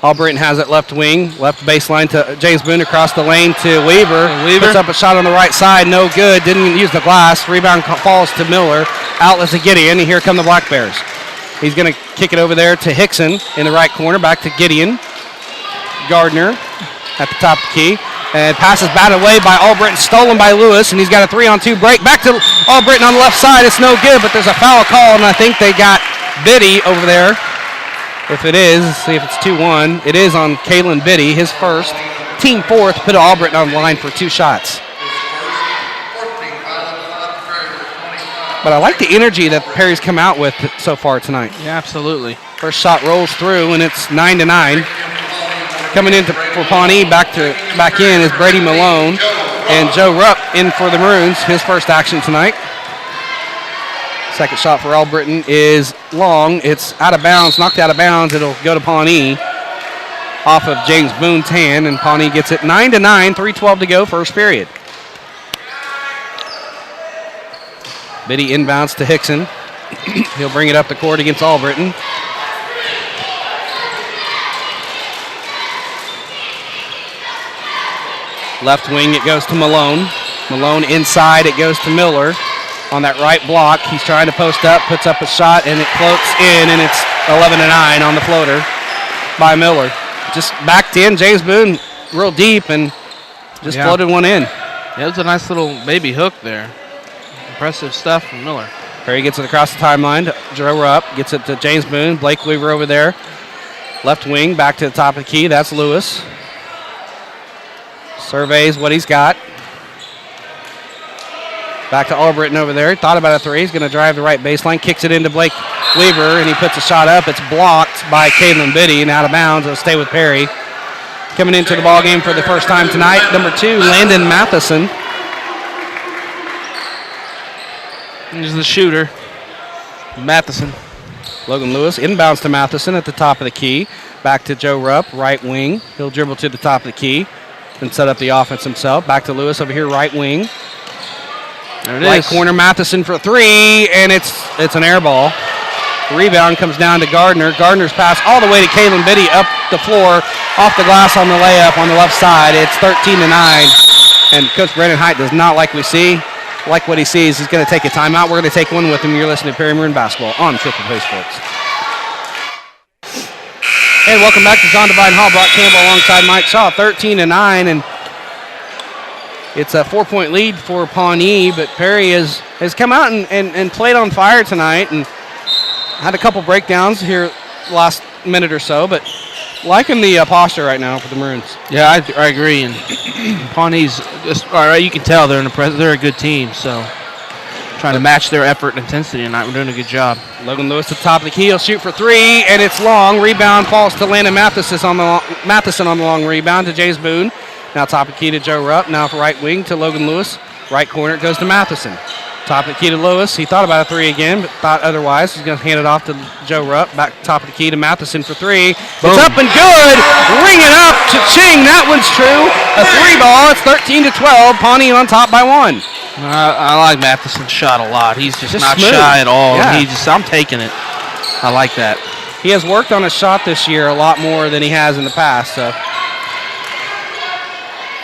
Albritton has it left wing, left baseline to James Boone across the lane to Weaver. Puts up a shot on the right side. No good. Didn't use the glass. Rebound falls to Miller. Outlets to Gideon, and here come the Black Bears. He's going to kick it over there to Hickson in the right corner. Back to Gideon. Gardner at the top of the key. And passes batted away by Albritton, stolen by Lewis, and he's got a 3-on-2 break. Back to Albritton on the left side. It's no good, but there's a foul call, and I think they got Biddy over there. If it is, let's see if it's 2-1. It is on Kalen Biddy, his first. Team fourth, put Albritton on the line for 2 shots. But I like the energy that Perry's come out with so far tonight. Yeah, absolutely. First shot rolls through, and it's 9-9. Coming in for Pawnee, back in is Brady Malone and Joe Rupp in for the Maroons. His first action tonight. Second shot for Albritton is long. It's out of bounds, knocked out of bounds. It'll go to Pawnee off of James Boone's hand, and Pawnee gets it 9-9, 3:12 to go, first period. Biddy inbounds to Hickson. He'll bring it up the court against Albritton. Left wing, it goes to Malone. Malone inside, it goes to Miller. On that right block, he's trying to post up, puts up a shot, and it floats in, and it's 11-9 on the floater by Miller. Just backed in, James Boone real deep, and just floated one in. Yeah, it was a nice little baby hook there. Impressive stuff from Miller. Perry gets it across the timeline. Joe Rupp gets it to James Boone. Blake Weaver over there. Left wing, back to the top of the key. That's Lewis. Surveys what he's got. Back to Albritton over there. Thought about a 3. He's going to drive the right baseline. Kicks it into Blake Weaver, and he puts a shot up. It's blocked by Kalen Biddy and out of bounds. It'll stay with Perry. Coming into the ballgame for the first time tonight, number 2, Landon Matheson. Here's the shooter, Matheson. Logan Lewis inbounds to Matheson at the top of the key. Back to Joe Rupp, right wing. He'll dribble to the top of the key and set up the offense himself. Back to Lewis over here, right wing. There it right is. Corner, Matheson for 3, and it's an air ball. The rebound comes down to Gardner. Gardner's pass all the way to Kalen Biddy up the floor, off the glass on the layup on the left side. It's 13-9, and Coach Brennan Height does not like we see. like what he sees. He's going to take a timeout. We're going to take one with him. You're listening to Perry Maroon Basketball on Triple Play Sports. And welcome back to John Devine Hall. Brock Campbell alongside Mike Shaw, 13-9, and it's a 4-point lead for Pawnee, but Perry has come out and played on fire tonight and had a couple breakdowns here last minute or so, but liking the posture right now for the Maroons. Yeah, I agree. And Pawnee's just all right. You can tell they're they're a good team. So trying to match their effort and intensity tonight. We're doing a good job. Logan Lewis at the top of the key. He'll shoot for three, and it's long. Rebound falls to Landon Matheson on the long rebound to James Boone. Now top of the key to Joe Rupp. Now for right wing to Logan Lewis. Right corner it goes to Matheson. Top of the key to Lewis. He thought about a three again, but thought otherwise. He's going to hand it off to Joe Rupp. Back top of the key to Matheson for three. Boom. It's up and good. Ring it up. Cha-ching. That one's true. A three ball. It's 13-12. Pawnee on top by one. I like Matheson's shot a lot. He's just not smooth. shy at all. Yeah. I'm taking it. I like that. He has worked on his shot this year a lot more than he has in the past. So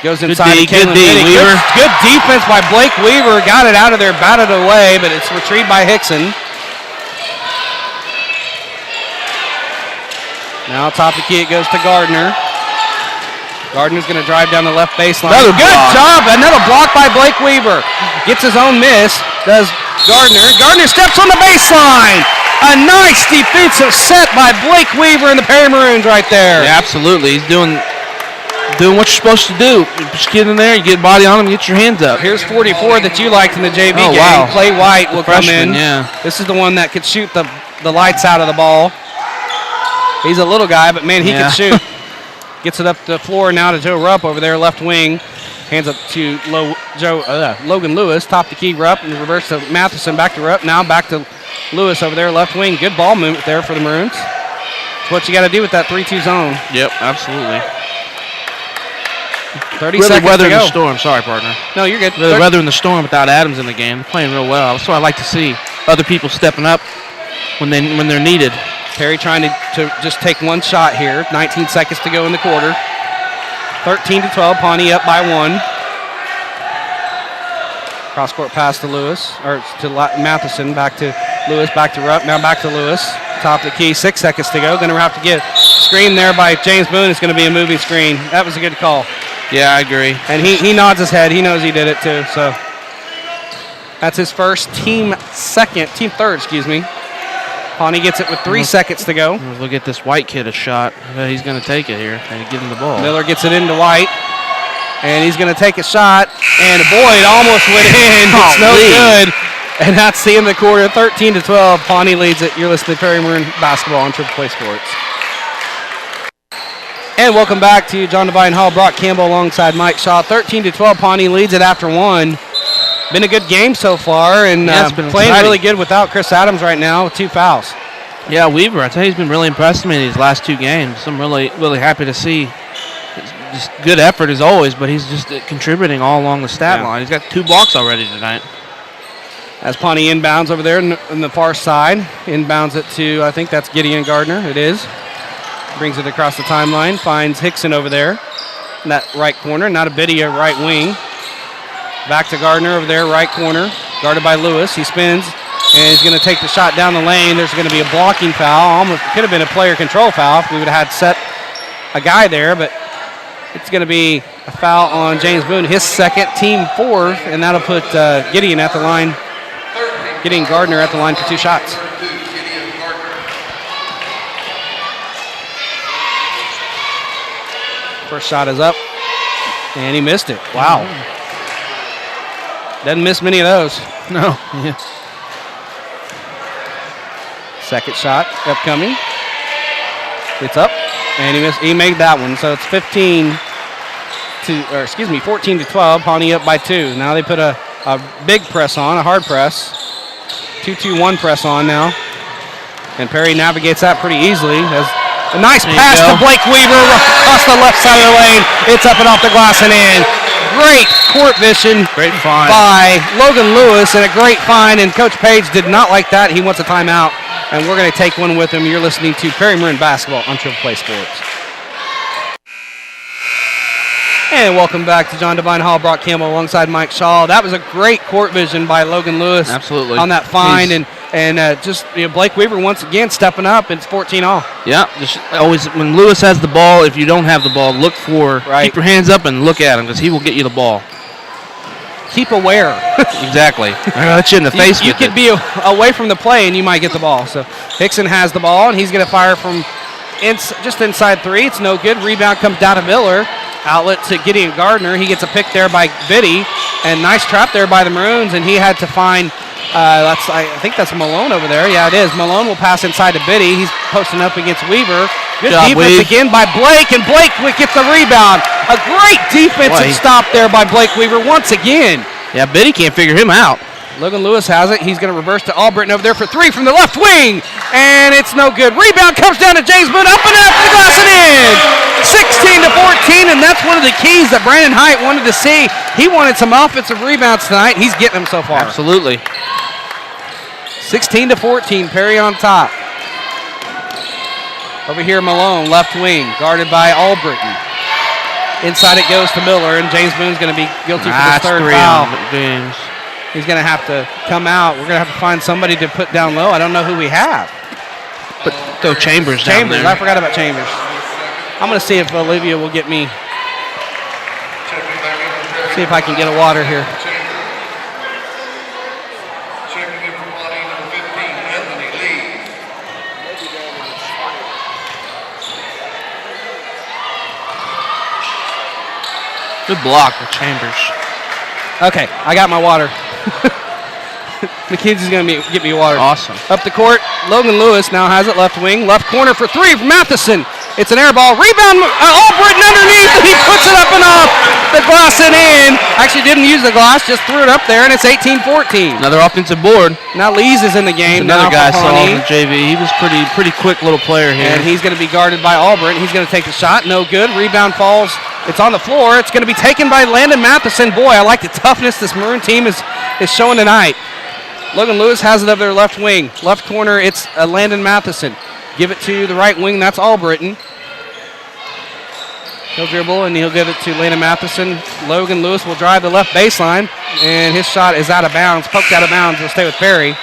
goes inside to Kalen Weaver. Good defense by Blake Weaver. Got it out of there, batted away, but it's retrieved by Hickson. Now top of the key, it goes to Gardner. Gardner's going to drive down the left baseline. Good job. Another block by Blake Weaver. Gets his own miss. Does Gardner. Gardner steps on the baseline. A nice defensive set by Blake Weaver and the Perry Maroons right there. Yeah, absolutely. He's doing what you're supposed to do. You just get in there, you get body on him, get your hands up. Here's 44 that you liked in the JV game. Wow. Clay White will Freshman, come in. yeah. This is the one that could shoot the lights out of the ball. He's a little guy, but man, he can shoot. Gets it up the floor now to Joe Rupp over there, left wing. Hands up to Logan Lewis. Top the key, Rupp, and reverse to Matheson. Back to Rupp. Now back to Lewis over there, left wing. Good ball movement there for the Maroons. It's what you got to do with that 3-2 zone. Yep, absolutely. 30 really seconds weathering to go. the storm. Sorry, partner. No, you're good. Really weathering the storm without Adams in the game. They're playing real well. That's what I like to see. Other people stepping up when they're needed. Perry trying to just take one shot here. 19 seconds to go in the quarter. 13-12. Pawnee up by one. Cross court pass to Lewis, or to Matheson. Back to Lewis. Back to Rupp. Now back to Lewis. Top of the key. 6 seconds to go. Going to have to get screen there by James Boone. It's going to be a moving screen. That was a good call. Yeah, I agree. And he nods his head. He knows he did it too. So that's his first team third, excuse me. Pawnee gets it with 3 seconds to go. Look at this White kid a shot. He's going to take it here and give him the ball. Miller gets it into White. And he's going to take a shot. And boy, it almost went in. It's no good. And that's the end of the quarter. 13-12. Pawnee leads it. You're listening to Perry Maroon Basketball on Triple Play Sports. And welcome back to John Devine Hall. Brock Campbell alongside Mike Shaw. 13-12. Pawnee leads it after one. Been a good game so far, and playing really good without Chris Adams right now with 2 fouls. Yeah, Weaver, I tell you, he's been really impressing me in these last 2 games. I'm really, really happy to see. Just good effort as always, but he's just contributing all along the stat line. He's got 2 blocks already tonight. As Pawnee inbounds over there in the far side, inbounds it to, I think that's Gideon Gardner. It is. Brings it across the timeline, finds Hickson over there in that right corner. Now to Bidia, right wing. Back to Gardner over there, right corner. Guarded by Lewis. He spins, and he's going to take the shot down the lane. There's going to be a blocking foul. Almost could have been a player control foul if we would have had set a guy there, but it's going to be a foul on James Boone, his second, team 4th, and that'll put Gideon at the line, Gideon Gardner at the line for 2 shots. First shot is up, and he missed it. Wow. Doesn't miss many of those. No. Yeah. Second shot upcoming. It's up, and he made that one. So it's 14-12. Pawnee up by 2. Now they put a big press on, a hard press. 2-2-1 press on now, and Perry navigates that pretty easily. Has a nice pass to Blake Weaver across the left side of the lane. It's up and off the glass and in. Great court vision by Logan Lewis, and a great find, and Coach Page did not like that. He wants a timeout, and we're going to take one with him. You're listening to Perry Maroon Basketball on Triple Play Sports. And welcome back to John Devine Hall. Brock Campbell alongside Mike Shaw. That was a great court vision by Logan Lewis. Absolutely. On that find. And just Blake Weaver once again stepping up. It's 14-all. Yeah, just always when Lewis has the ball, if you don't have the ball, keep your hands up and look at him because he will get you the ball. Keep aware. Exactly. I hit you in the face You with could it. be away from the play and you might get the ball. So Hickson has the ball and he's going to fire from just inside 3. It's no good. Rebound comes down to Miller. Outlet to Gideon Gardner. He gets a pick there by Biddy. And nice trap there by the Maroons. And he had to find, I think that's Malone over there. Yeah, it is. Malone will pass inside to Biddy. He's posting up against Weaver. Good defense again by Blake. And Blake gets the rebound. A great defensive stop there by Blake Weaver once again. Yeah, Biddy can't figure him out. Logan Lewis has it. He's going to reverse to Albritton over there for 3 from the left wing. And it's no good. Rebound comes down to James Boone. Up and after the glass and in. 16-14, and that's one of the keys that Brandon Height wanted to see. He wanted some offensive rebounds tonight. He's getting them so far. Absolutely. 16-14, Perry on top. Over here, Malone, left wing, guarded by Albritton. Inside it goes to Miller, and James Boone's going to be guilty for his third foul. He's going to have to come out. We're going to have to find somebody to put down low. I don't know who we have. But throw Chambers down there. I forgot about Chambers. I'm going to see if Olivia will get me. See if I can get a water here. Checking in from Pawnee, number 15, Anthony Lee. Good block for Chambers. Okay, I got my water. McKenzie's going to get me water. Awesome. Up the court, Logan Lewis now has it left wing. Left corner for 3 from Matheson. It's an air ball. Rebound, Albritton underneath, and he puts it up and off the glass and in. Actually didn't use the glass, just threw it up there, and it's 18-14. Another offensive board. Now Lees is in the game. Another guy I saw on the JV. He was pretty quick little player here. And he's going to be guarded by Albritton. He's going to take the shot. No good. Rebound falls. It's on the floor. It's going to be taken by Landon Matheson. Boy, I like the toughness this Maroon team is showing tonight. Logan Lewis has it over their left wing. Left corner, it's Landon Matheson. Give it to the right wing. That's Albritton. He'll dribble, and he'll give it to Landon Matheson. Logan Lewis will drive the left baseline, and his shot is out of bounds, poked out of bounds. He'll stay with Perry.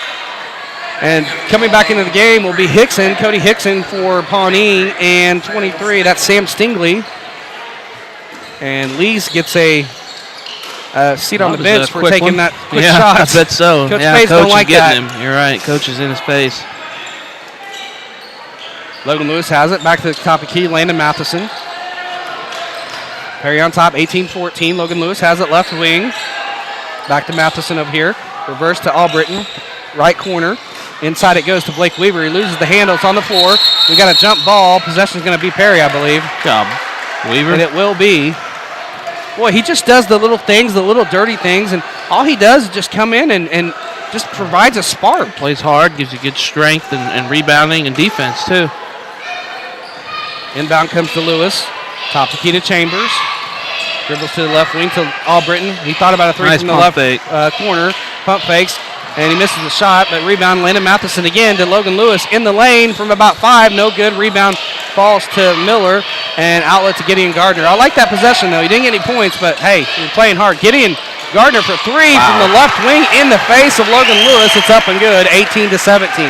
And coming back into the game will be Hickson, Cody Hickson for Pawnee, and 23, that's Sam Stingley. And Lees gets a seat on the bench for taking that quick shot. I bet so. Coach Coach don't like is that. getting him. You're right. Coach is in his face. Logan Lewis has it. Back to the top of the key. Landon Matheson. Perry on top. 18-14. Logan Lewis has it left wing. Back to Matheson over here. Reverse to Albritton. Right corner. Inside it goes to Blake Weaver. He loses the handle. It's on the floor. We got a jump ball. Possession is going to be Perry, I believe. Job. Weaver. And it will be. Boy, he just does the little things, the little dirty things, and all he does is just come in and just provides a spark. Plays hard, gives you good strength and rebounding and defense, too. Inbound comes to Lewis. Top the key to Chambers. Dribbles to the left wing to Albritton. He thought about a 3 from the left corner. Pump fakes, and he misses the shot, but rebound Landon Matheson again to Logan Lewis in the lane from about 5. No good. Rebound falls to Miller, and outlet to Gideon Gardner. I like that possession, though. He didn't get any points, but, hey, you're playing hard. Gideon Gardner for 3 from the left wing in the face of Logan Lewis. It's up and good, 18-17.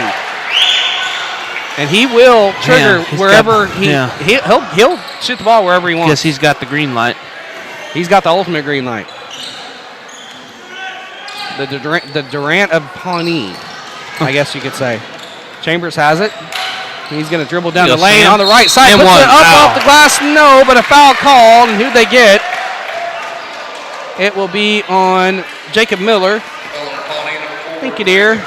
And he will trigger wherever he'll shoot the ball wherever he wants. Guess he's got the green light. He's got the ultimate green light. The Durant of Pawnee, I guess you could say. Chambers has it. He's going to dribble down the lane on the right side. Puts it up off the glass. No, but a foul called. And who'd they get? It will be on Jacob Miller. Thank you, dear.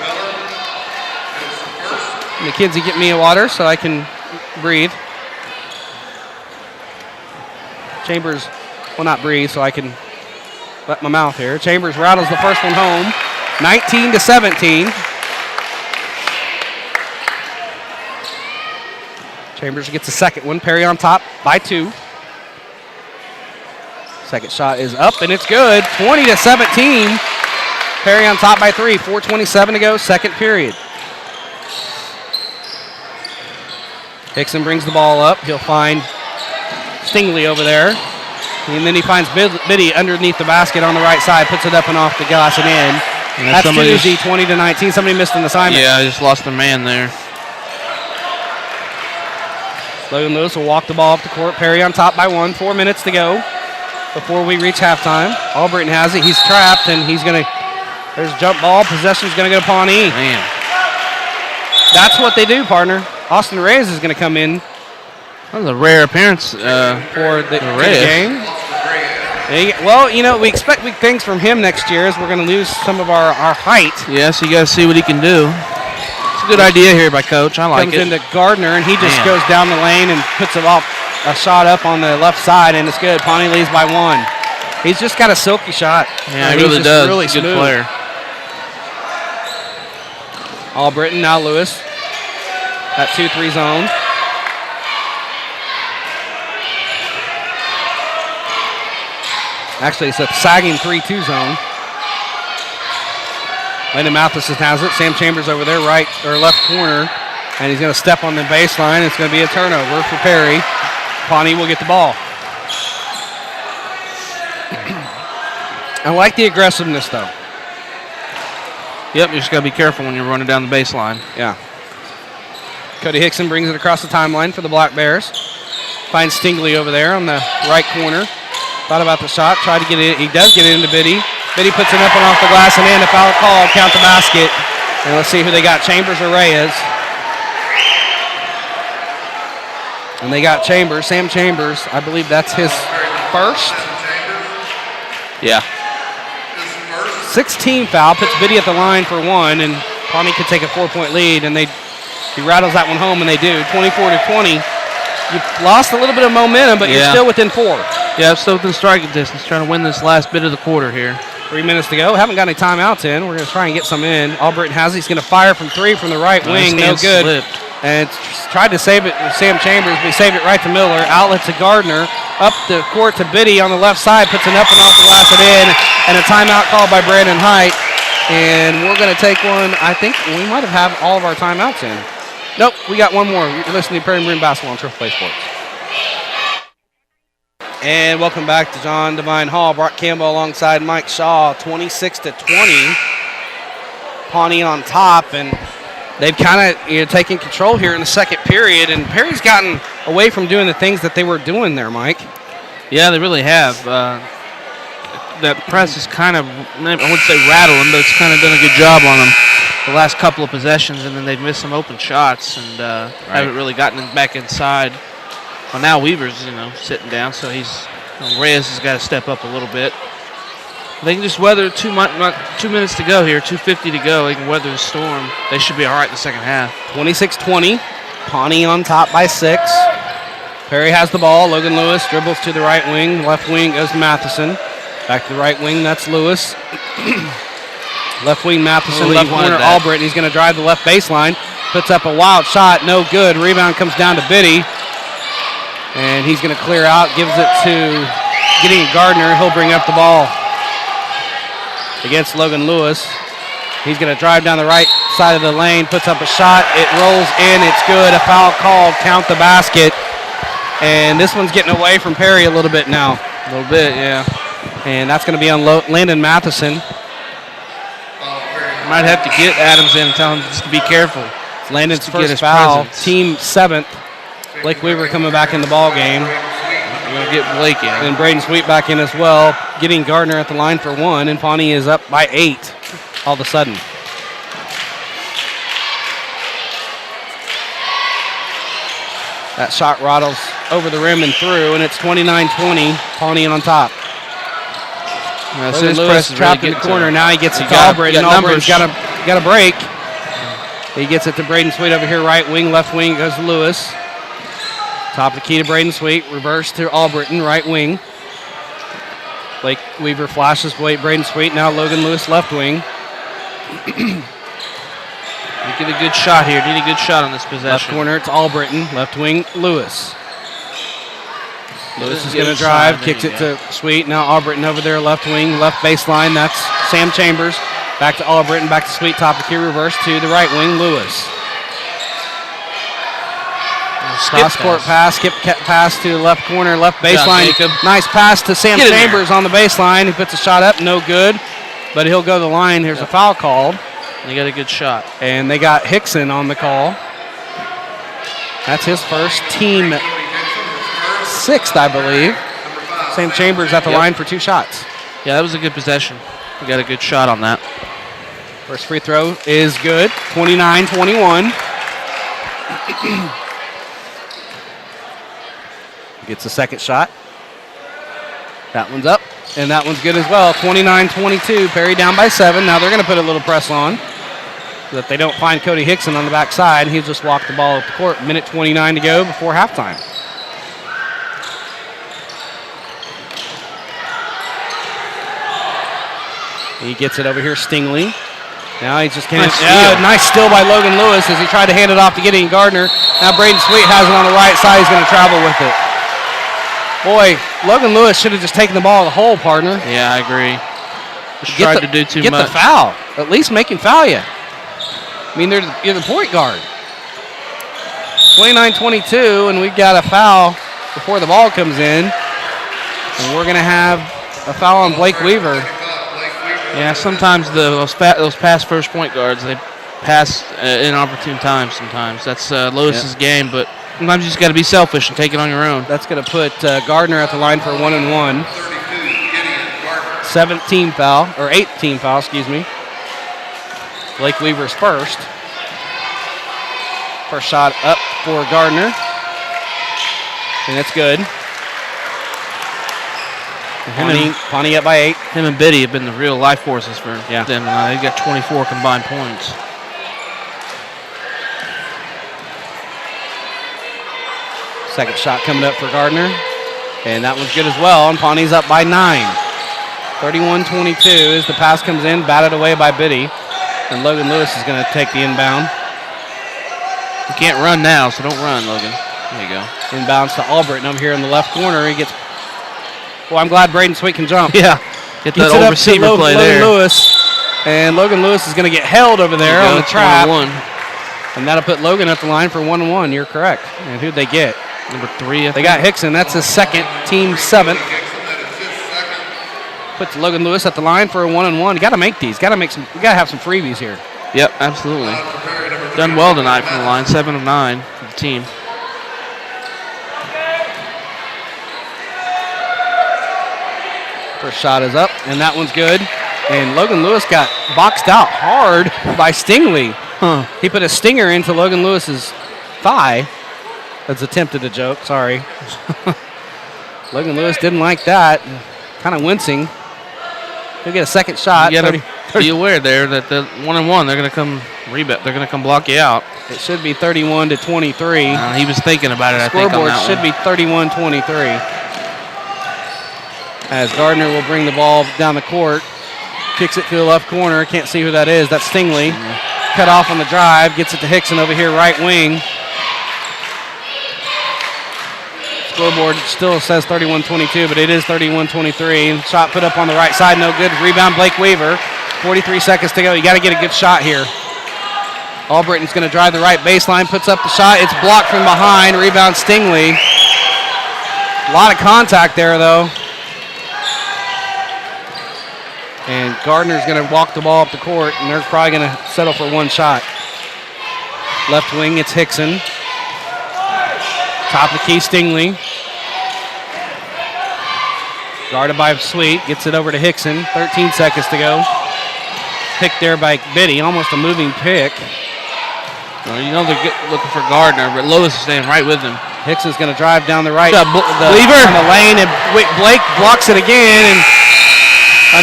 McKenzie, get me a water so I can breathe. Chambers will not breathe so I can let my mouth here. Chambers rattles the first one home. 19-17. Chambers gets the second one. Perry on top by 2. Second shot is up, and it's good. 20-17. Perry on top by 3. 4:27 to go, second period. Hickson brings the ball up. He'll find Stingley over there. And then he finds Biddy underneath the basket on the right side, puts it up and off the glass and in. And that's too easy, 20-19. Somebody missed an assignment. Yeah, I just lost their man there. Logan Lewis will walk the ball up the court. Perry on top by 1. 4 minutes to go before we reach halftime. Albritton has it. He's trapped, and he's going to – there's a jump ball. Possession's going to go to Pawnee. Man. That's what they do, partner. Austin Reyes is going to come in. That was a rare appearance for the game. Well, you know, we expect big things from him next year as we're going to lose some of our height. Yeah, so you got to see what he can do. It's a good idea here by Coach. I like it. Comes into Gardner, and he just goes down the lane and puts a shot up on the left side, and it's good. Pawnee leads by 1. He's just got a silky shot. Yeah, he really does. Really He's a good player. Albritton, now Lewis. That 2-3 zone. Actually, it's a sagging 3-2 zone. Landon Matheson has it. Sam Chambers over there, right or left corner. And he's going to step on the baseline. It's going to be a turnover for Perry. Pawnee will get the ball. I like the aggressiveness, though. Yep, you just got to be careful when you're running down the baseline. Yeah. Cody Hickson brings it across the timeline for the Black Bears. Finds Stingley over there on the right corner. Thought about the shot, tried to get it. He does get it into Biddy. Biddy puts it up and off the glass and in. A foul call, count the basket. And let's see who they got, Chambers or Reyes. And they got Chambers, Sam Chambers. I believe that's his first. Yeah. 16 foul, puts Biddy at the line for 1, and Pawnee could take a 4-point lead, and he rattles that one home, and they do. 24-20. You've lost a little bit of momentum, but you're still within 4. Yeah, still within striking distance, trying to win this last bit of the quarter here. 3 minutes to go. Haven't got any timeouts in. We're going to try and get some in. Albritton has it. He's going to fire from 3 from the right wing. No good. Slipped. And tried to save it with Sam Chambers, but he saved it right to Miller. Outlet to Gardner. Up the court to Biddy on the left side. Puts it up and off the glass and in. And a timeout called by Brandon Height. And we're going to take one. I think we might have all of our timeouts in. Nope, we got one more. You're listening to Prairie Marine Basketball on Turf Play Sports. And welcome back to John Devine Hall. Brock Campbell alongside Mike Shaw, 26-20. Pawnee on top, and they've kind of taken control here in the second period. And Perry's gotten away from doing the things that they were doing there, Mike. Yeah, they really have. That press is kind of, I wouldn't say rattling, but it's kind of done a good job on them the last couple of possessions, and then they've missed some open shots and haven't really gotten them back inside. Well, now Weaver's, sitting down, so Reyes has got to step up a little bit. They can just weather 2 minutes to go here, 2:50 to go. They can weather the storm. They should be all right in the second half. 26-20. Pawnee on top by 6. Perry has the ball. Logan Lewis dribbles to the right wing. Left wing goes Matheson. Back to the right wing, that's Lewis. Left wing, Matheson, left corner, Albritton. He's going to drive the left baseline. Puts up a wild shot, no good. Rebound comes down to Biddy. And he's going to clear out, gives it to Gideon Gardner. He'll bring up the ball against Logan Lewis. He's going to drive down the right side of the lane, puts up a shot. It rolls in, it's good. A foul called, count the basket. And this one's getting away from Perry a little bit now. A little bit, yeah. And that's going to be on Landon Matheson. Might have to get Adams in and tell him just to be careful. It's Landon's first foul, team 7th. Blake Weaver coming back in the ball game. We're going to get Blake in. And Braden Sweet back in as well, getting Gardner at the line for 1, and Pawnee is up by 8 all of a sudden. That shot rattles over the rim and through, and it's 29-20, Pawnee on top. Lewis trapped in the corner. Now he gets it to Albritton. Albritton's got a break. He gets it to Braden Sweet over here, right wing. Left wing goes to Lewis. Top of the key to Braden Sweet. Reverse to Albritton, right wing. Blake Weaver flashes Braden Sweet. Now Logan Lewis, left wing. You get a good shot here. Need a good shot on this possession. Left corner, it's Albritton. Left wing, Lewis. Lewis is going to drive, kicks it to Sweet. Now Albritton over there, left wing, left baseline. That's Sam Chambers. Back to Albritton, back to Sweet, top of the key, reverse to the right wing, Lewis. Cross-court pass, skip pass to the left corner, left baseline. Jacob. Nice pass to Sam Get in there. Chambers on the baseline. He puts a shot up, no good. But he'll go to the line. Here's a foul called. They got a good shot. And they got Hickson on the call. That's his first, team 6th, I believe. Sam Chambers at the line for 2 shots. Yeah, that was a good possession. We got a good shot on that. First free throw is good, 29-21. Gets a second shot. That one's up, and that one's good as well, 29-22. Perry down by 7. Now they're going to put a little press on so that they don't find Cody Hickson on the backside. He'll just walk the ball up the court. Minute 29 to go before halftime. He gets it over here, Stingley. Now he just can't. Nice steal by Logan Lewis as he tried to hand it off to Gideon Gardner. Now Braden Sweet has it on the right side. He's going to travel with it. Boy, Logan Lewis should have just taken the ball in the hole, partner. Yeah, I agree. Just tried to do too much. Get the foul. At least make him foul you. I mean, you're the point guard. 29-22, and we've got a foul before the ball comes in. And we're going to have a foul on Blake Weaver. Yeah, sometimes those past first point guards, they pass inopportune times sometimes. That's Lewis's game, but sometimes you just got to be selfish and take it on your own. That's going to put Gardner at the line for 1-1. 7th foul, or 8th foul, excuse me. Blake Weaver's first. First shot up for Gardner. And it's good. Pawnee up by 8. Him and Biddy have been the real life forces for them. They've got 24 combined points. Second shot coming up for Gardner. And that one's good as well. And Pawnee's up by 9. 31-22 as the pass comes in, batted away by Biddy. And Logan Lewis is going to take the inbound. You can't run now, so don't run, Logan. There you go. Inbounds to Albritton over here in the left corner. He gets. Well, I'm glad Braden Sweet can jump. Yeah. Get that old receiver play there. Lewis. And Logan Lewis is going to get held over there on the trap. And that'll put Logan at the line for 1-1. You're correct. And who'd they get? Number 3. They got Hickson. That's his second, team 7th. Puts Logan Lewis at the line for a 1-1. You got to make these. You got to have some freebies here. Yep, absolutely. Done well tonight from the line. 7 of 9 for the team. First shot is up, and that one's good. And Logan Lewis got boxed out hard by Stingley. He put a stinger into Logan Lewis's thigh. That's attempted a joke, sorry. Logan Lewis didn't like that. Kind of wincing. He'll get a second shot. You got to be aware there that the 1-on-1, they're going to come rebound. They're going to come block you out. It should be 31-23. He was thinking about it, I think, on that should be 31-23. As Gardner will bring the ball down the court. Kicks it to the left corner. Can't see who that is. That's Stingley. Cut off on the drive. Gets it to Hickson over here, right wing. Scoreboard still says 31-22, but it is 31-23. Shot put up on the right side, no good. Rebound, Blake Weaver. 43 seconds to go. You got to get a good shot here. Albritton's going to drive the right baseline, puts up the shot. It's blocked from behind. Rebound, Stingley. A lot of contact there, though. And Gardner's going to walk the ball up the court, and they're probably going to settle for one shot. Left wing, it's Hickson. Top of the key, Stingley. Guarded by Sweet. Gets it over to Hickson. 13 seconds to go. Picked there by Biddy. Almost a moving pick. Well, you know they're looking for Gardner, but Lewis is staying right with him. Hickson's going to drive down the right. Weaver. On the lane, and Blake blocks it again. And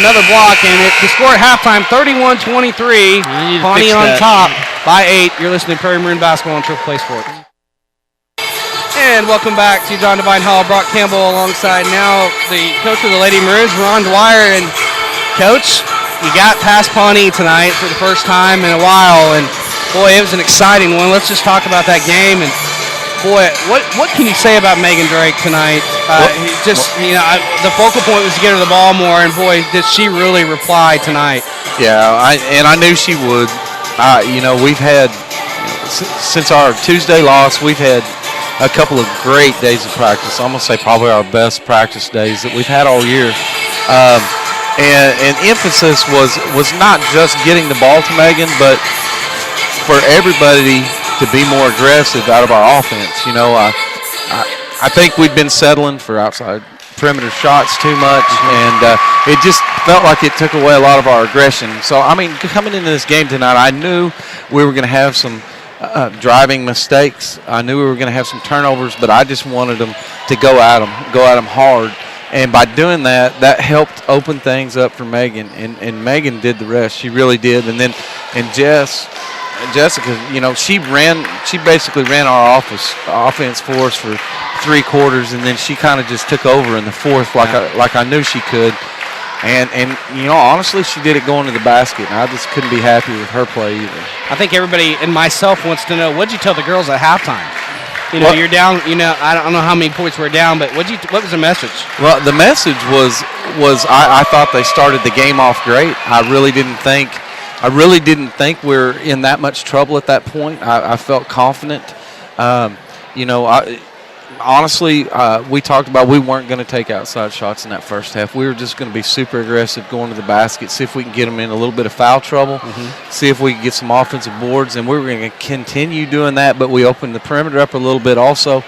another block, and the score at halftime, 31-23. Pawnee on top by 8. You're listening to Prairie Maroon Basketball on Triple Play Sports. And welcome back to John Devine Hall. Brock Campbell alongside now the coach of the Lady Maroons, Ron Dwyer. And Coach, you got past Pawnee tonight for the first time in a while, and boy, it was an exciting one. Let's just talk about that game. And boy, what can you say about Megan Drake tonight? The focal point was to get her the ball more, and boy, did she really reply tonight. Yeah, I knew she would. We've had, since our Tuesday loss, we've had a couple of great days of practice. I'm going to say probably our best practice days that we've had all year. And emphasis was not just getting the ball to Megan, but for everybody to be more aggressive out of our offense. You know, I think we'd been settling for outside perimeter shots too much, and it just felt like it took away a lot of our aggression. So, I mean, coming into this game tonight, I knew we were going to have some driving mistakes. I knew we were going to have some turnovers, but I just wanted them to go at them hard. And by doing that, that helped open things up for Megan, and Megan did the rest. She really did. And then, Jessica, you know, she basically ran our offense for us for 3 quarters, and then she kind of just took over in the fourth, like I knew she could. And you know, honestly, she did it going to the basket, and I just couldn't be happy with her play either. I think everybody and myself wants to know, what did you tell the girls at halftime? You know, you're down. You know, I don't know how many points we're down, but what was the message? Well, the message was I thought they started the game off great. I really didn't think we were in that much trouble at that point. I felt confident. You know, honestly, we talked about we weren't going to take outside shots in that first half. We were just going to be super aggressive, going to the basket, see if we can get them in a little bit of foul trouble, see if we can get some offensive boards, and we were going to continue doing that, but we opened the perimeter up a little bit also.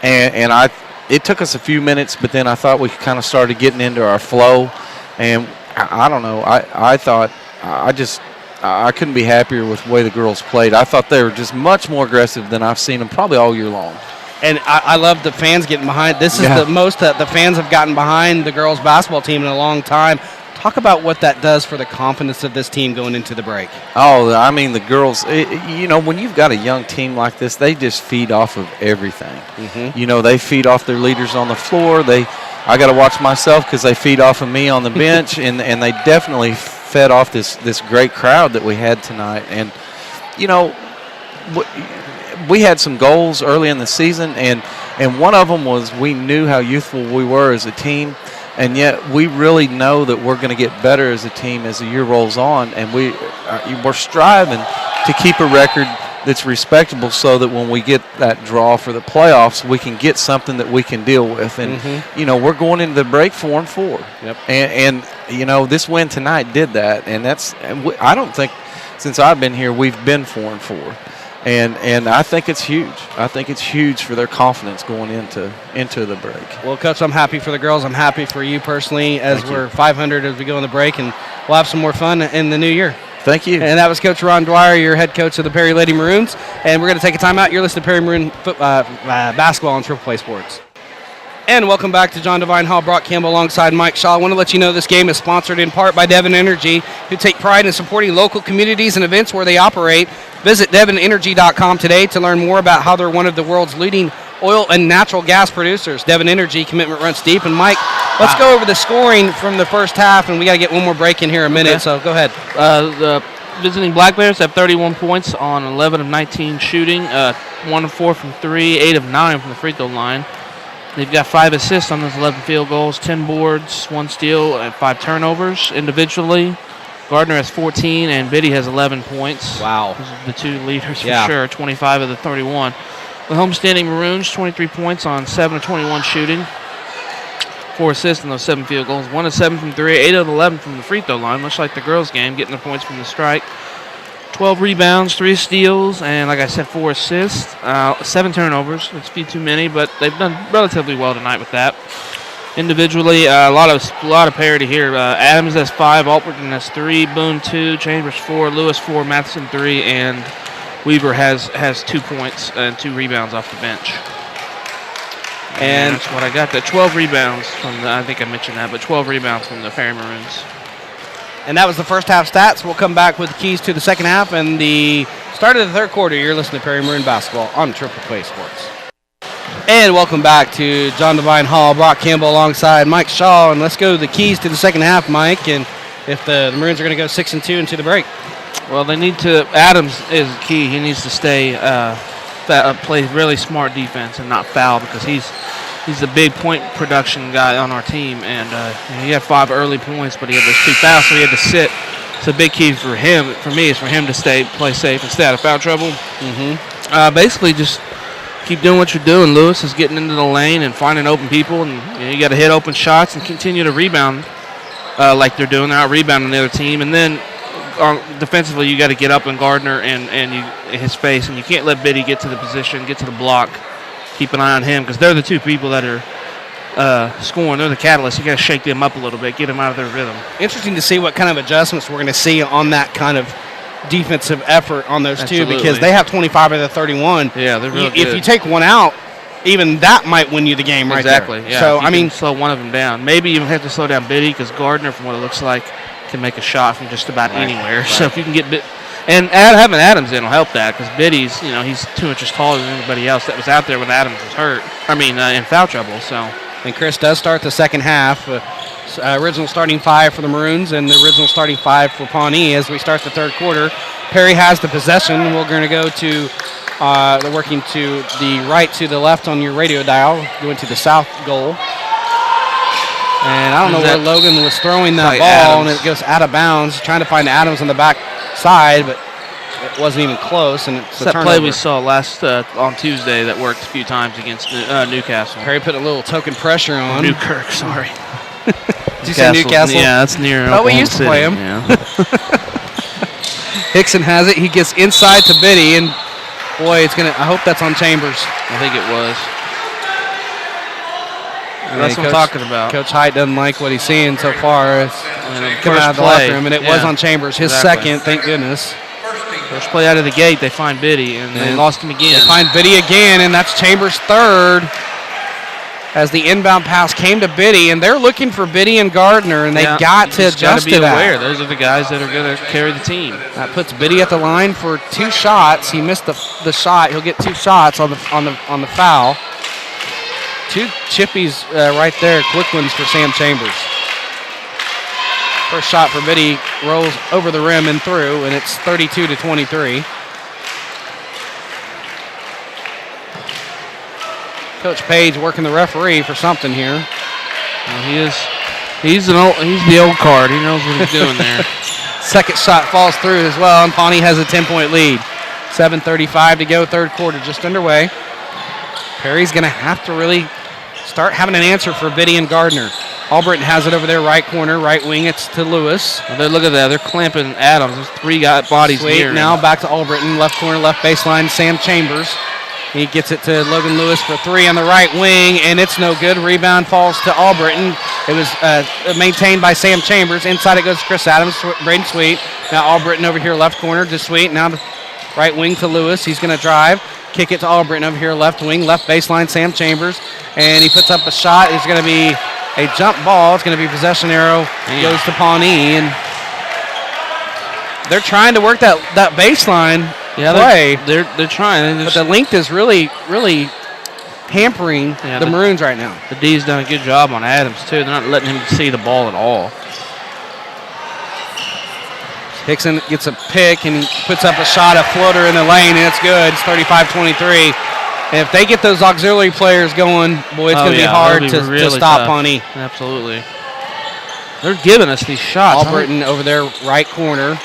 And it took us a few minutes, but then I thought we kind of started getting into our flow. And I don't know, I thought I couldn't be happier with the way the girls played. I thought they were just much more aggressive than I've seen them probably all year long. And I love the fans getting behind. This is the most that the fans have gotten behind the girls' basketball team in a long time. Talk about what that does for the confidence of this team going into the break. Oh, I mean, the girls, you know, when you've got a young team like this, they just feed off of everything. You know, they feed off their leaders on the floor. I got to watch myself because they feed off of me on the bench, and they definitely fed off this great crowd that we had tonight. And, you know, we had some goals early in the season, and one of them was we knew how youthful we were as a team, and yet we really know that we're going to get better as a team as the year rolls on, and we're striving to keep a record that's respectable so that when we get that draw for the playoffs, we can get something that we can deal with. And, you know, we're going into the break 4-4. Yep. And you know, this win tonight did that, and I don't think since I've been here we've been 4-4. And I think it's huge. I think it's huge for their confidence going into the break. Well, Coach, I'm happy for the girls. I'm happy for you personally as we're 500 as we go in the break, and we'll have some more fun in the new year. Thank you. And that was Coach Ron Dwyer, your head coach of the Perry Lady Maroons. And we're going to take a timeout. You're listening to Perry Maroon basketball on Triple Play Sports. And welcome back to John Devine Hall. Brock Campbell alongside Mike Shaw. I want to let you know this game is sponsored in part by Devon Energy, who take pride in supporting local communities and events where they operate. Visit devonenergy.com today to learn more about how they're one of the world's leading oil and natural gas producers. Devon Energy, commitment runs deep. And Mike, let's go over the scoring from the first half, and we got to get one more break in here in a minute, so go ahead. The visiting Black Bears have 31 points on 11 of 19 shooting, 1 of 4 from 3, 8 of 9 from the free throw line. They've got 5 assists on those 11 field goals, 10 boards, 1 steal, and 5 turnovers individually. Gardner has 14, and Biddy has 11 points. Wow. Those are the 2 leaders for sure, 25 of the 31. The homestanding Maroons, 23 points on 7 of 21 shooting, 4 assists on those 7 field goals, 1 of 7 from 3, 8 of 11 from the free throw line, much like the girls' game, getting their points from the strike. 12 rebounds, 3 steals, and like I said, 4 assists, 7 turnovers. It's a few too many, but they've done relatively well tonight with that. Individually, a lot of parity here. Adams has 5, Alperton has 3, Boone 2, Chambers 4, Lewis 4, Matheson 3, and Weaver has 2 points and 2 rebounds off the bench. And that's what I got. The 12 rebounds I think I mentioned that, but 12 rebounds from the Perry Maroons. And that was the first half stats. We'll come back with the keys to the second half and the start of the third quarter. You're listening to Perry Maroon Basketball on Triple Play Sports. And welcome back to John Devine Hall. Brock Campbell alongside Mike Shaw. And let's go to the keys to the second half, Mike. And if the Maroons are going to go 6-2 into the break. Well, they need to. Adams is key. He needs to stay, play really smart defense and not foul, because he's the big point production guy on our team, and he had 5 early points, but he had those 2 fouls, so he had to sit. It's a big key for him. For me, is for him to play safe and stay out of foul trouble. Basically, just keep doing what you're doing. Lewis is getting into the lane and finding open people, and you got to hit open shots and continue to rebound like they're doing. They're out rebounding the other team, and then defensively you got to get up in Gardner and his face, and you can't let Biddy get to the position, get to the block. Keep an eye on him because they're the two people that are scoring. They're the catalyst. You got to shake them up a little bit, get them out of their rhythm. Interesting to see what kind of adjustments we're going to see on that kind of defensive effort on those Absolutely. two, because they have 25 of the 31. Yeah, they're really If good. you take one out, even that might win you the game right there. Exactly. Yeah. So, I mean, slow one of them down. Maybe even have to slow down Biddy because Gardner, from what it looks like, can make a shot from just about anywhere. Right. So if you can get and having Adams in will help that because Biddy's, he's 2 inches taller than anybody else that was out there when Adams was hurt. In foul trouble. So. And Chris does start the second half. Original starting 5 for the Maroons and the original starting 5 for Pawnee as we start the third quarter. Perry has the possession. We're going to go to they're working to the right to the left on your radio dial, going to the south goal. And I don't know where Logan was throwing that ball, Adams. and it goes out of bounds. Trying to find Adams on the back side, but it wasn't even close, and it's a that turnover. play we saw last on Tuesday that worked a few times against Newcastle. Perry put a little token pressure on. Newkirk, sorry. Did you say Newcastle? Yeah, that's near Oh, we Oklahoma used to City. play him. Yeah. Hickson has it. He gets inside to Biddy, and boy, it's gonna. I hope that's on Chambers. I think it was. And That's what I'm talking about. Coach Height doesn't like what he's seeing so far. It's coming out of the locker room, and it was on Chambers. His second, thank goodness. First play out of the gate, they find Biddy, and they lost him again. They find Biddy again, and that's Chambers' third. As the inbound pass came to Biddy, and they're looking for Biddy and Gardner, and they got to adjust to that. Aware. Those are the guys that are going to carry the team. That puts Biddy at the line for 2 shots. He missed the shot. He'll get 2 shots on the foul. 2 chippies right there, quick ones for Sam Chambers. First shot for Biddy rolls over the rim and through, and it's 32-23. Coach Page working the referee for something here. Well, he's the old card. He knows what he's doing there. Second shot falls through as well, and Pawnee has a 10-point lead. 7:35 to go, third quarter just underway. Perry's going to have to really start having an answer for Biddy and Gardner. Albritton has it over there, right corner, right wing. It's to Lewis. Well, look at that. They're clamping Adams. There's 3 bodies Sweet. near Now him. back to Albritton, left corner, left baseline, Sam Chambers. He gets it to Logan Lewis for 3 on the right wing, and it's no good. Rebound falls to Albritton. It was maintained by Sam Chambers. Inside it goes to Chris Adams, Braden Sweet. Now Albritton over here, left corner to Sweet. Now the right wing to Lewis. He's going to drive. Kick it to Albritton over here, left wing, left baseline, Sam Chambers. And he puts up a shot. It's going to be a jump ball. It's going to be possession arrow. Goes to Pawnee. And they're trying to work that baseline play. They're trying. But the length is really, really hampering the Maroons right now. The D's done a good job on Adams, too. They're not letting him see the ball at all. Hickson gets a pick, and he puts up a shot, a floater in the lane, and it's good. It's 35-23. And if they get those auxiliary players going, boy, it's going to be hard to stop Pawnee. Absolutely. They're giving us these shots. Albritton over there, right corner.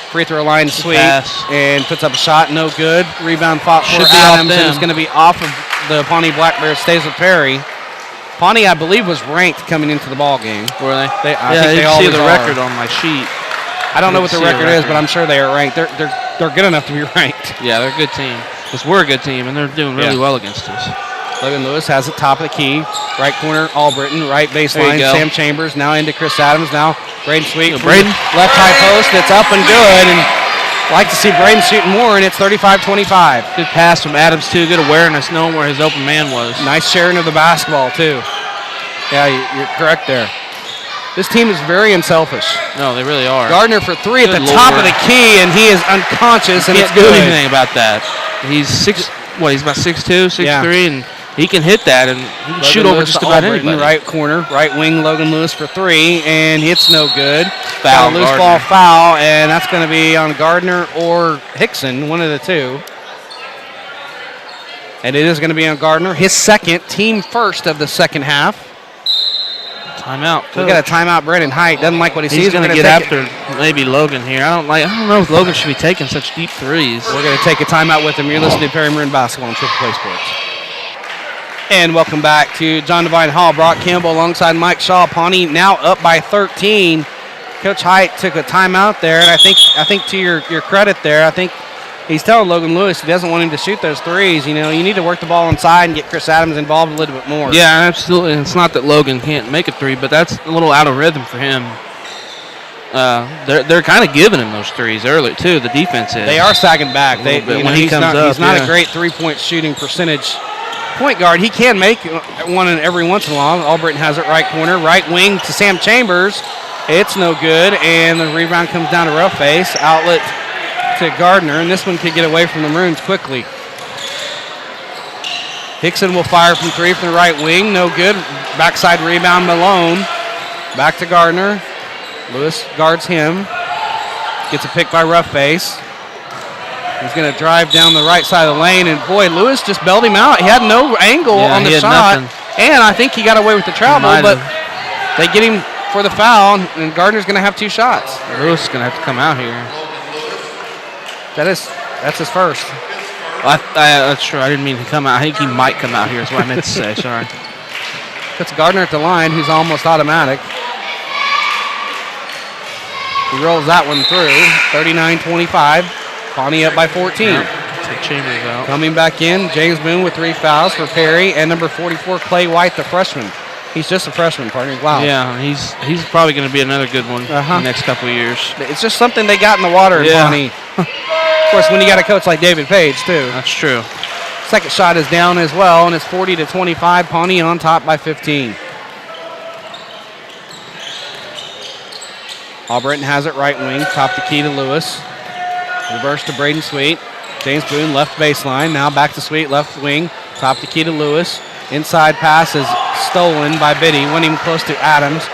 Free throw line, Sweet, and puts up a shot, no good. Rebound fought for Adams, and it's going to be off of the Pawnee Black Bears. Stays with Perry. Pawnee, I believe, was ranked coming into the ball game. Were they? I think they see always the are. record on my sheet. I don't know what the record is, but I'm sure they are ranked. They're good enough to be ranked. Yeah, they're a good team. Because we're a good team, and they're doing really well against us. Logan Lewis has it top of the key. Right corner, Albritton. Right baseline, Sam Chambers. Now into Chris Adams. Now Braden Sweet. Braden. Left high post. It's up and good. And I'd like to see Braden shooting more, and it's 35-25. Good pass from Adams, too. Good awareness, knowing where his open man was. Nice sharing of the basketball, too. Yeah, you're correct there. This team is very unselfish. No, they really are. Gardner for 3 at the top of the key, and he is unconscious, and can't it's do good. anything about that. He's he's about 6'2", 6'3", and he can hit that, and he can shoot over just about anybody. Right corner, right wing, Logan Lewis for 3, and it's no good. Foul, loose ball foul, and that's going to be on Gardner or Hickson, one of the two. And it is going to be on Gardner, his second, team first of the second half. Timeout. We got a timeout. Brandon Height doesn't like what he sees. He's going to get after maybe Logan here. I don't know if Logan should be taking such deep threes. We're going to take a timeout with him. You're listening to Perry Maroon Basketball on Triple Play Sports. And welcome back to John Devine Hall. Brock Campbell alongside Mike Shaw. Pawnee now up by 13. Coach Height took a timeout there, and I think to your credit there, I think he's telling Logan Lewis he doesn't want him to shoot those threes. You know, you need to work the ball inside and get Chris Adams involved a little bit more. Yeah, absolutely. It's not that Logan can't make a three, but that's a little out of rhythm for him. They're kind of giving him those threes early too. The defense is. They are sagging back. When he comes up, he's not a great three-point shooting percentage point guard. He can make one every once in a while. Albritton has it right corner, right wing to Sam Chambers. It's no good, and the rebound comes down to Roughface. Outlet to Gardner, and this one could get away from the Maroons quickly. Hickson will fire from three from the right wing. No good. Backside rebound, Malone. Back to Gardner. Lewis guards him. Gets a pick by Roughface. He's going to drive down the right side of the lane, and boy, Lewis just bailed him out. He had no angle on the shot, and I think he got away with the travel, but they get him for the foul, and Gardner's going to have two shots. Lewis is going to have to come out here. That's his first. That's true. I didn't mean to come out. I think he might come out here is what I meant to say. Sorry. Puts Gardner at the line, who's almost automatic. He rolls that one through. 39-25. Pawnee up by 14. Take Chambers out. Coming back in, James Boone with 3 fouls for Perry, and number 44, Clay White, the freshman. He's just a freshman, partner. Wow. Yeah, he's probably going to be another good one in the next couple of years. It's just something they got in the water in Pawnee. Of course, when you got a coach like David Page, too. That's true. Second shot is down as well, and it's 40-25. Pawnee on top by 15. Albritton has it right wing, top the key to Lewis. Reverse to Braden Sweet. James Boone left baseline. Now back to Sweet, left wing. Top the key to Lewis. Inside pass is stolen by Biddy. Went even close to Adams,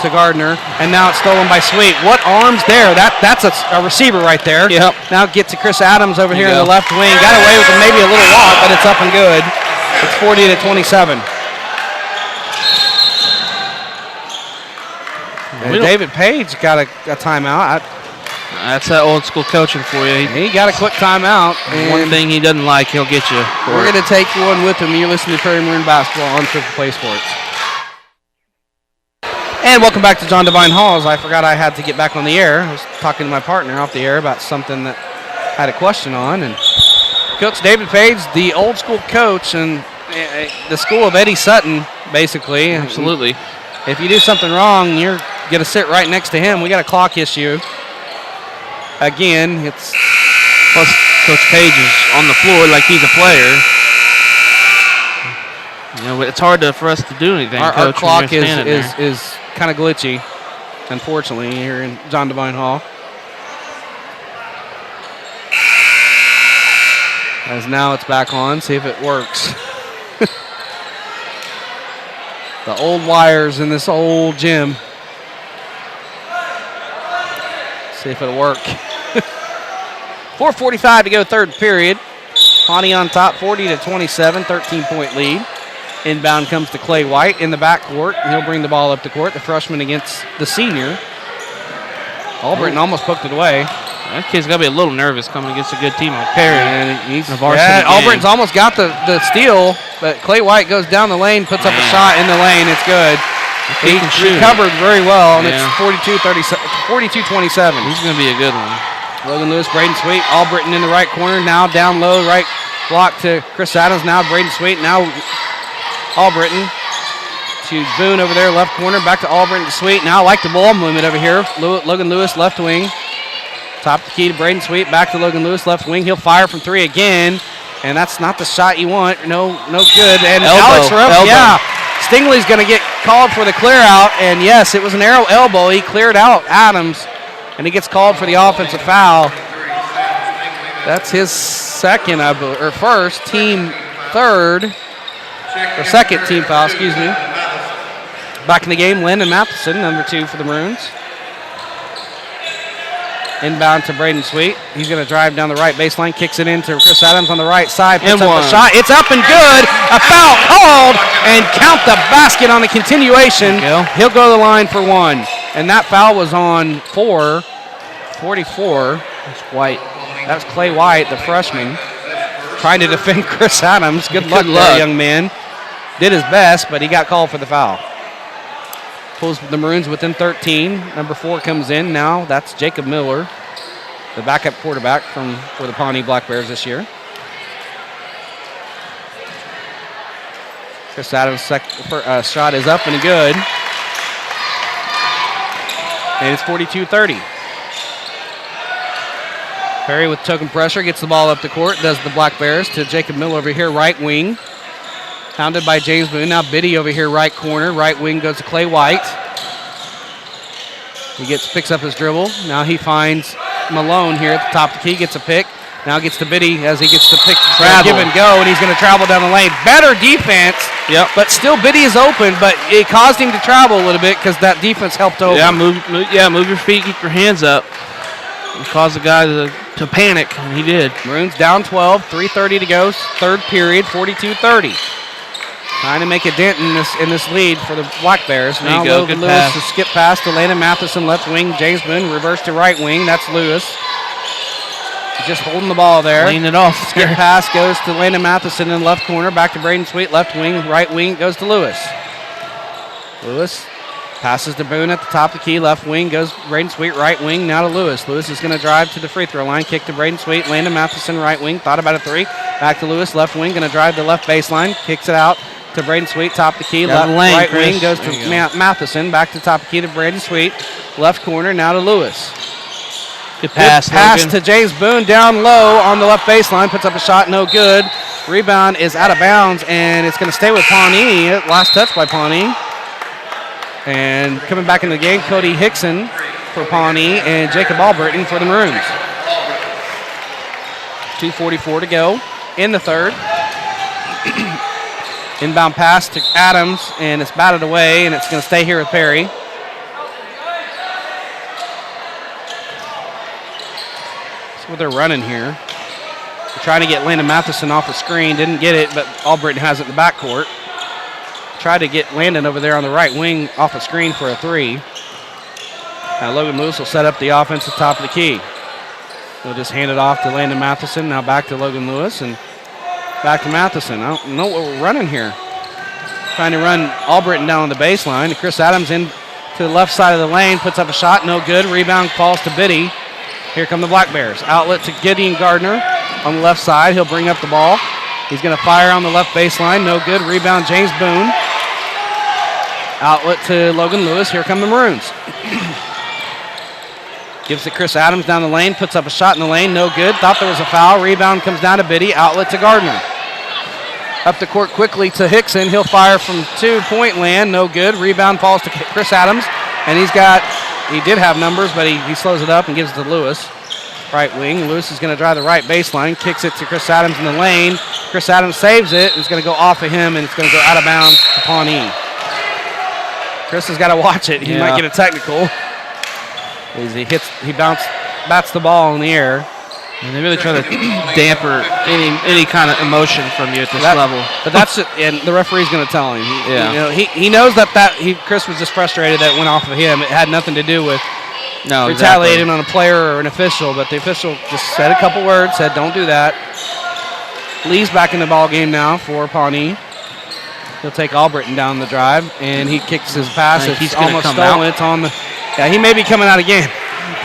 to Gardner. And now it's stolen by Sweet. What arms there? That's a receiver right there. Yep. Now get to Chris Adams over here in the left wing. Got away with maybe a little walk, but it's up and good. It's 40-27. David Page got a timeout. That's that old school coaching for you. He got a quick timeout. One thing he doesn't like, he'll get you. We're going to take one with him. You're listening to Perry Maroon Basketball on Triple Play Sports. And welcome back to John Devine Halls. I forgot I had to get back on the air. I was talking to my partner off the air about something that I had a question on. And Coach David Page, the old school coach and the school of Eddie Sutton, basically. Absolutely. If you do something wrong, you're going to sit right next to him. We got a clock issue. Again, it's... Plus, Coach Page is on the floor like he's a player. You know, it's hard for us to do anything, Coach. Our clock is kind of glitchy, unfortunately, here in John Devine Hall. As now it's back on. See if it works. The old wires in this old gym. See if it'll work. 4:45 to go, third period. Pawnee on top, 40-27, 13-point lead. Inbound comes to Clay White in the backcourt. He'll bring the ball up the court. The freshman against the senior. Albritton almost poked it away. That kid's got to be a little nervous coming against a good team like Perry. And Albritton's almost got the steal, but Clay White goes down the lane, puts up a shot in the lane. It's good. He recovered very well, and it's 42-27. He's going to be a good one. Logan Lewis, Braden Sweet, Albritton in the right corner. Now down low, right block to Chris Adams. Now Braden Sweet. Now Albritton to Boone over there, left corner. Back to Albritton to Sweet. Now I like the ball movement over here. Logan Lewis, left wing. Top the key to Braden Sweet. Back to Logan Lewis, left wing. He'll fire from three again, and that's not the shot you want. No good. And Alex Rupp, Stingley's going to get called for the clear out, and yes, it was an arrow elbow. He cleared out Adams, and he gets called for the offensive foul. That's his second, or first, team third, or second team foul, excuse me. Back in the game, Landon Matheson, number 2 for the Maroons. Inbound to Braden Sweet. He's going to drive down the right baseline, kicks it into Chris Adams on the right side, puts And up one. a shot. It's up and good. A foul called, and count the basket on the continuation. There you go. He'll go to the line for one. And that foul was on 44. That's White. That was Clay White, the freshman, trying to defend Chris Adams. Good luck, Good there, luck. young man. Did his best, but he got called for the foul. Pulls the Maroons within 13. Number 4 comes in now. That's Jacob Miller, the backup quarterback for the Pawnee Black Bears this year. Chris Adams' shot is up and good. And it's 42-30. Perry with token pressure gets the ball up the court, does the Black Bears to Jacob Miller over here, right wing. Hounded by James Boone. Now Biddy over here, right corner. Right wing goes to Clay White. He picks up his dribble. Now he finds Malone here at the top of the key, gets a pick. Now gets to Biddy as he gets to pick, give and go, and he's going to travel down the lane. Better defense, but still Biddy is open, but it caused him to travel a little bit because that defense helped over. Yeah, move your feet, keep your hands up. And cause the guy to panic, and he did. Maroons down 12, 3:30 to go, third period, 42-30. Trying to make a dent in this lead for the Black Bears. There Now you go, Logan good Lewis pass. to skip pass to Landon Matheson, left wing. James Boone reverse to right wing. That's Lewis. He's just holding the ball there. Lean it off. Skip pass goes to Landon Matheson in left corner. Back to Braden Sweet, left wing. Right wing goes to Lewis. Lewis passes to Boone at the top of the key. Left wing goes Braden Sweet, right wing. Now to Lewis. Lewis is going to drive to the free throw line. Kick to Braden Sweet. Landon Matheson, right wing. Thought about a three. Back to Lewis, left wing. Going to drive the left baseline. Kicks it out to Braden Sweet, top of the key. Got Left, the lane, right Chris. wing goes to There you go. Matheson. Back to top of the key to Braden Sweet. Left corner, now to Lewis. Good pass, Good pass Logan. to James Boone down low on the left baseline. Puts up a shot, no good. Rebound is out of bounds, and it's going to stay with Pawnee. Last touch by Pawnee. And coming back in the game, Cody Hickson for Pawnee and Jacob Albritton for the Maroons. 2:44 to go in the third. Inbound pass to Adams, and it's batted away, and it's going to stay here with Perry. That's what they're running here. They're trying to get Landon Matheson off the screen. Didn't get it, but Albritton has it in the backcourt. Tried to get Landon over there on the right wing off the screen for a three. Now Logan Lewis will set up the offense at the top of the key. He'll just hand it off to Landon Matheson. Now back to Logan Lewis and back to Matheson. I don't know what we're running here. Trying to run Albritton down on the baseline. Chris Adams in to the left side of the lane. Puts up a shot. No good. Rebound falls to Biddy. Here come the Black Bears. Outlet to Gideon Gardner on the left side. He'll bring up the ball. He's going to fire on the left baseline. No good. Rebound James Boone. Outlet to Logan Lewis. Here come the Maroons. Gives it Chris Adams down the lane. Puts up a shot in the lane. No good. Thought there was a foul. Rebound comes down to Biddy. Outlet to Gardner. Up the court quickly to Hickson. He'll fire from 2-point land. No good. Rebound falls to Chris Adams. And he did have numbers, but he slows it up and gives it to Lewis. Right wing. Lewis is going to drive the right baseline. Kicks it to Chris Adams in the lane. Chris Adams saves it. It's going to go off of him, and it's going to go out of bounds to Pawnee. Chris has got to watch it. He might get a technical. He bats the ball in the air. And they really try to damper any kind of emotion from you at this level. But that's it, and the referee's going to tell him. He knows that Chris was just frustrated that it went off of him. It had nothing to do with retaliating on a player or an official, but the official just said a couple words, said don't do that. Lee's back in the ball game now for Pawnee. He'll take Albritton down the drive, and he kicks his pass. It's almost stolen. It's on the. Yeah, he may be coming out again.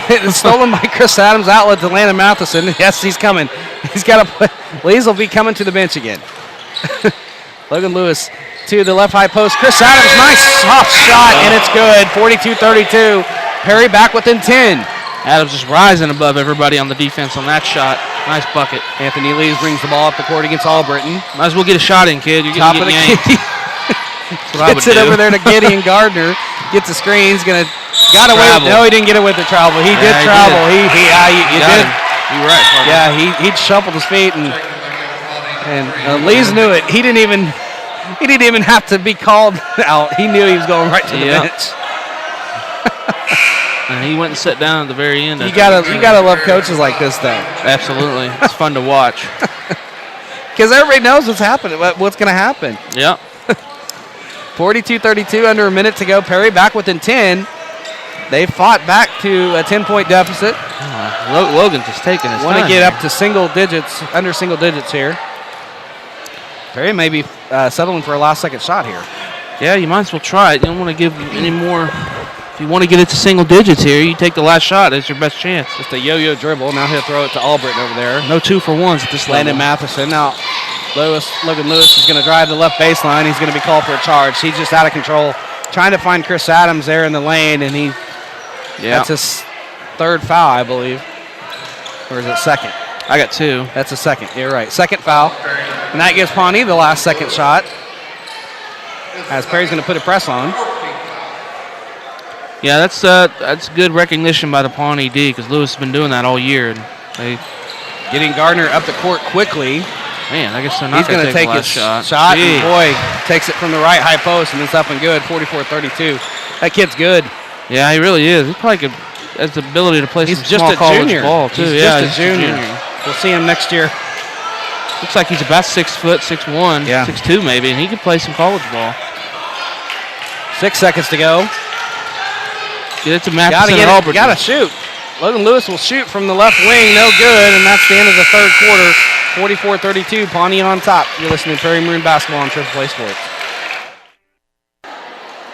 It's stolen by Chris Adams. Outlet to Landon Matheson. Yes, he's coming. He's got to put. Lee's will be coming to the bench again. Logan Lewis to the left high post. Chris Adams, nice soft shot, and it's good. 42-32. Perry back within 10. Adams just rising above everybody on the defense on that shot. Nice bucket. Anthony Lees brings the ball up the court against Albritton. Might as well get a shot in, kid. You're Top of getting the yanked. key. That's what I would Gets it do. over there to Gideon Gardner. Gets the screen. He's got away. Travel. No, he didn't get it with the travel. He did he travel. did. You Got did. him. You're right. Partner. Yeah, he shuffled his feet and Lees knew it. He didn't even have to be called out. He knew he was going right to the bench. And he went and sat down at the very end. You gotta love coaches like this, though. Absolutely. It's fun to watch. Because everybody knows what's happening, what's going to happen. Yep. 42-32, under a minute to go. Perry back within 10. They fought back to a 10-point deficit. Logan just taking his time. Want to get up to single digits, under single digits here. Perry may be settling for a last-second shot here. Yeah, you might as well try it. You don't want to give any more. If you want to get it to single digits here, you take the last shot. It's your best chance. Just a yo-yo dribble. Now he'll throw it to Albritton over there. No 2-for-1s at this level. Landon Matheson. Now Logan Lewis is going to drive the left baseline. He's going to be called for a charge. He's just out of control. Trying to find Chris Adams there in the lane, and that's his third foul, I believe. Or is it second? I got 2. That's a second. You're right. Second foul. And that gives Pawnee the last second shot. As Perry's going to put a press on. Yeah, that's good recognition by the Pawnee D, because Lewis has been doing that all year. And getting Gardner up the court quickly. Man, I guess they're not going to take his shot. And boy, takes it from the right high post, and it's up and good, 44-32. That kid's good. Yeah, he really is. He probably has the ability to play some small college ball, too. He's just a junior. We'll see him next year. Looks like he's about 6 foot, 6'1", 6'2", maybe, and he can play some college ball. 6 seconds to go. Get it to Matheson and Albritton. Got to shoot. Logan Lewis will shoot from the left wing. No good, and that's the end of the third quarter. 44-32, Pawnee on top. You're listening to Perry Maroon Basketball on Triple Play Sports.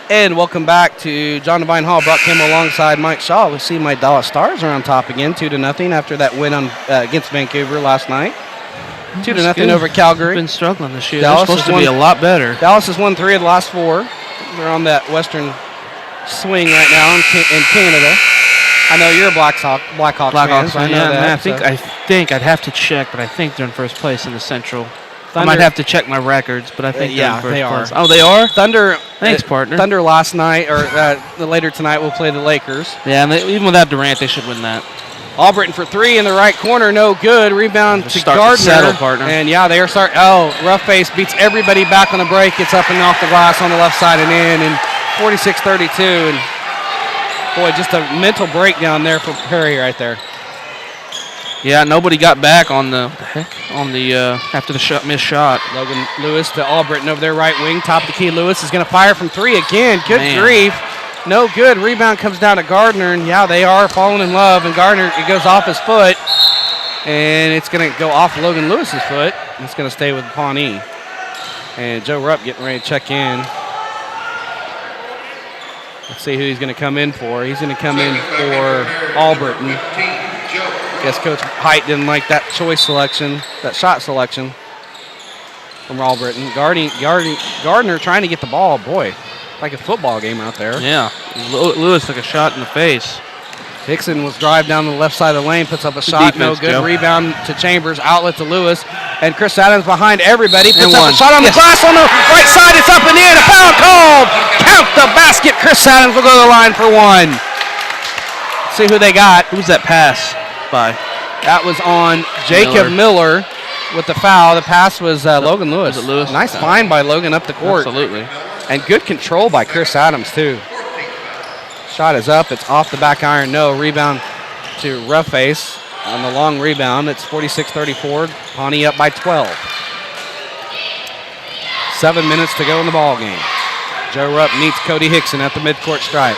And welcome back to John Devine Hall. Brock Campbell alongside Mike Shaw. We see my Dallas Stars are on top again, 2-0 after that win on against Vancouver last night. 2-0 over Calgary. Been struggling this year. Dallas They're supposed to be a lot better. Dallas has won 3 of the last 4. They're on that Western swing right now in Canada. I know you're a Blackhawks fan. So I know that. I think I'd have to check, but I think they're in first place in the Central. Thunder, I might have to check my records, but I think they're in first place. Are. Oh, they are? Thunder. Thanks, partner. Thunder last night, or later tonight, will play the Lakers. Yeah, and even without Durant, they should win that. Albritton for 3 in the right corner, no good. Rebound to Gardner. Settle, partner. And yeah, they are starting. Oh, rough face beats everybody back on the break. It's up and off the glass on the left side and in, and 46-32. And boy, just a mental breakdown there for Perry right there. Yeah, nobody got back on the after the missed shot. Logan Lewis to Albritton over there, right wing, top of the key. Lewis is going to fire from 3 again. Good grief. No good. Rebound comes down to Gardner, and yeah, they are falling in love. And Gardner, it goes off his foot, and it's going to go off Logan Lewis's foot. It's going to stay with Pawnee. And Joe Rupp getting ready to check in. Let's see who he's going to come in for. He's going to come in for Albritton. Guess Coach Height didn't like that choice selection, that shot selection from Albritton. Gardner trying to get the ball. Boy, like a football game out there. Yeah, Lewis took a shot in the face. Hickson was drive down the left side of the lane, puts up a shot, no good. Joe. Rebound to Chambers, outlet to Lewis, and Chris Adams behind everybody. Puts up a shot on the glass on the right side. It's up and in. A foul called. Count the basket. Chris Adams will go to the line for 1. Let's see who they got. Who's that pass by? That was on Jacob Miller with the foul. The pass was Logan Lewis. Was it Lewis? Nice find by Logan up the court. Absolutely. And good control by Chris Adams, too. Shot is up. It's off the back iron. No. Rebound to Roughface on the long rebound. It's 46-34. Pawnee up by 12. 7 minutes to go in the ball game. Joe Rupp meets Cody Hickson at the midcourt stripe.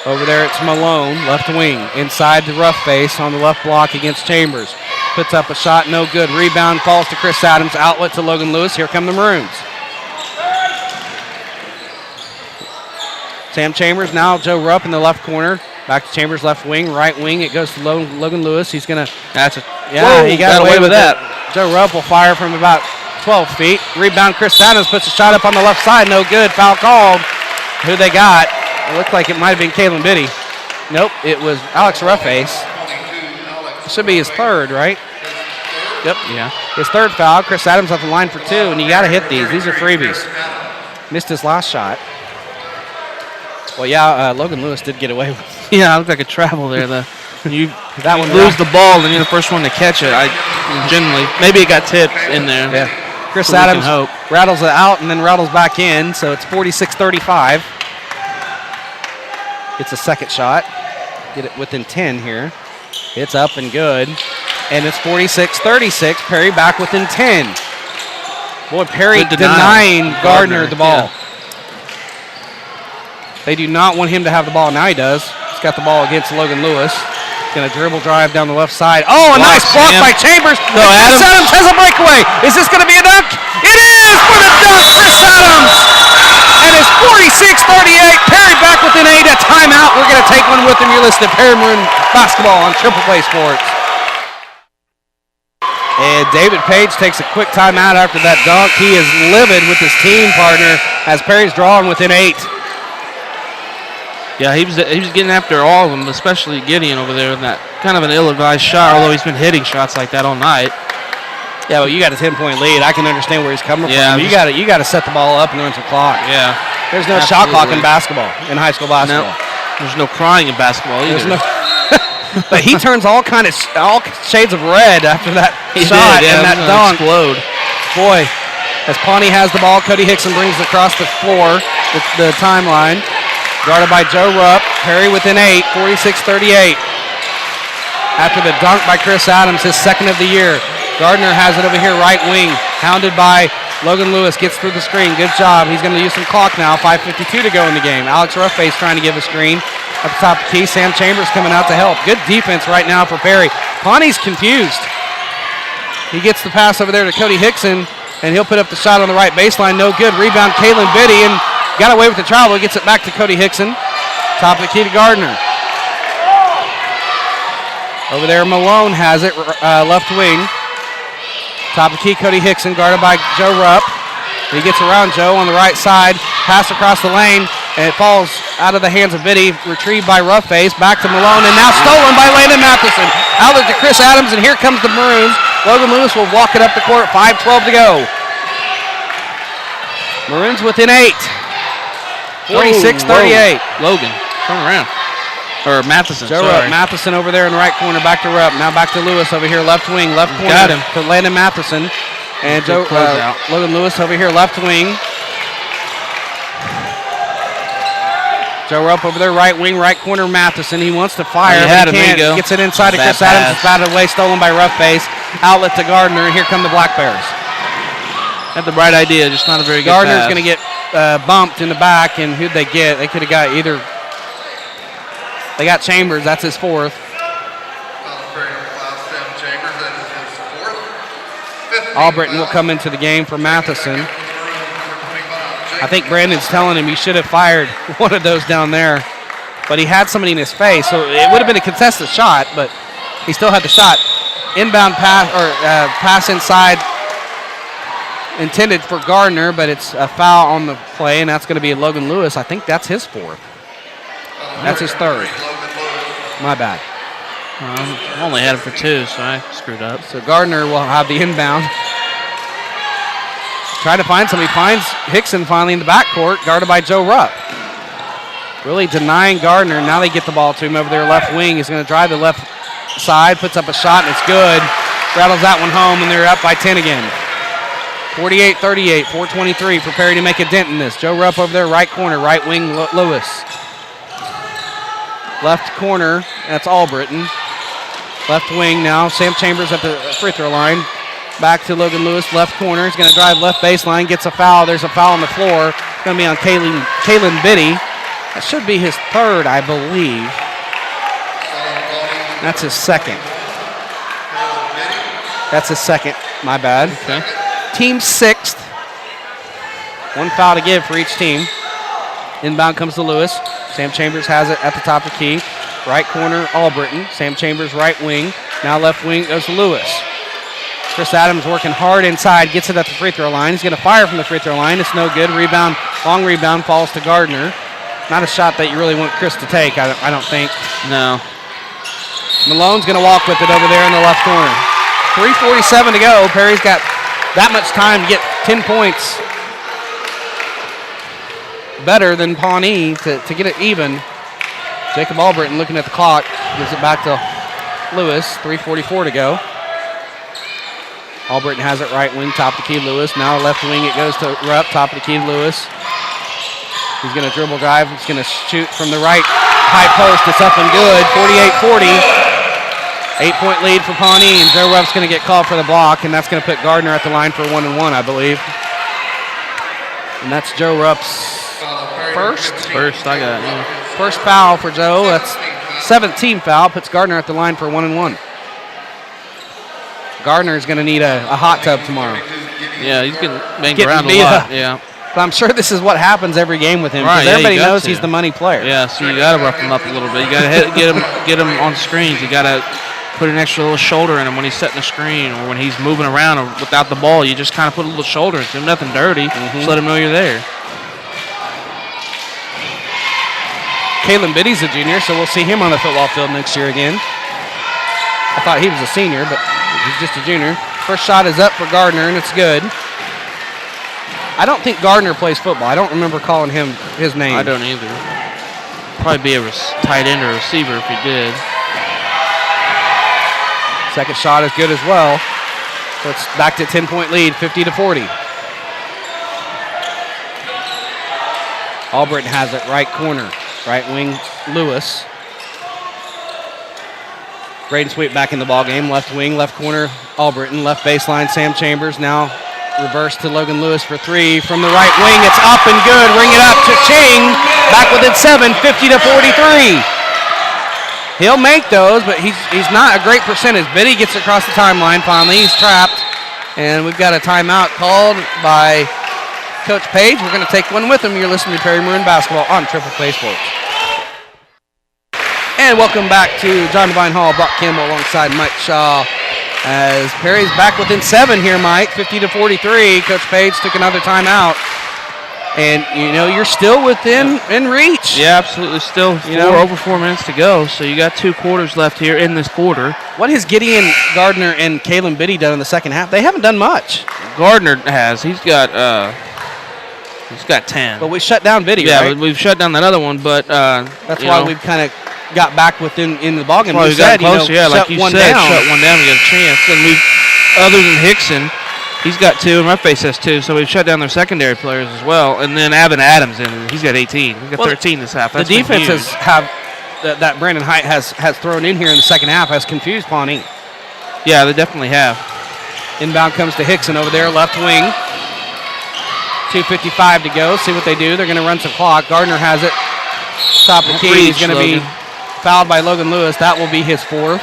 Over there it's Malone, left wing. Inside to Roughface on the left block against Chambers. Puts up a shot, no good. Rebound falls to Chris Adams. Outlet to Logan Lewis. Here come the Maroons. Sam Chambers, now Joe Rupp in the left corner. Back to Chambers, left wing, right wing. It goes to Logan Lewis. He's going to... he got away with that. Joe Rupp will fire from about 12 feet. Rebound, Chris Adams puts a shot up on the left side. No good. Foul called. Who they got? It looked like it might have been Kalen Biddy. Nope, it was Alex Roughface. Should be his third, right? Yep. Yeah. His third foul. Chris Adams off the line for 2, and you got to hit these. These are freebies. Missed his last shot. Well, yeah, Logan Lewis did get away with it. Yeah, it looked like a travel there. You that one lose the ball, and you're the first one to catch it. Generally, maybe it got tipped in there. Yeah. Chris Adams rattles it out and then rattles back in, so it's 46-35. It's a second shot. get it within 10 here. It's up and good. And it's 46-36. Perry back within 10. Boy, Perry denying Gardner the ball. Yeah. They do not want him to have the ball. Now he does. He's got the ball against Logan Lewis. Going to dribble drive down the left side. Oh, a nice block by Chambers. No, Chris Adams has a breakaway. Is this going to be a dunk? It is for the dunk, Chris Adams. And it's 46-38. Perry back within 8. A timeout. We're going to take one with him. You're listening to Perry Maroon Basketball on Triple Play Sports. And David Page takes a quick timeout after that dunk. He is livid with his team partner as Perry's drawing within 8. Yeah, he was getting after all of them, especially Gideon over there in that kind of an ill-advised shot, although he's been hitting shots like that all night. Yeah, well, you got a 10-point lead. I can understand where he's coming Yeah, from. You got to set the ball up and run some clock. Yeah. There's no shot clock in basketball, in high school basketball. No, there's no crying in basketball either. There's no. But he turns all shades of red after that shot and that dunk. Explode. Boy, as Pawnee has the ball, Cody Hickson brings it across the floor, the timeline. Guarded by Joe Rupp. Perry within 8, 46-38. After the dunk by Chris Adams, his second of the year. Gardner has it over here, right wing. Hounded by Logan Lewis. Gets through the screen. Good job. He's going to use some clock now. 5:52 to go in the game. Alex Roughface trying to give a screen. At the top of the key, Sam Chambers coming out to help. Good defense right now for Perry. Pawnee's confused. He gets the pass over there to Cody Hickson, and he'll put up the shot on the right baseline. No good. Rebound, Kalen Biddy, and got away with the travel. Gets it back to Cody Hickson. Top of the key to Gardner. Over there, Malone has it, left wing. Top of the key, Cody Hickson, guarded by Joe Rupp. He gets around Joe on the right side. Pass across the lane, and it falls out of the hands of Biddy. Retrieved by Roughface. Back to Malone, and now stolen by Landon Matheson. Outlet to Chris Adams, and here comes the Maroons. Logan Lewis will walk it up the court. 5:12 to go. Maroons within 8. 46-38. Logan, turn around. Or Matheson, Joe Rupp, Matheson over there in the right corner, back to Rupp. Now back to Lewis over here, left wing, left corner. Got him. To Landon Matheson. And Logan Lewis over here, left wing. Joe Rupp over there, right wing, right corner, Matheson. He wants to fire, but he can't. Gets it inside to Chris Adams. It's batted away, stolen by Roughface. Outlet to Gardner, and here come the Black Bears. Had the right idea, just not a very good Gardner's pass. going to get bumped in the back, and who'd they get? They could have got either. They got Chambers, that's his 4th. Albritton will come into the game for Matheson. I think Brandon's telling him he should have fired one of those down there, but he had somebody in his face, so it would have been a contested shot, but he still had the shot. Inbound pass, or pass inside, intended for Gardner, but it's a foul on the play, and that's going to be Logan Lewis. I think that's his 4th. That's his 3rd. My bad. I only had him for 2, so I screwed up. So Gardner will have the inbound. Trying to find somebody. Finds Hickson finally in the backcourt, guarded by Joe Rupp. Really denying Gardner. Now they get the ball to him over there, left wing. He's going to drive the left side, puts up a shot, and it's good. Rattles that one home, and they're up by 10 again. 48-38, 4:23 for Perry to make a dent in this. Joe Rupp over there, right corner, right wing, Lewis. Left corner, that's Albritton. Left wing now, Sam Chambers at the free throw line. Back to Logan Lewis, left corner. He's going to drive left baseline, gets a foul. There's a foul on the floor. It's going to be on Kalen Biddy. That should be his 3rd, I believe. That's his 2nd. That's his 2nd, my bad. Okay. Team 6th. 1 foul to give for each team. Inbound comes to Lewis. Sam Chambers has it at the top of the key. Right corner, Albritton. Sam Chambers, right wing. Now left wing goes to Lewis. Chris Adams working hard inside, gets it at the free throw line. He's going to fire from the free throw line. It's no good. Rebound, long rebound, falls to Gardner. Not a shot that you really want Chris to take, I don't think. No. Malone's going to walk with it over there in the left corner. 3:47 to go. Perry's got that much time to get 10 points. Better than Pawnee to get it even. Jacob Albritton looking at the clock. Gives it back to Lewis. 3:44 to go. Albritton has it right wing, top of the key, Lewis. Now left wing, it goes to Rupp, top of the key, Lewis. He's going to dribble drive. He's going to shoot from the right high post. It's up and good. 48-40. 8-point lead for Pawnee, and Joe Rupp's going to get called for the block, and that's going to put Gardner at the line for 1-1, I believe. And that's Joe Rupp's first. First, I got it. Yeah. First foul for Joe. That's 17th foul. Puts Gardner at the line for 1-1. Gardner is going to need a hot tub tomorrow. Yeah, he's getting banged around a lot. Yeah. But I'm sure this is what happens every game with him. Right, Because everybody knows to. he's the money player. Yeah, so you got to rough him up a little bit. You got to get him on screens. You got to put an extra little shoulder in him when he's setting the screen or when he's moving around or without the ball. You just kind of put a little shoulder into him. Nothing dirty. Just let him know you're there. Kalen Biddy's a junior, so we'll see him on the football field next year again. I thought he was a senior, but he's just a junior. First shot is up for Gardner, and it's good. I don't think Gardner plays football. I don't remember calling him his name. I don't either. Probably be a tight end or receiver if he did. Second shot is good as well. So it's back to 10-point lead, 50-40. Albritton has it right corner. Right wing, Lewis. Braden Sweet back in the ball game. Left wing, left corner, Albritton. Left baseline, Sam Chambers. Now reverse to Logan Lewis for three. From the right wing, it's up and good. Ring it up to Ching. Back within 7, 50-43. He'll make those, but he's not a great percentage. Biddy gets across the timeline finally. He's trapped. And we've got a timeout called by Coach Page. We're going to take one with him. You're listening to Perry Maroon Basketball on Triple Play Sports. And welcome back to John Devine Hall, Brock Campbell alongside Mike Shaw. As Perry's back within 7 here, Mike, 50-43. Coach Page took another timeout. And, you know, you're still within in reach. Yeah, absolutely. Still over 4 minutes to go. So you got 2 quarters left here in this quarter. What has Gideon Gardner and Kalen Biddy done in the second half? They haven't done much. Gardner has. He's got 10. But we shut down Biddy, yeah, right? but we've shut down that other one. But that's why we've kind of got back within in the ballgame. Well, we got closer, like you said, shut one down, we got a chance. And we've, other than Hickson, he's got 2, and Rough-Face has 2, so we've shut down their secondary players as well. And then Avin Adams he's got 18. He's got 13 this half. That's the defenses that Brandon Height has thrown in here in the second half has confused Pawnee. Yeah, they definitely have. Inbound comes to Hickson over there, left wing. 2:55 to go. See what they do. They're going to run some clock. Gardner has it. Top of the key. He's going to be fouled by Logan Lewis. That will be his 4th.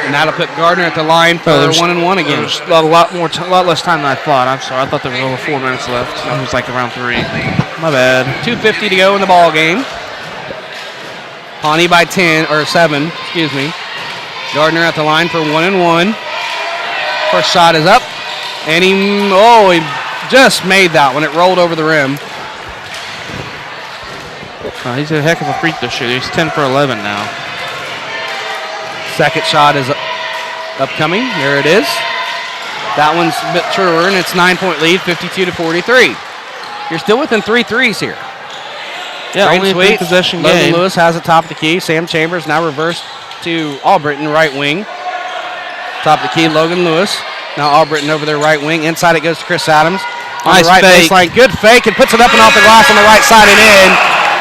And that'll put Gardner at the line for 1-1 again. There's a lot less time than I thought. I'm sorry. I thought there was over 4 minutes left. It was like around 3. My bad. 2:50 to go in the ball game. Pawnee by 7. Excuse me. Gardner at the line for 1-1. First shot is up. And he just made that one. It rolled over the rim. He's a heck of a free throw shooter. He's 10 for 11 now. Second shot is upcoming. There it is. That one's a bit truer, and it's 9-point lead, 52-43. You're still within 3 threes here. Yeah, only a 3-possession game. Logan Lewis has it top of the key. Sam Chambers now reversed to Albritton, right wing. Top of the key, Logan Lewis. Now Albritton over there, right wing. Inside it goes to Chris Adams. On nice the right fake. baseline. Good fake, and puts it up and off the glass on the right side and in.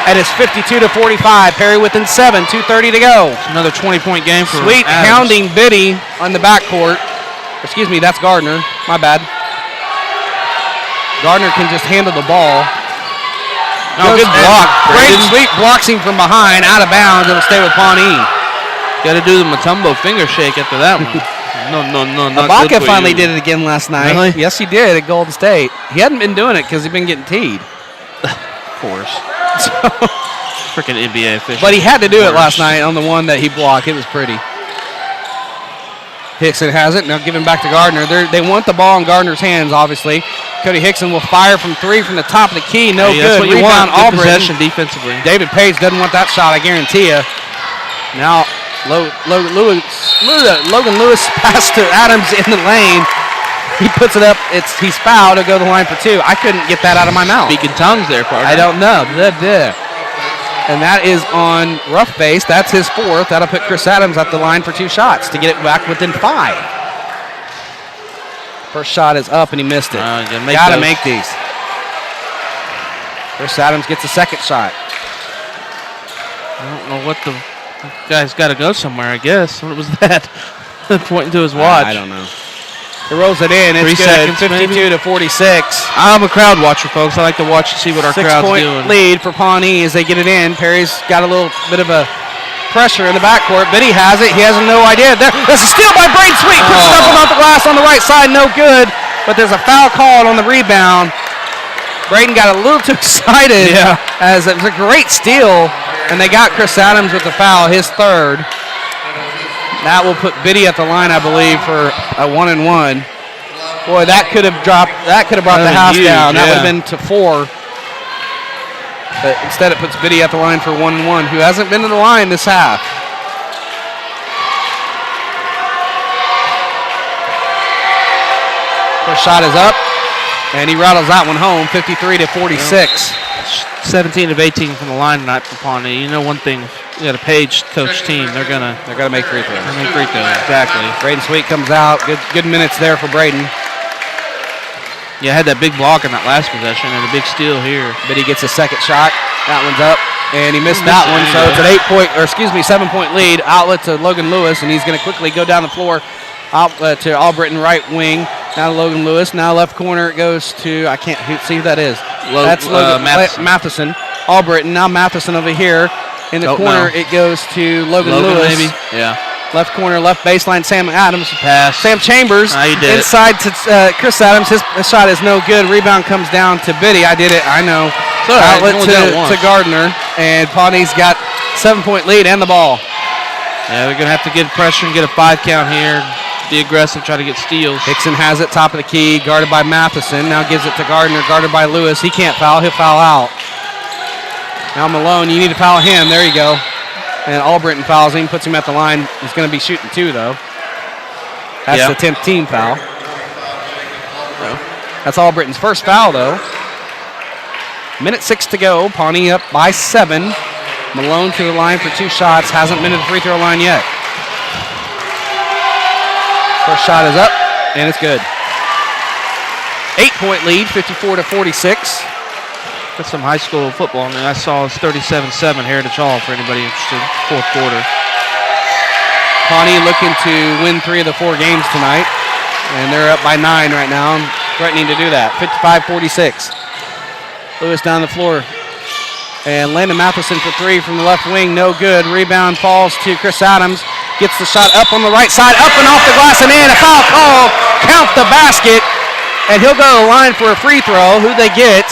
And it's 52-45. Perry within 7, 2:30 to go. It's another 20-point game for Sweet Adams. hounding Biddy on the backcourt. Excuse me, that's Gardner. My bad. Gardner can just handle the ball. No, good block. Braden Sweet blocks him from behind, out of bounds. It'll stay with Pawnee. Got to do the Matumbo finger shake after that one. No. Ibaka finally did it again last night. Really? Yes, he did at Golden State. He hadn't been doing it because he'd been getting teed. Of course. Freaking NBA official. But he had to do it last night on the one that he blocked. It was pretty. Hickson has it. Now giving back to Gardner. They want the ball in Gardner's hands, obviously. Cody Hickson will fire from 3 from the top of the key. No good. That's what you want. Rebound, Good possession defensively. David Page doesn't want that shot, I guarantee you. Now Logan Lewis passed to Adams in the lane. He puts it up. He's fouled. He'll go to the line for 2. I couldn't get that out of my mouth. Speaking tongues there, partner. I don't know. And that is on Rough-Face. That's his 4th. That'll put Chris Adams at the line for 2 shots to get it back within 5. First shot is up, and he missed it. Gotta make these. Chris Adams gets a second shot. I don't know what the guy's got to go somewhere, I guess. What was that? Pointing to his watch. I don't know. He rolls it in. It's 3 good. seconds, 52 to 46. I'm a crowd watcher, folks. I like to watch and see what our crowd's 6-point doing. lead for Pawnee as they get it in. Perry's got a little bit of a pressure in the backcourt. Biddy has it. He has no idea. There's a steal by Braden Sweet. Puts it up off the glass on the right side. No good. But there's a foul called on the rebound. Braden got a little too excited as it was a great steal. And they got Chris Adams with the foul, his third. That will put Biddy at the line, I believe, for a 1-and-1. Boy, that could have dropped. That could have brought the house down. That would have been to 4. But instead, it puts Biddy at the line for 1-and-1, who hasn't been to the line this half. First shot is up, and he rattles that one home, 53 to 46. 17 of 18 from the line tonight for Pawnee. You know one thing, you got a Page coach team. They're gonna make free throws. Make free throws. Exactly. Braden Sweet comes out. Good minutes there for Braden. Yeah, had that big block in that last possession and a big steal here. But he gets a second shot. That one's up, and he missed that one. So it's an 7-point lead. Outlet to Logan Lewis, and he's going to quickly go down the floor outlet to Albritton right wing. Now to Logan Lewis. Now left corner it goes to, I can't see who that is. That's Logan Matheson. Albritton. Now Matheson over here. In the corner it goes to Logan Lewis. Maybe. Yeah. Left corner, left baseline, Sam Adams. Pass. Sam Chambers inside to Chris Adams. His shot is no good. Rebound comes down to Biddy. I did it. I know. Outlet to Gardner. And Pawnee's got 7-point lead and the ball. Yeah, they're going to have to get pressure and get a 5 count here. Be aggressive, try to get steals. Hickson has it, top of the key, guarded by Matheson. Now gives it to Gardner, guarded by Lewis. He can't foul. He'll foul out. Now Malone, you need to foul him. There you go. And Albritton fouls him, puts him at the line. He's going to be shooting 2, though. That's the 10th team foul. That's Albritton's first foul, though. Minute 6 to go. Pawnee up by 7. Malone to the line for 2 shots. Hasn't been to the free throw line yet. First shot is up, and it's good. 8-point lead, 54 to 46. That's some high school football. I mean, I saw it's 37-7 Heritage Hall for anybody interested. 4th quarter. Pawnee looking to win 3 of the 4 games tonight, and they're up by 9 right now, threatening to do that. 55-46. Lewis down the floor, and Landon Matheson for 3 from the left wing, no good. Rebound falls to Chris Adams. Gets the shot up on the right side, up and off the glass and in. A foul call. Count the basket, and he'll go to the line for a free throw. Who they get?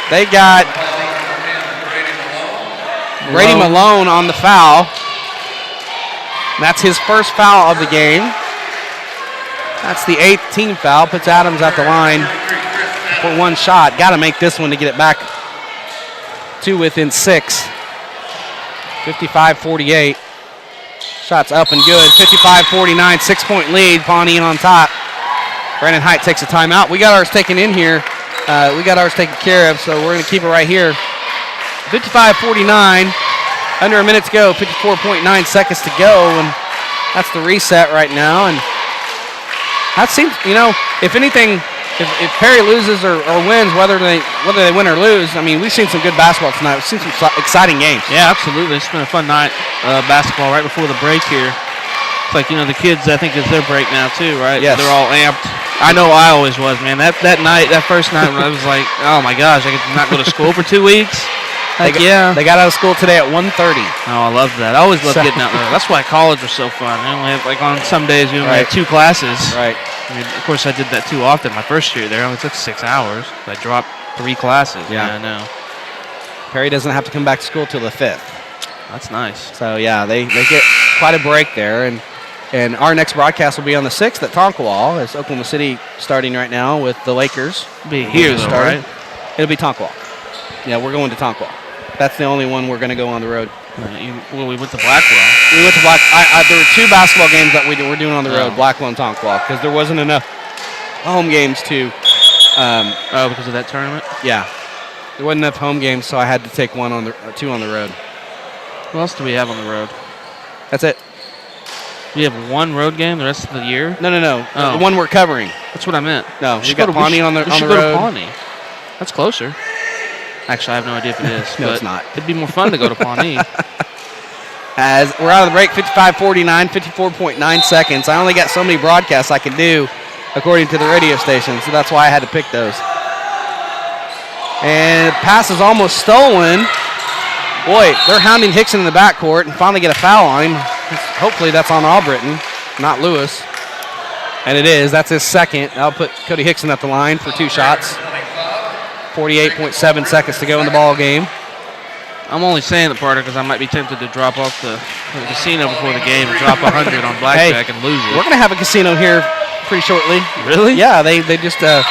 They got Brady Malone on the foul. That's his first foul of the game. That's the 8th team foul. Puts Adams at the line for 1 shot. Got to make this one to get it back to within 6. 55-48. Shots up and good. 55-49. 6-point lead. Pawnee on top. Brandon Height takes a timeout. We got ours taken in here. We got ours taken care of, so we're going to keep it right here. 55-49. Under a minute to go. 54.9 seconds to go, and that's the reset right now. And that seems, if anything, if Perry loses or wins, whether they win or lose, I mean, we've seen some good basketball tonight. We've seen some exciting games. Yeah, absolutely. It's been a fun night basketball right before the break here. It's like, the kids, I think, it's their break now too, right? Yes. They're all amped. I know I always was, man. That first night, I was like, oh my gosh, I could not go to school for 2 weeks. They got out of school today at 1:30. Oh, I love that. I always loved getting out there. That's why college was so fun. I only have, on some days, we only had 2 classes. Right. I mean, of course, I did that too often. My first year there, it only took 6 hours. I dropped 3 classes. Yeah, I know. Perry doesn't have to come back to school till the 5th. That's nice. So, yeah, they get quite a break there. And our next broadcast will be on the 6th at Tonkawa. It's Oklahoma City starting right now with the Lakers. Be here, though, right? It'll be Tonkawa. Yeah, we're going to Tonkawa. That's the only one we're going to go on the road. We went to Blackwell. We went to there were 2 basketball games that we're doing on the road, Blackwell and Tonkawa, because there wasn't enough home games to. Because of that tournament? Yeah. There wasn't enough home games, so I had to take 2 on the road. What else do we have on the road? That's it. We have 1 road game the rest of the year? No. Oh. The one we're covering. That's what I meant. No, we got Pawnee on the road. Go to Pawnee. That's closer. Actually, I have no idea if it is. No, but it's not. It'd be more fun to go to Pawnee. As we're out of the break, 55:49, 54.9 seconds. I only got so many broadcasts I can do according to the radio station, so that's why I had to pick those. And pass is almost stolen. Boy, they're hounding Hickson in the backcourt and finally get a foul on him. Hopefully that's on Albritton, not Lewis. And it is. That's his second. I'll put Cody Hickson at the line for 2 shots. 48.7 seconds to go in the ball game. I'm only saying the part because I might be tempted to drop off the casino before the game and drop 100 on blackjack and lose it. We're going to have a casino here pretty shortly. Really? Yeah, they just got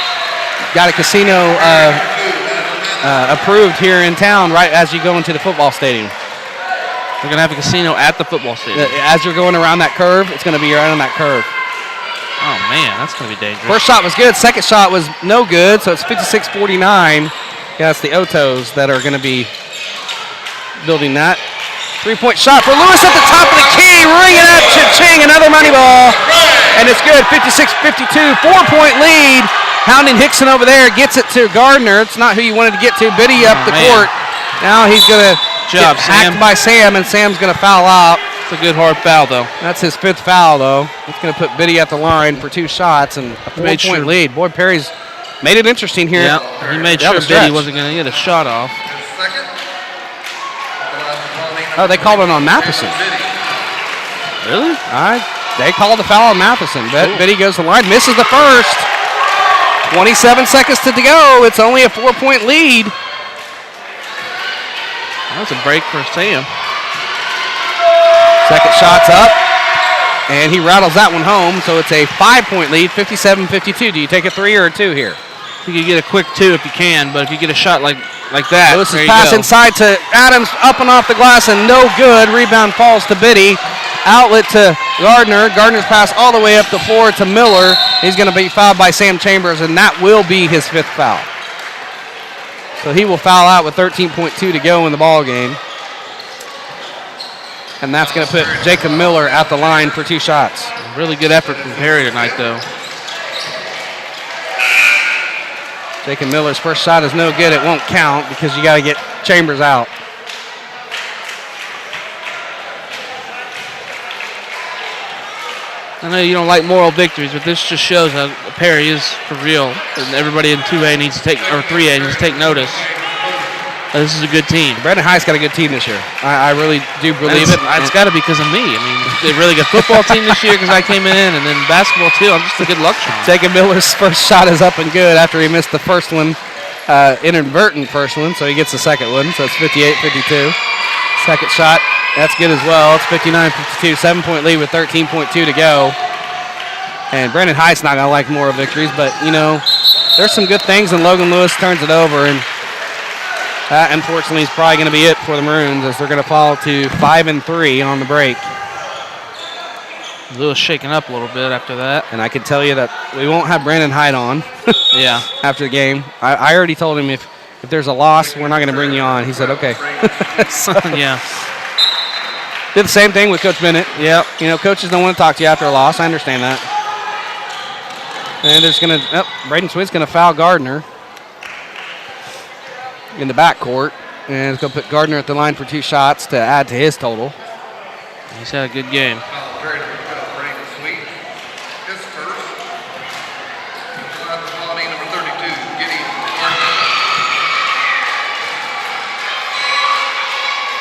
a casino approved here in town right as you go into the football stadium. We're going to have a casino at the football stadium. As you're going around that curve, it's going to be right on that curve. Oh, man, that's going to be dangerous. First shot was good. Second shot was no good, so it's 56-49. Yeah, it's the Otos that are going to be building that. 3-point shot for Lewis at the top of the key. Ring it up, cha-ching, another money ball. And it's good, 56-52, 4-point lead. Hounding Hickson over there, gets it to Gardner. It's not who you wanted to get to. Biddy up the court. Now he's going to get hacked by Sam, and Sam's going to foul out. It's a good hard foul, though. That's his 5th foul, though. It's going to put Biddy at the line for 2 shots and a 4-point lead. Boy, Perry's made it interesting here. Yeah, he made sure Biddy wasn't going to get a shot off. Oh, they called it on Matheson. Really? They called the foul on Matheson. Biddy goes to the line, misses the first. 27 seconds to go. It's only a 4-point lead. That's a break for Sam. Second shot's up, and he rattles that one home, so it's a 5-point lead, 57-52. Do you take a 3 or a 2 here? You could get a quick 2 if you can, but if you get a shot like that, Lewis's pass inside to Adams, up and off the glass, and no good. Rebound falls to Biddy. Outlet to Gardner. Gardner's pass all the way up the floor to Miller. He's going to be fouled by Sam Chambers, and that will be his 5th foul. So he will foul out with 13.2 to go in the ball game. And that's going to put Jacob Miller at the line for 2 shots. Really good effort from Perry tonight, though. Jacob Miller's first shot is no good. It won't count because you got to get Chambers out. I know you don't like moral victories, but this just shows how Perry is for real, and everybody in 2A needs to take, or 3A needs to take notice. This is a good team. Brandon High's got a good team this year. I really do believe it. It's got to be because of me. I mean, they really good football team this year because I came in, and then basketball too. I'm just a good luck charm. Jacob Miller's first shot is up and good after he missed the first one, inadvertent first one, so he gets the second one. So it's 58-52. Second shot, that's good as well. It's 59-52, 7-point lead with 13.2 to go. And Brandon High's not going to like moral victories, but, you know, there's some good things, and Logan Lewis turns it over, and that, unfortunately, is probably going to be it for the Maroons as they're going to fall to 5-3 on the break. Lewis shaking up a little bit after that. And I can tell you that we won't have Brandon Hyde on yeah. after the game. I already told him if there's a loss, we're not going to bring you on. He said, okay. So, yeah. Did the same thing with Coach Bennett. Yep. You know, coaches don't want to talk to you after a loss. I understand that. And there's going to, Braden Swit's going to foul Gardner in the backcourt. And it's going to put Gardner at the line for 2 shots to add to his total. He's had a good game.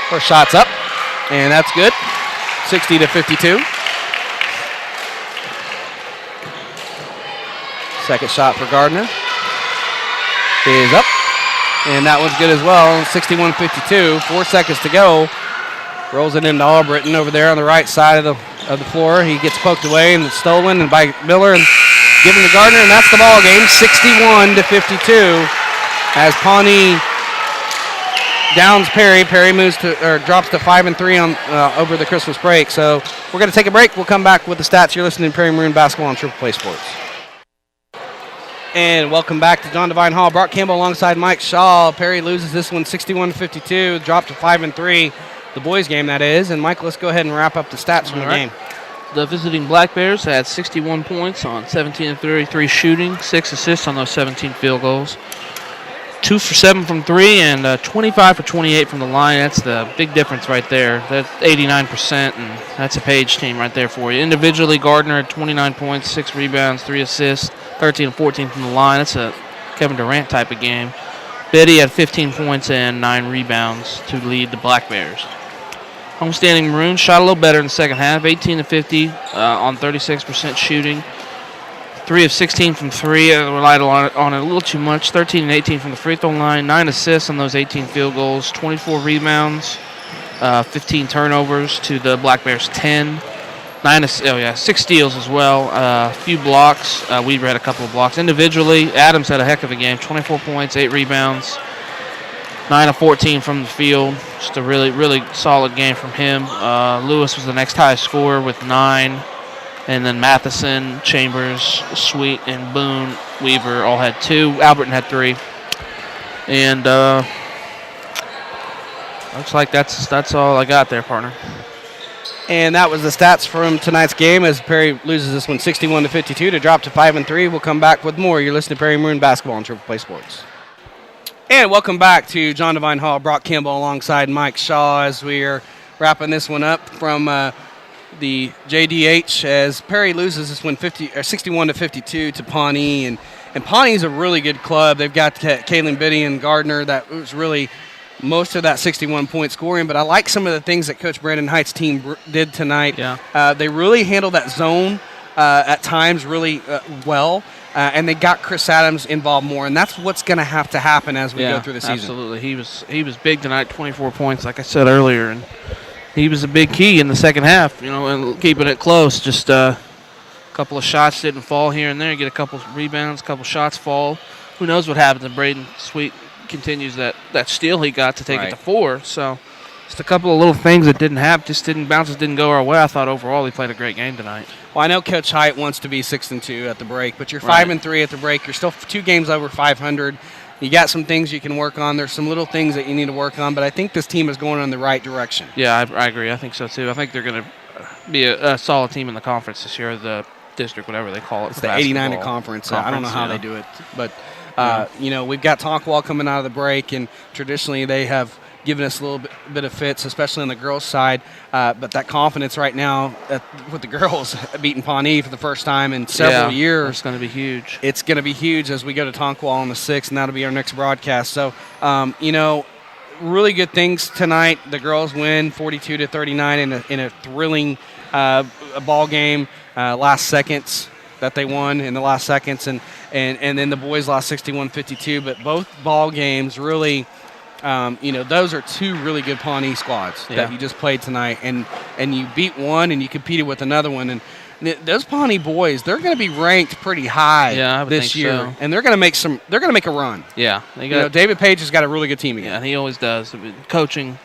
First shot's up, and that's good. 60-52. Second shot for Gardner is up, and that one's good as well. 61-52. 4 seconds to go. Rolls it into Albritton over there on the right side of the floor. He gets poked away and it's stolen and by Miller and given to Gardner, and that's the ball game. 61-52 as Pawnee downs Perry. Perry moves to or drops to 5-3 on over the Christmas break. So we're going to take a break. We'll come back with the stats. You're listening to Perry Maroon Basketball on Triple Play Sports. And welcome back to John Devine Hall. Brock Campbell alongside Mike Shaw. Perry loses this one 61-52, dropped to 5-3. The boys' game, that is. And Mike, let's go ahead and wrap up the stats from the game. The visiting Black Bears had 61 points on 17 of 33 shooting, 6 assists on those 17 field goals. 2 for 7 from 3 and 25 for 28 from the line. That's the big difference right there. That's 89%, and that's a Page team right there for you. Individually, Gardner had 29 points, 6 rebounds, 3 assists, 13 and 14 from the line. That's a Kevin Durant type of game. Biddy had 15 points and 9 rebounds to lead the Black Bears. Homestanding Maroons shot a little better in the second half, 18 to 50 on 36% shooting. 3 of 16 from 3. Relied on it a little too much. 13 and 18 from the free throw line. 9 assists on those 18 field goals. 24 rebounds. 15 turnovers to the Black Bears 10. 6 steals as well. A few blocks. Weaver had a couple of blocks. Individually, Adams had a heck of a game. 24 points, 8 rebounds. 9 of 14 from the field. Just a really, really solid game from him. Lewis was the next highest scorer with 9. And then Matheson, Chambers, Sweet, and Boone, Weaver all had 2. Alberton had 3. And looks like that's all I got there, partner. And that was the stats from tonight's game as Perry loses this one 61-52 to drop to 5-3. We'll come back with more. You're listening to Perry Maroon Basketball on Triple Play Sports. And welcome back to John Devine Hall, Brock Campbell alongside Mike Shaw as we are wrapping this one up from the JDH as Perry loses this one 61-52 to Pawnee. And Pawnee's a really good club. They've got Kaylin Biddy and Gardner. That was really most of that 61-point scoring. But I like some of the things that Coach Brandon Height's team did tonight. Yeah. They really handled that zone at times really well. And they got Chris Adams involved more, and that's what's going to have to happen as we go through the season. Absolutely. He was big tonight, 24 points, like I said earlier, and he was a big key in the second half, and keeping it close. Just a couple of shots didn't fall here and there. Get a couple rebounds, a couple shots fall. Who knows what happens if Braden Sweet continues that steal he got to take it to 4. So just a couple of little things that didn't happen, bounces didn't go our way. I thought overall he played a great game tonight. Well, I know Coach Height wants to be 6-2 at the break, but you're 5-3 at the break. You're still 2 games over 500. You got some things you can work on. There's some little things that you need to work on, but I think this team is going in the right direction. Yeah, I agree. I think so too. I think they're going to be a solid team in the conference this year, the district, whatever they call it. It's the 89 conference. I don't know how they do it, but we've got Tonkwall coming out of the break, and traditionally they have given us a little bit of fits, especially on the girls' side. But that confidence right now with the girls beating Pawnee for the first time in several years. It's going to be huge. It's going to be huge as we go to Tonkwall on the 6th, and that'll be our next broadcast. So, really good things tonight. The girls win 42-39 in a thrilling ball game. Last seconds that they won in the last seconds, and then the boys lost 61-52. But both ball games really. Those are 2 really good Pawnee squads that you just played tonight, and you beat one and you competed with another one, and those Pawnee boys, they're going to be ranked pretty high this year, and they're going to make a run. Yeah, David Page has got a really good team again. Yeah, he always does. Coaching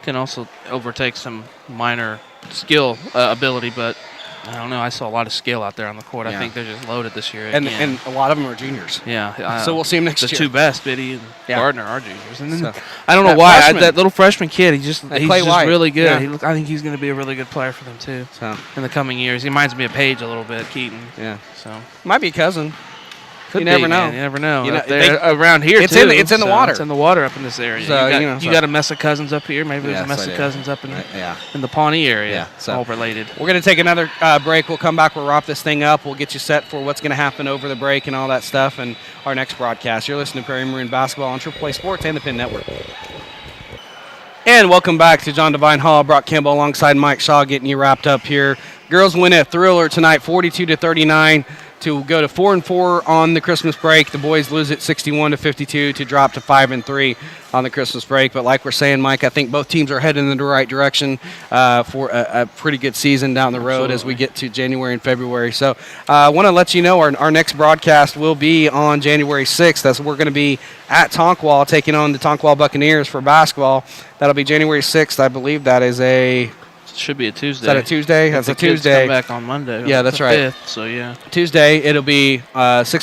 can also overtake some minor skill ability, but I don't know. I saw a lot of skill out there on the court. I think they're just loaded this year. And a lot of them are juniors. Yeah. So we'll see them next year. The 2 best, Biddy and Gardner, are juniors. And then I don't know why. That little freshman kid, he's just really good. Yeah. I think he's going to be a really good player for them, too, in the coming years. He reminds me of Paige a little bit, Keaton. Yeah. So might be a cousin. You never know. Man, you never know. Around here, it's too. It's in the water. It's in the water up in this area. So, you got a mess of cousins up here. Maybe there's a mess of cousins up in the Pawnee area. Yeah, all related. We're going to take another break. We'll come back. We'll wrap this thing up. We'll get you set for what's going to happen over the break and all that stuff and our next broadcast. You're listening to Perry Maroon Basketball on Triple Play Sports and the Penn Network. And welcome back to John Devine Hall. Brock Campbell alongside Mike Shaw getting you wrapped up here. Girls win a thriller tonight, 42-39. To go to 4-4 on the Christmas break. The boys lose it 61-52 to drop to 5-3 on the Christmas break. But like we're saying, Mike, I think both teams are heading in the right direction for a pretty good season down the road as we get to January and February. So I want to let you know our next broadcast will be on January 6th. That's we're going to be at Tonkwall taking on the Tonkwall Buccaneers for basketball. That'll be January 6th. I believe that is should be a Tuesday. Is that a Tuesday? That's a Tuesday. Come back on Monday. Yeah, that's right. 5th, so yeah. Tuesday, it'll be 6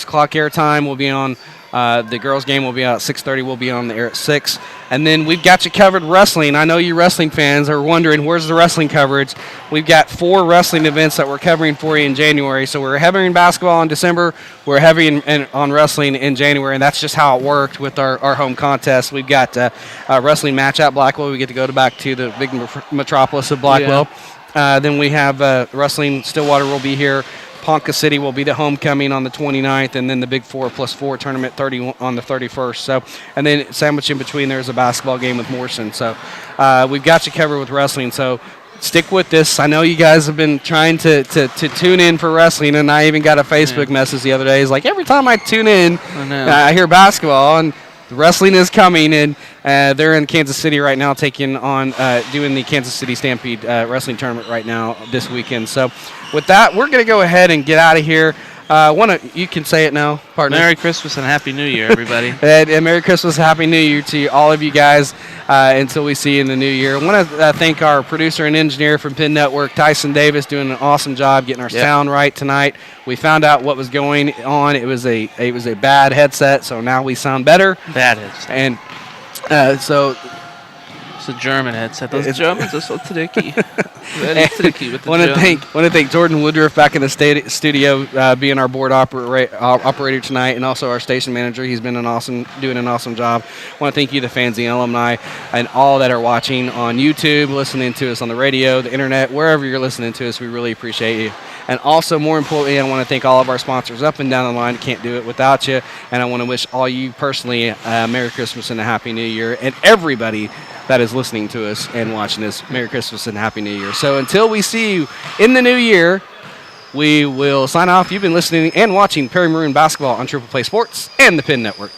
o'clock airtime. We'll be on The girls' game will be out at 6:30. We'll be on the air at 6. And then we've got you covered wrestling. I know you wrestling fans are wondering, where's the wrestling coverage? We've got 4 wrestling events that we're covering for you in January. So we're heavy in basketball in December. We're heavy on wrestling in January, and that's just how it worked with our home contest. We've got a wrestling match at Blackwell. We get to go back to the big metropolis of Blackwell. Yeah. Then we have wrestling. Stillwater will be here. Ponca City will be the homecoming on the 29th, and then the Big 4+4 tournament on the 31st. So, and then sandwiched in between, there's a basketball game with Morrison. So we've got you covered with wrestling. So stick with this. I know you guys have been trying to tune in for wrestling, and I even got a Facebook message the other day. It's like every time I tune in, I hear basketball, and the wrestling is coming, and they're in Kansas City right now taking on doing the Kansas City Stampede wrestling tournament right now this weekend. So with that, we're going to go ahead and get out of here. You can say it now, partner. Merry Christmas and Happy New Year, everybody. and Merry Christmas, Happy New Year to all of you guys until we see you in the new year. I want to thank our producer and engineer from Penn Network, Tyson Davis, doing an awesome job getting our sound right tonight. We found out what was going on. It was a bad headset, so now we sound better. Bad headset. And so it's a German headset. Those Germans are so tricky. Very tricky with the want to thank Jordan Woodruff back in the studio, being our board operator tonight, and also our station manager. He's been doing an awesome job. I want to thank you, the fans, the alumni, and all that are watching on YouTube, listening to us on the radio, the internet, wherever you're listening to us. We really appreciate you. And also, more importantly, I want to thank all of our sponsors up and down the line. Can't do it without you. And I want to wish all you personally Merry Christmas and a Happy New Year, and everybody that is listening to us and watching us, Merry Christmas and Happy New Year. So until we see you in the new year, we will sign off. You've been listening and watching Perry Maroon Basketball on Triple Play Sports and the Penn Network.